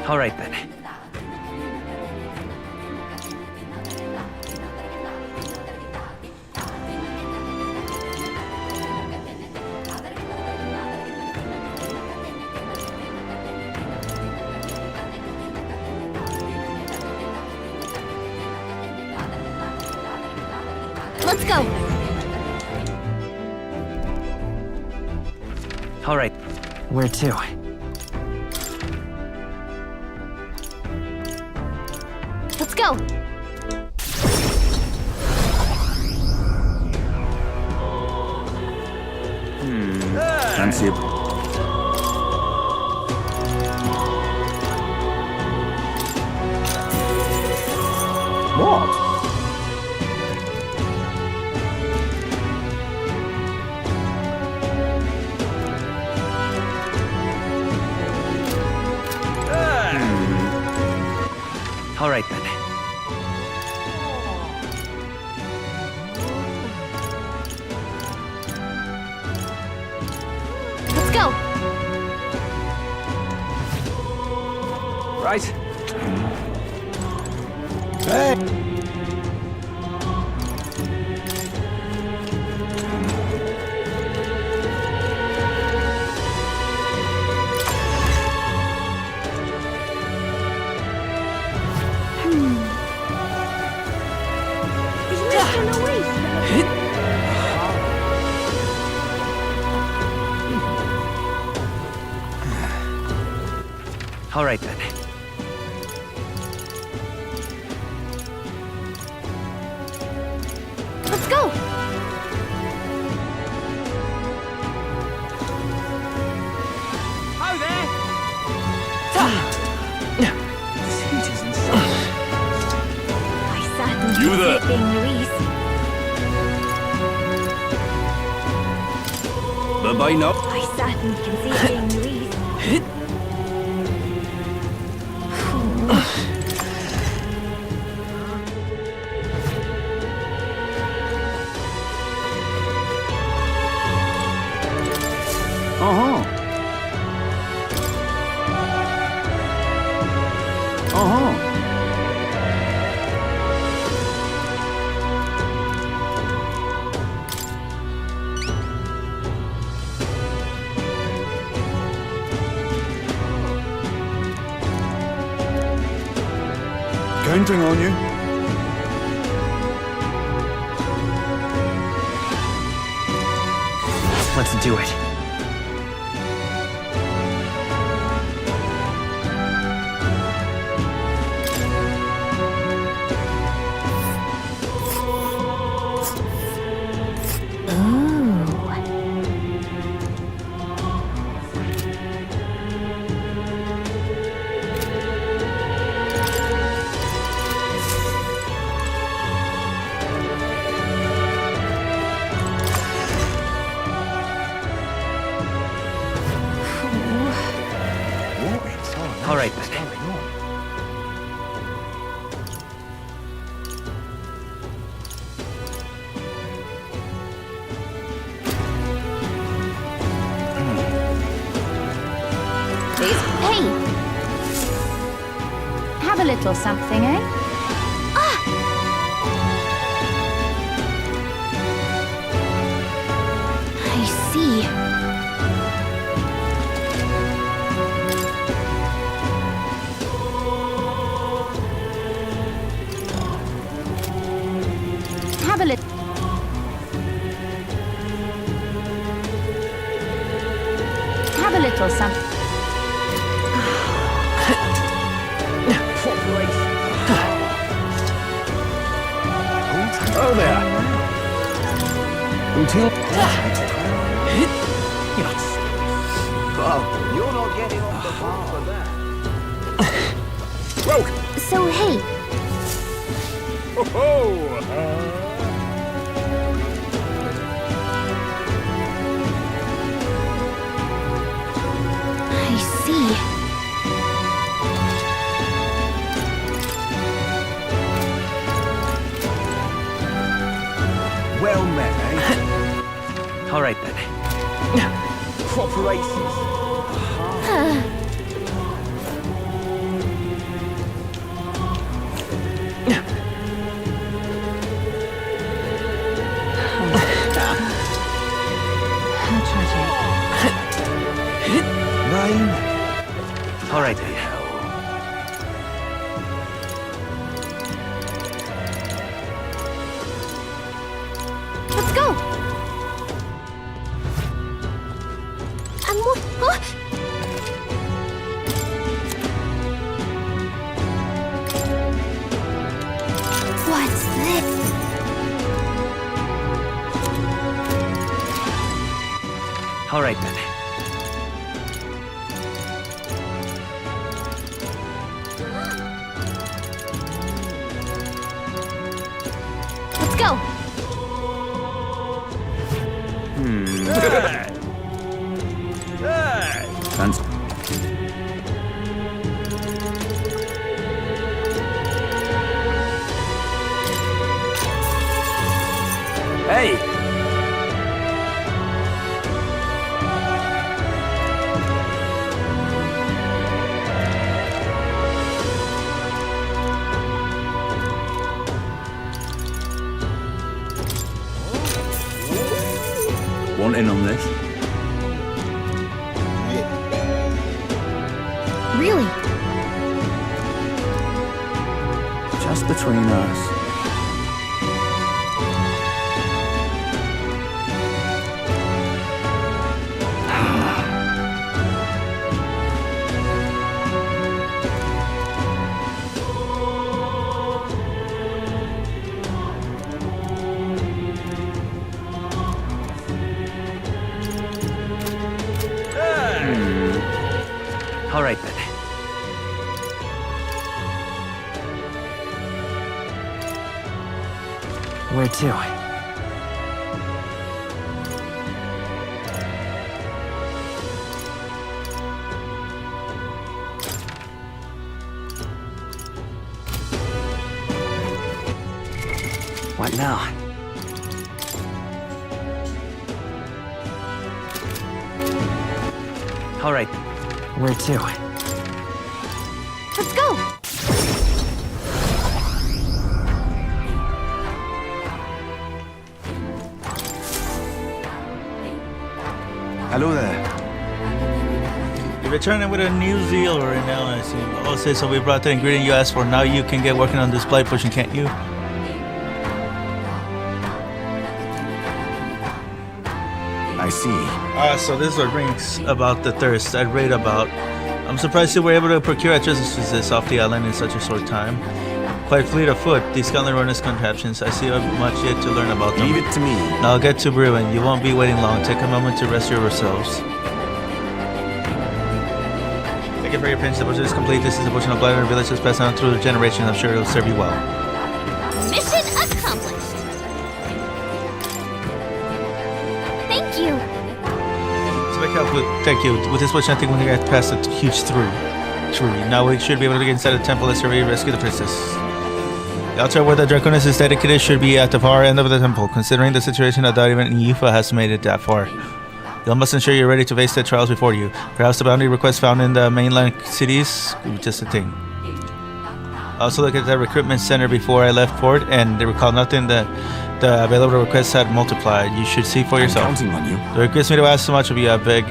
R: All right, then.
A: Let's go!
R: All right. Where to?
A: Let's go!
I: Fancy
P: What?
Q: All right then.
A: Let's go!
P: Right. Hey!
Q: All right then.
A: Let's go!
E: Ho there!
H: I certainly
I: You
H: can see
I: there.
H: it being Louise.
I: bye-bye now.
H: I certainly can see it being Louise.
P: Uh-huh. Uh-huh.
S: Counting on you.
Q: Let's do it. All right then.
A: Please? Hey! Have a little something, eh? Ah! I see. Have a little. Have a little something.
P: Oh there. Until...
R: Well, you're not getting off the path for that.
P: Welcome.
A: So, hey, I see.
R: Well met, eh?
Q: All right then.
R: Proper aces.
P: Rain.
Q: All right then.
A: Let's go! And what? Huh?
Q: All right then.
A: Let's go.
Q: Hey!
J: Want in on this?
A: Really?
R: Just between us.
Q: All right then. Where to?
R: What now?
Q: All right.
R: Where to?
A: Let's go.
P: Hello there.
T: You're returning with a new zeal right now, I see. I'll say so. We brought the ingredient you asked for. Now you can get working on this blight potion, can't you?
P: I see.
T: So this is what brings about the thirst I'd read about. I'm surprised you were able to procure this off the island in such a short time. Quite fleet of foot, these Scotland runners contraptions. I see much yet to learn about them.
P: Leave it to me.
T: Now I'll get to brewing. You won't be waiting long. Take a moment to rest yourselves. Thank you for your pinch. The potion is complete. This is a potion of blight in our village that's passed down through the generations. I'm sure it'll serve you well.
A: Mission accomplished. Thank you.
T: So make help with, thank you. With this potion, I think we can get past a huge tree. Now we should be able to get inside the temple and rescue the princess. The altar where the Draconis is dedicated should be at the far end of the temple. Considering the situation, I doubt even Yufa has made it that far. You must ensure you're ready to face the trials before you. Perhaps the bounty requests found in the mainland cities could be just a thing. I also looked at the recruitment center before I left port, and they recall nothing that the available requests had multiplied. You should see for yourself.
P: I'm counting on you.
T: It regrets me to ask so much of you, I beg.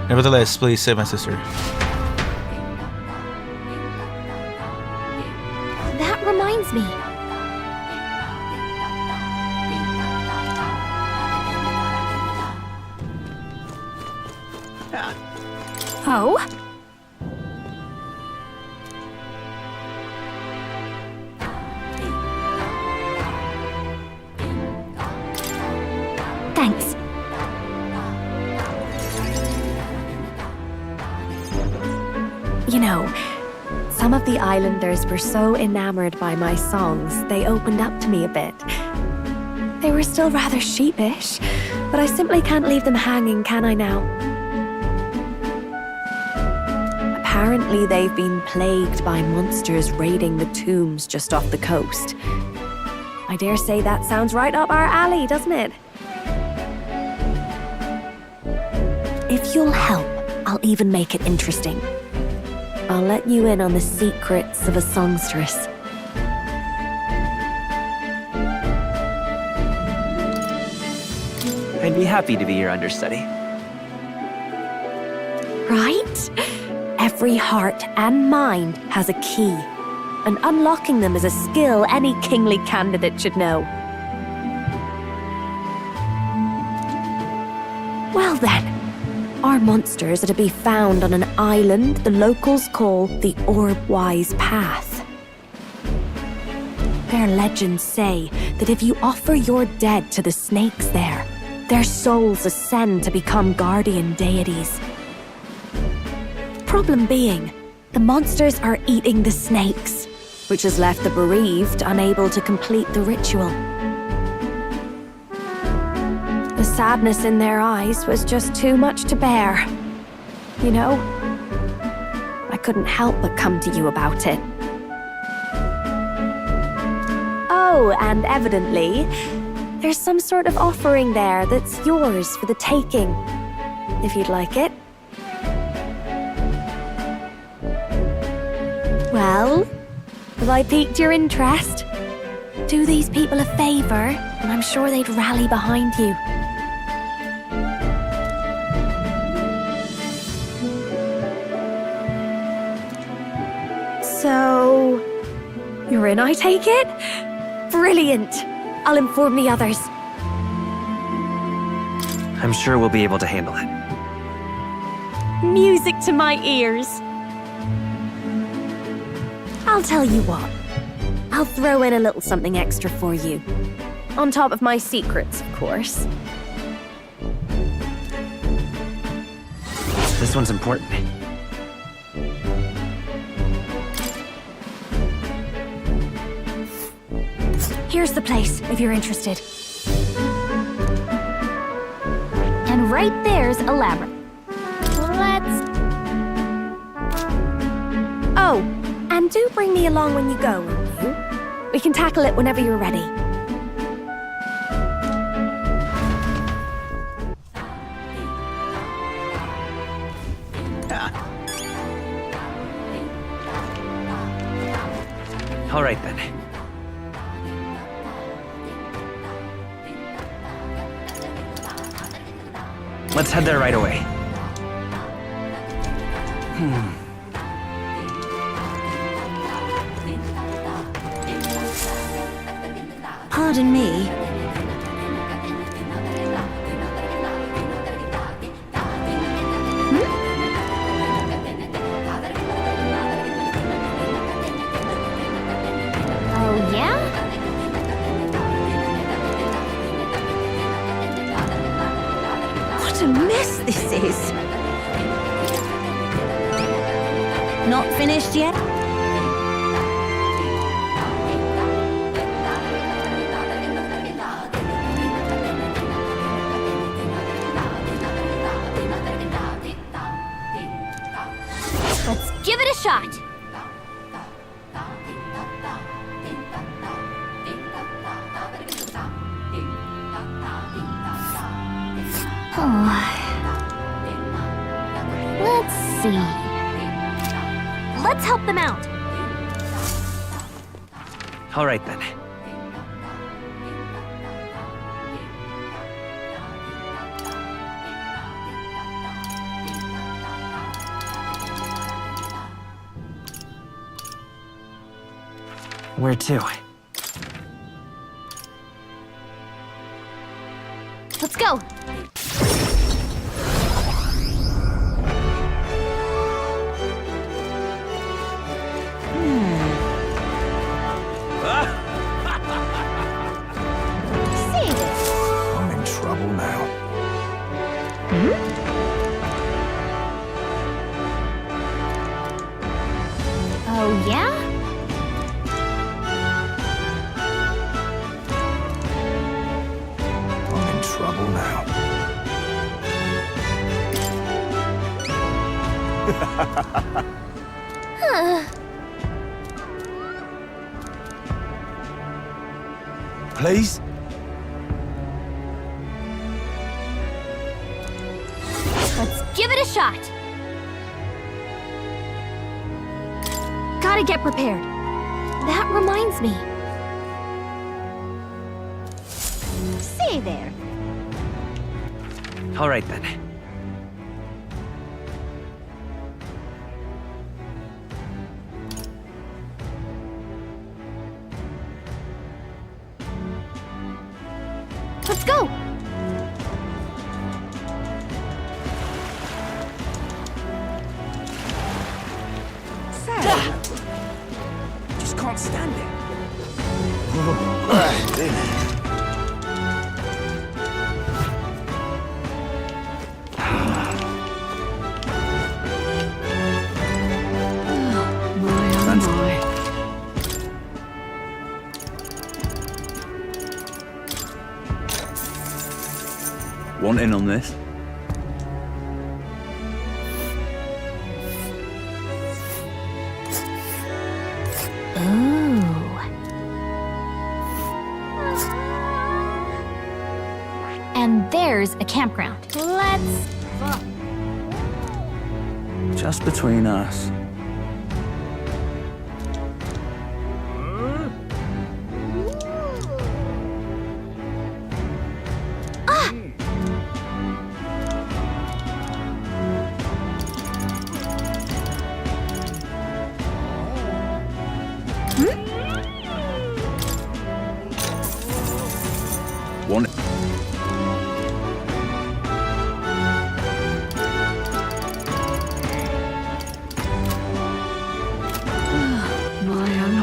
T: Nevertheless, please save my sister.
A: That reminds me.
C: Oh?
A: Thanks.
C: You know, some of the islanders were so enamored by my songs, they opened up to me a bit. They were still rather sheepish, but I simply can't leave them hanging, can I now? Apparently they've been plagued by monsters raiding the tombs just off the coast. I dare say that sounds right up our alley, doesn't it? If you'll help, I'll even make it interesting. I'll let you in on the secrets of a songstress.
Q: I'd be happy to be your understudy.
C: Right? Every heart and mind has a key, and unlocking them is a skill any kingly candidate should know. Well then, our monsters are to be found on an island the locals call the Orbwise Path. Their legends say that if you offer your dead to the snakes there, Their souls ascend to become guardian deities. Problem being, the monsters are eating the snakes, which has left the bereaved unable to complete the ritual. The sadness in their eyes was just too much to bear. You know, I couldn't help but come to you about it. Oh, and evidently, there's some sort of offering there that's yours for the taking, if you'd like it. Well, have I piqued your interest? Do these people a favor, and I'm sure they'd rally behind you. So, you're in, I take it? Brilliant! I'll inform the others.
K: I'm sure we'll be able to handle it.
C: Music to my ears. I'll tell you what. I'll throw in a little something extra for you. On top of my secrets, of course.
K: This one's important.
C: Here's the place, if you're interested.
A: And right there's a labyrinth.
C: Oh, and do bring me along when you go, won't you? We can tackle it whenever you're ready.
K: All right then. Let's head there right away.
H: Pardon me.
A: Oh, yeah?
H: What a mess this is. Not finished yet?
A: Let's give it a shot. Let's see. Let's help them out.
K: All right then. Where to?
A: Let's go.
L: I'm in trouble now.
A: Oh, yeah?
L: I'm in trouble now.
J: Please?
A: Let's give it a shot. Gotta get prepared. That reminds me.
H: Say there.
K: All right then.
A: Let's go.
K: Just can't stand it.
J: Want in on this?
A: Ooh. And there's a campground. Let's...
J: Just between us. Want it?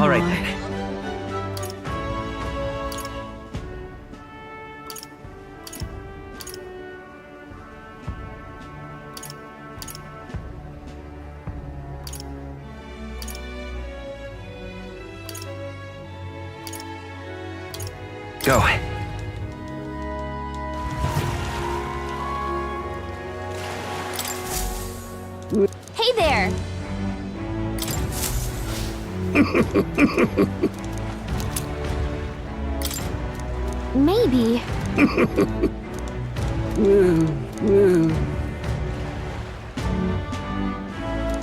K: All right then. Go.
A: Hey there! Maybe.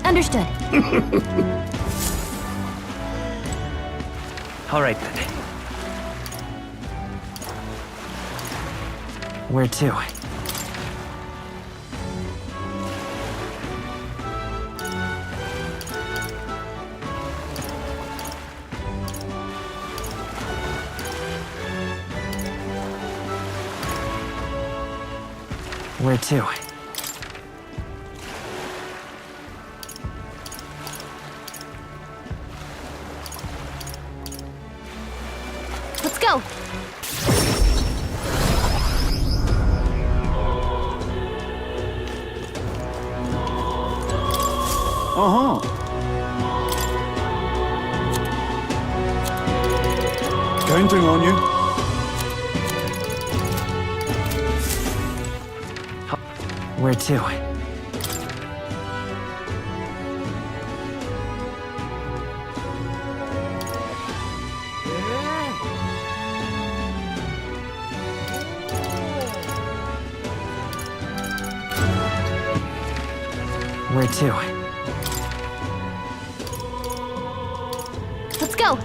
A: Understood.
K: All right then. Where to? Where to?
A: Let's go!
S: Uh-huh. Counting on you.
K: Where to? Where to?
A: Let's go!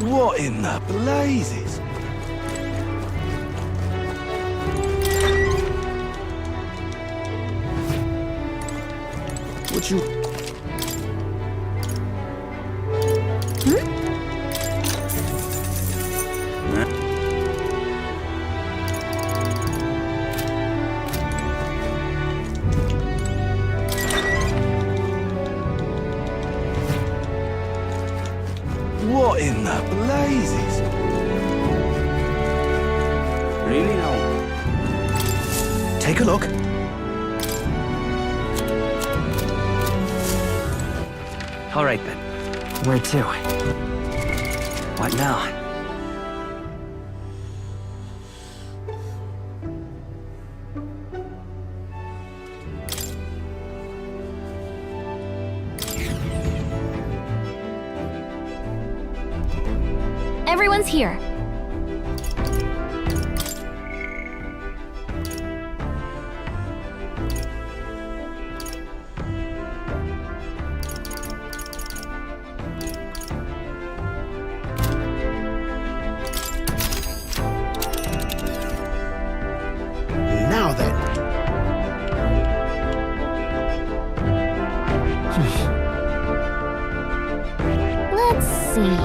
I: What in the blazes? What you... What in the blazes?
J: Really now?
P: Take a look.
K: All right then. Where to? What now?
A: Everyone's here.
F: Now then.
A: Let's see.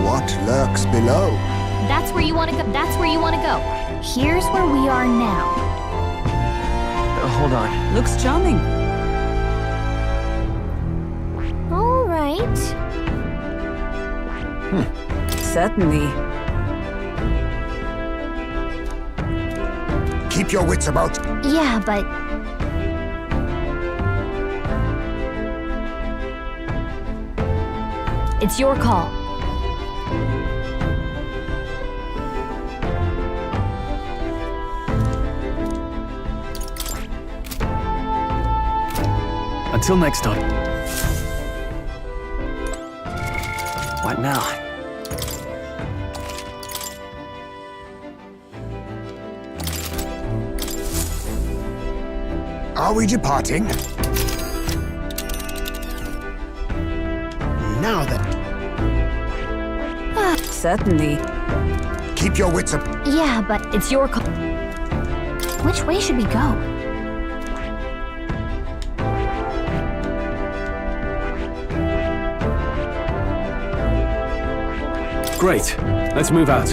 L: What lurks below?
A: That's where you want to go. That's where you want to go. Here's where we are now.
K: Hold on.
N: Looks charming.
A: All right.
N: Certainly.
L: Keep your wits about.
A: Yeah, but it's your call.
M: Until next time.
K: What now?
L: Are we departing?
F: Now then.
N: Certainly.
L: Keep your wits up.
A: Yeah, but it's your call. Which way should we go?
M: Great. Let's move out.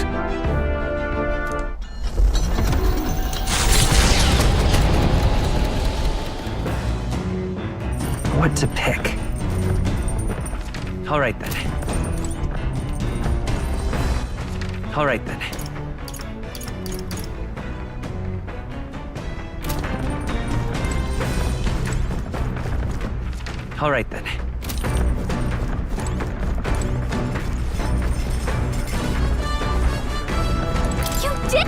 K: What to pick? All right then. All right then. All right then.
A: You did.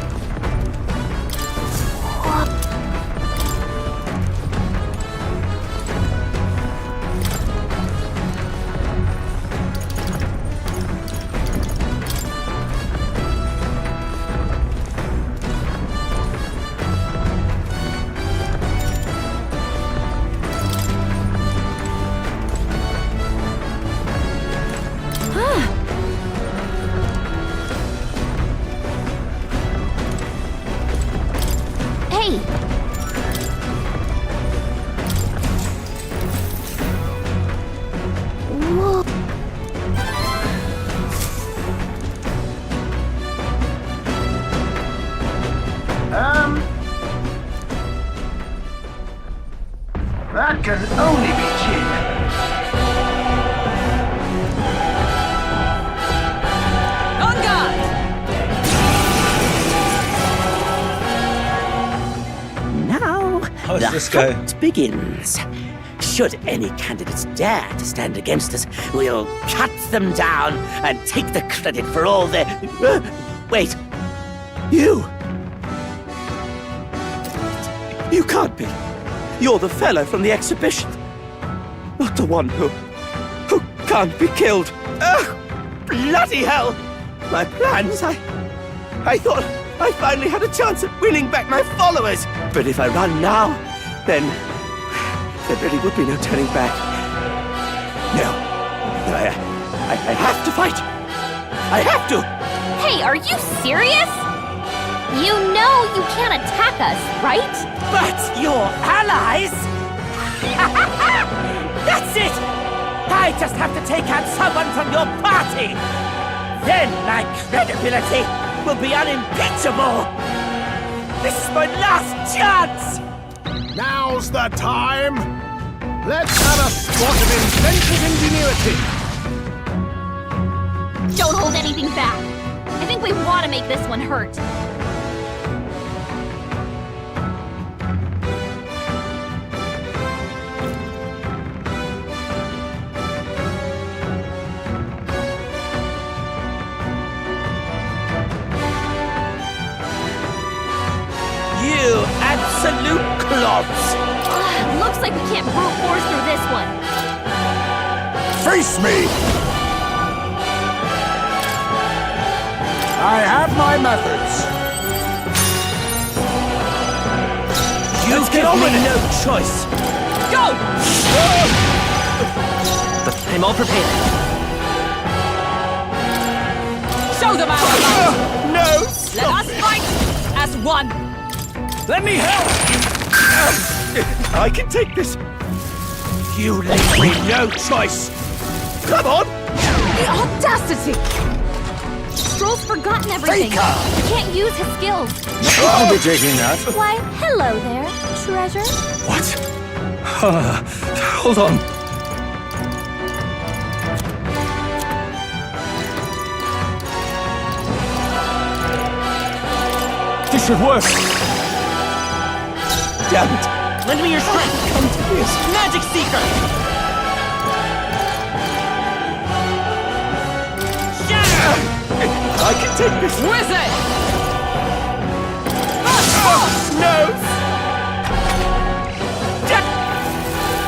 A: Hey! Whoa.
F: That can only be Jin.
G: On guard!
D: Now,
T: How's
D: the
T: this guy?
D: hunt begins. Should any candidates dare to stand against us, we'll cut them down and take the credit for all their... wait. You! You can't be. You're the fellow from the exhibition. Not the one who can't be killed. Ugh! Bloody hell! My plans, I thought I finally had a chance at winning back my followers. But if I run now, then there really would be no turning back. No, I have to fight. I have to.
A: Hey, are you serious? You know you can't attack us, right?
D: But your allies. That's it. I just have to take out someone from your party. Then my credibility will be unimpeachable. This is my last chance.
F: Now's the time. Let's have a spot of inventive ingenuity.
A: Don't hold anything back. I think we want to make this one hurt.
D: You absolute clods!
A: Looks like we can't brute force through this one.
L: Face me!
F: I have my methods.
D: You give me no choice.
G: Go!
K: I'm all prepared.
G: Show them our love!
D: No!
G: Let us fight as one!
D: Let me help! I can take this. You leave me no choice. Come on!
G: The audacity!
A: Stroll's forgotten everything.
L: Faker!
A: He can't use his skills.
L: I'll be taking that.
A: Why, hello there, treasure.
M: What? Hold on. This should work.
D: Damn it! Lend me your strength! Magic Seeker! I can take this!
G: Wizard!
D: No!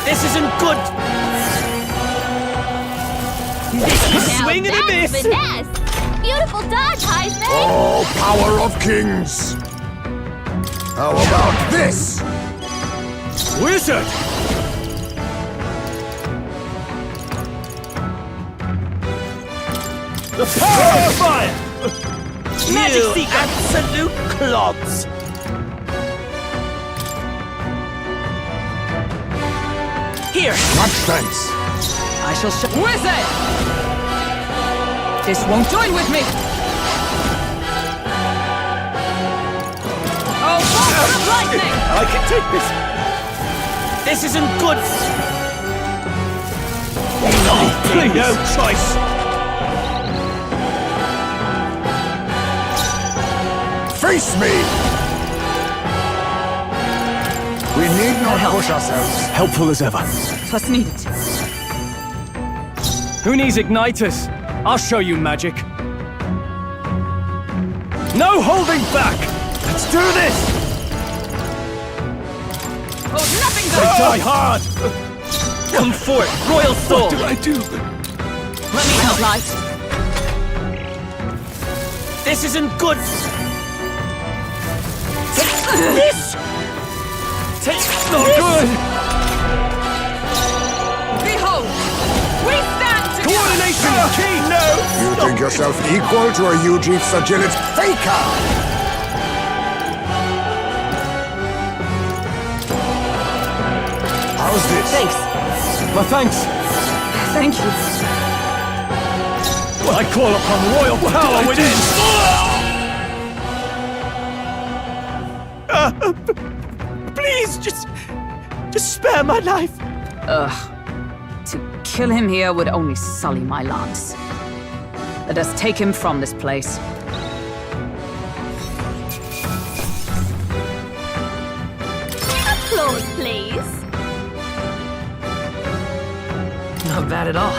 D: This isn't good! Swing and a miss!
H: Finesse! Beautiful dodge, Heisman!
L: Oh, power of kings! How about this?
M: Wizard!
D: The power of fire! Magic Seeker! Absolute clods! Here!
L: Much thanks!
G: I shall show. Wizard! This won't join with me! Oh, bolt of lightning!
D: I can take this! This isn't good! No, please! No choice!
L: Face me! We need not push ourselves.
M: Helpful as ever.
G: 'Twas needed.
M: Who needs igniters? I'll show you magic. No holding back! Let's do this!
G: Oh, nothing
M: They die hard!
D: Come forth, Royal Soul!
M: What do I do?
G: Let me help, Light.
D: This isn't good! Take this! Take
M: No good!
G: Behold! We stand together!
M: Coordination is key!
D: No!
L: You think yourself equal to a Eugene Sagilit faker? How's this?
G: Thanks.
M: My thanks!
G: Thank you.
M: I call upon royal power within!
D: Please, just spare my life.
N: Ugh. To kill him here would only sully my lance. Let us take him from this place.
H: Applause, please.
Q: Not bad at all.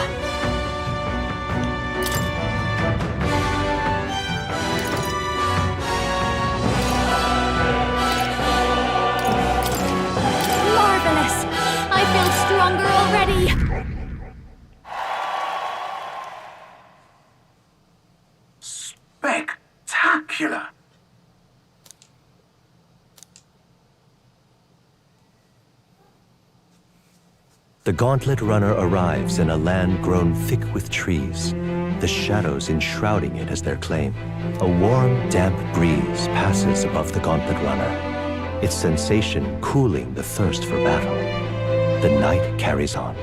H: Marvelous. I feel stronger already.
I: Spectacular!
V: The Gauntlet Runner arrives in a land grown thick with trees, the shadows enshrouding it as their claim. A warm, damp breeze passes above the Gauntlet Runner, its sensation cooling the thirst for battle. The night carries on.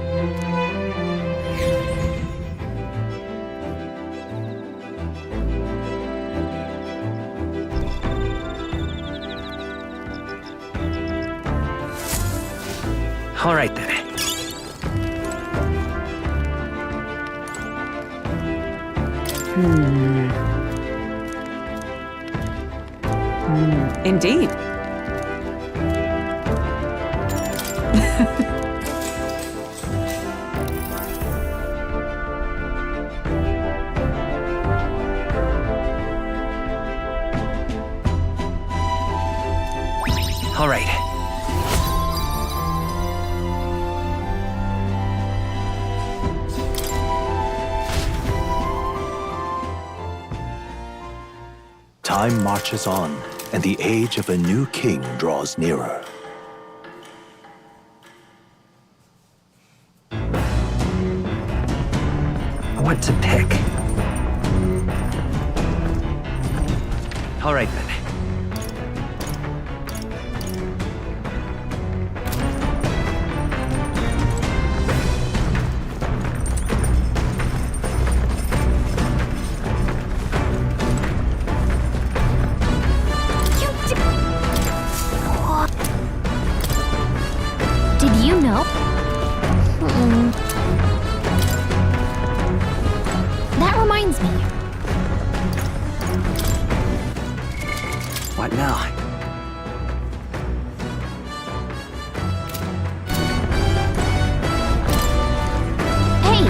Q: All right then.
N: Indeed.
Q: All right.
V: Time marches on, and the age of a new king draws nearer.
Q: What to pick? All right then.
A: Did you know? That reminds me.
Q: What now?
A: Hey!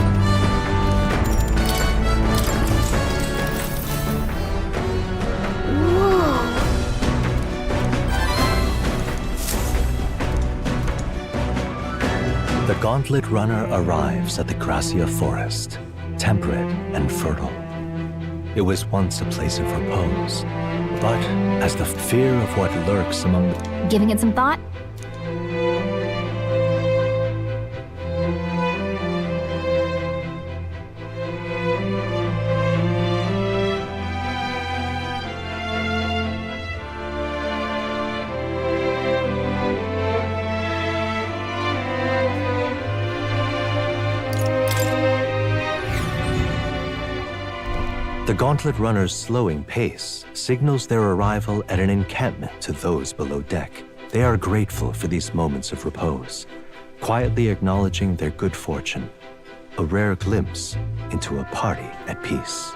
V: Gauntlet Runner arrives at the Gracia Forest, temperate and fertile. It was once a place of repose, but as the fear of what lurks among the...
A: Giving it some thought?
V: The Gauntlet Runner's slowing pace signals their arrival at an encampment to those below deck. They are grateful for these moments of repose, quietly acknowledging their good fortune, a rare glimpse into a party at peace.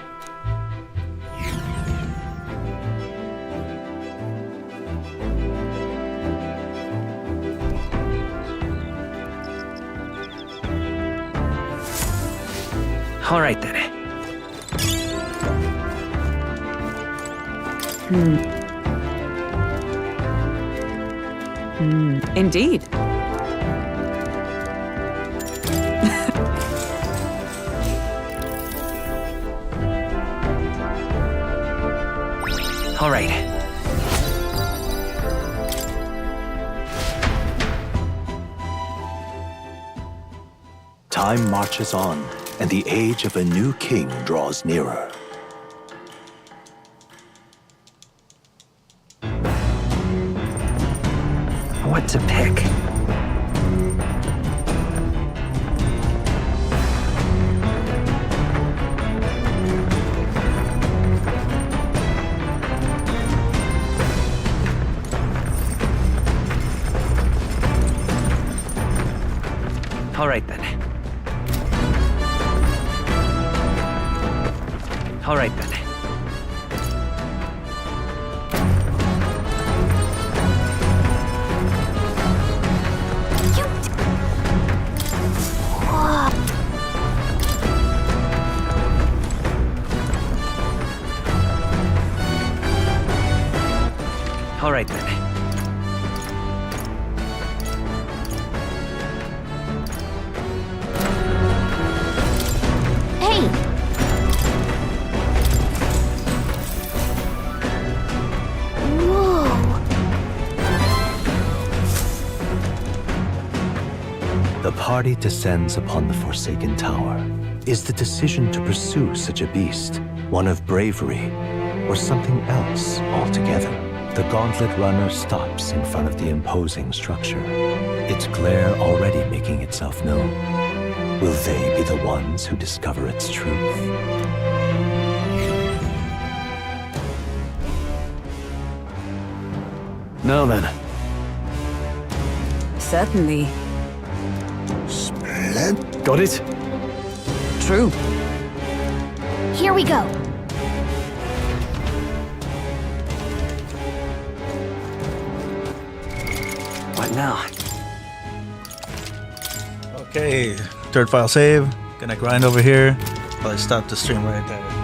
Q: All right then.
N: Indeed.
Q: All right.
V: Time marches on, and the age of a new king draws nearer.
Q: What to pick? All right then. All right then. All right then.
A: Hey! Whoa!
V: The party descends upon the Forsaken Tower. Is the decision to pursue such a beast one of bravery or something else altogether? The Gauntlet Runner stops in front of the imposing structure, its glare already making itself known. Will they be the ones who discover its truth?
M: Now then.
N: Certainly.
L: Splendid.
M: Got it?
N: True.
A: Here we go.
Q: What now?
T: Okay, third file save. Gonna grind over here. Probably stop the stream right there.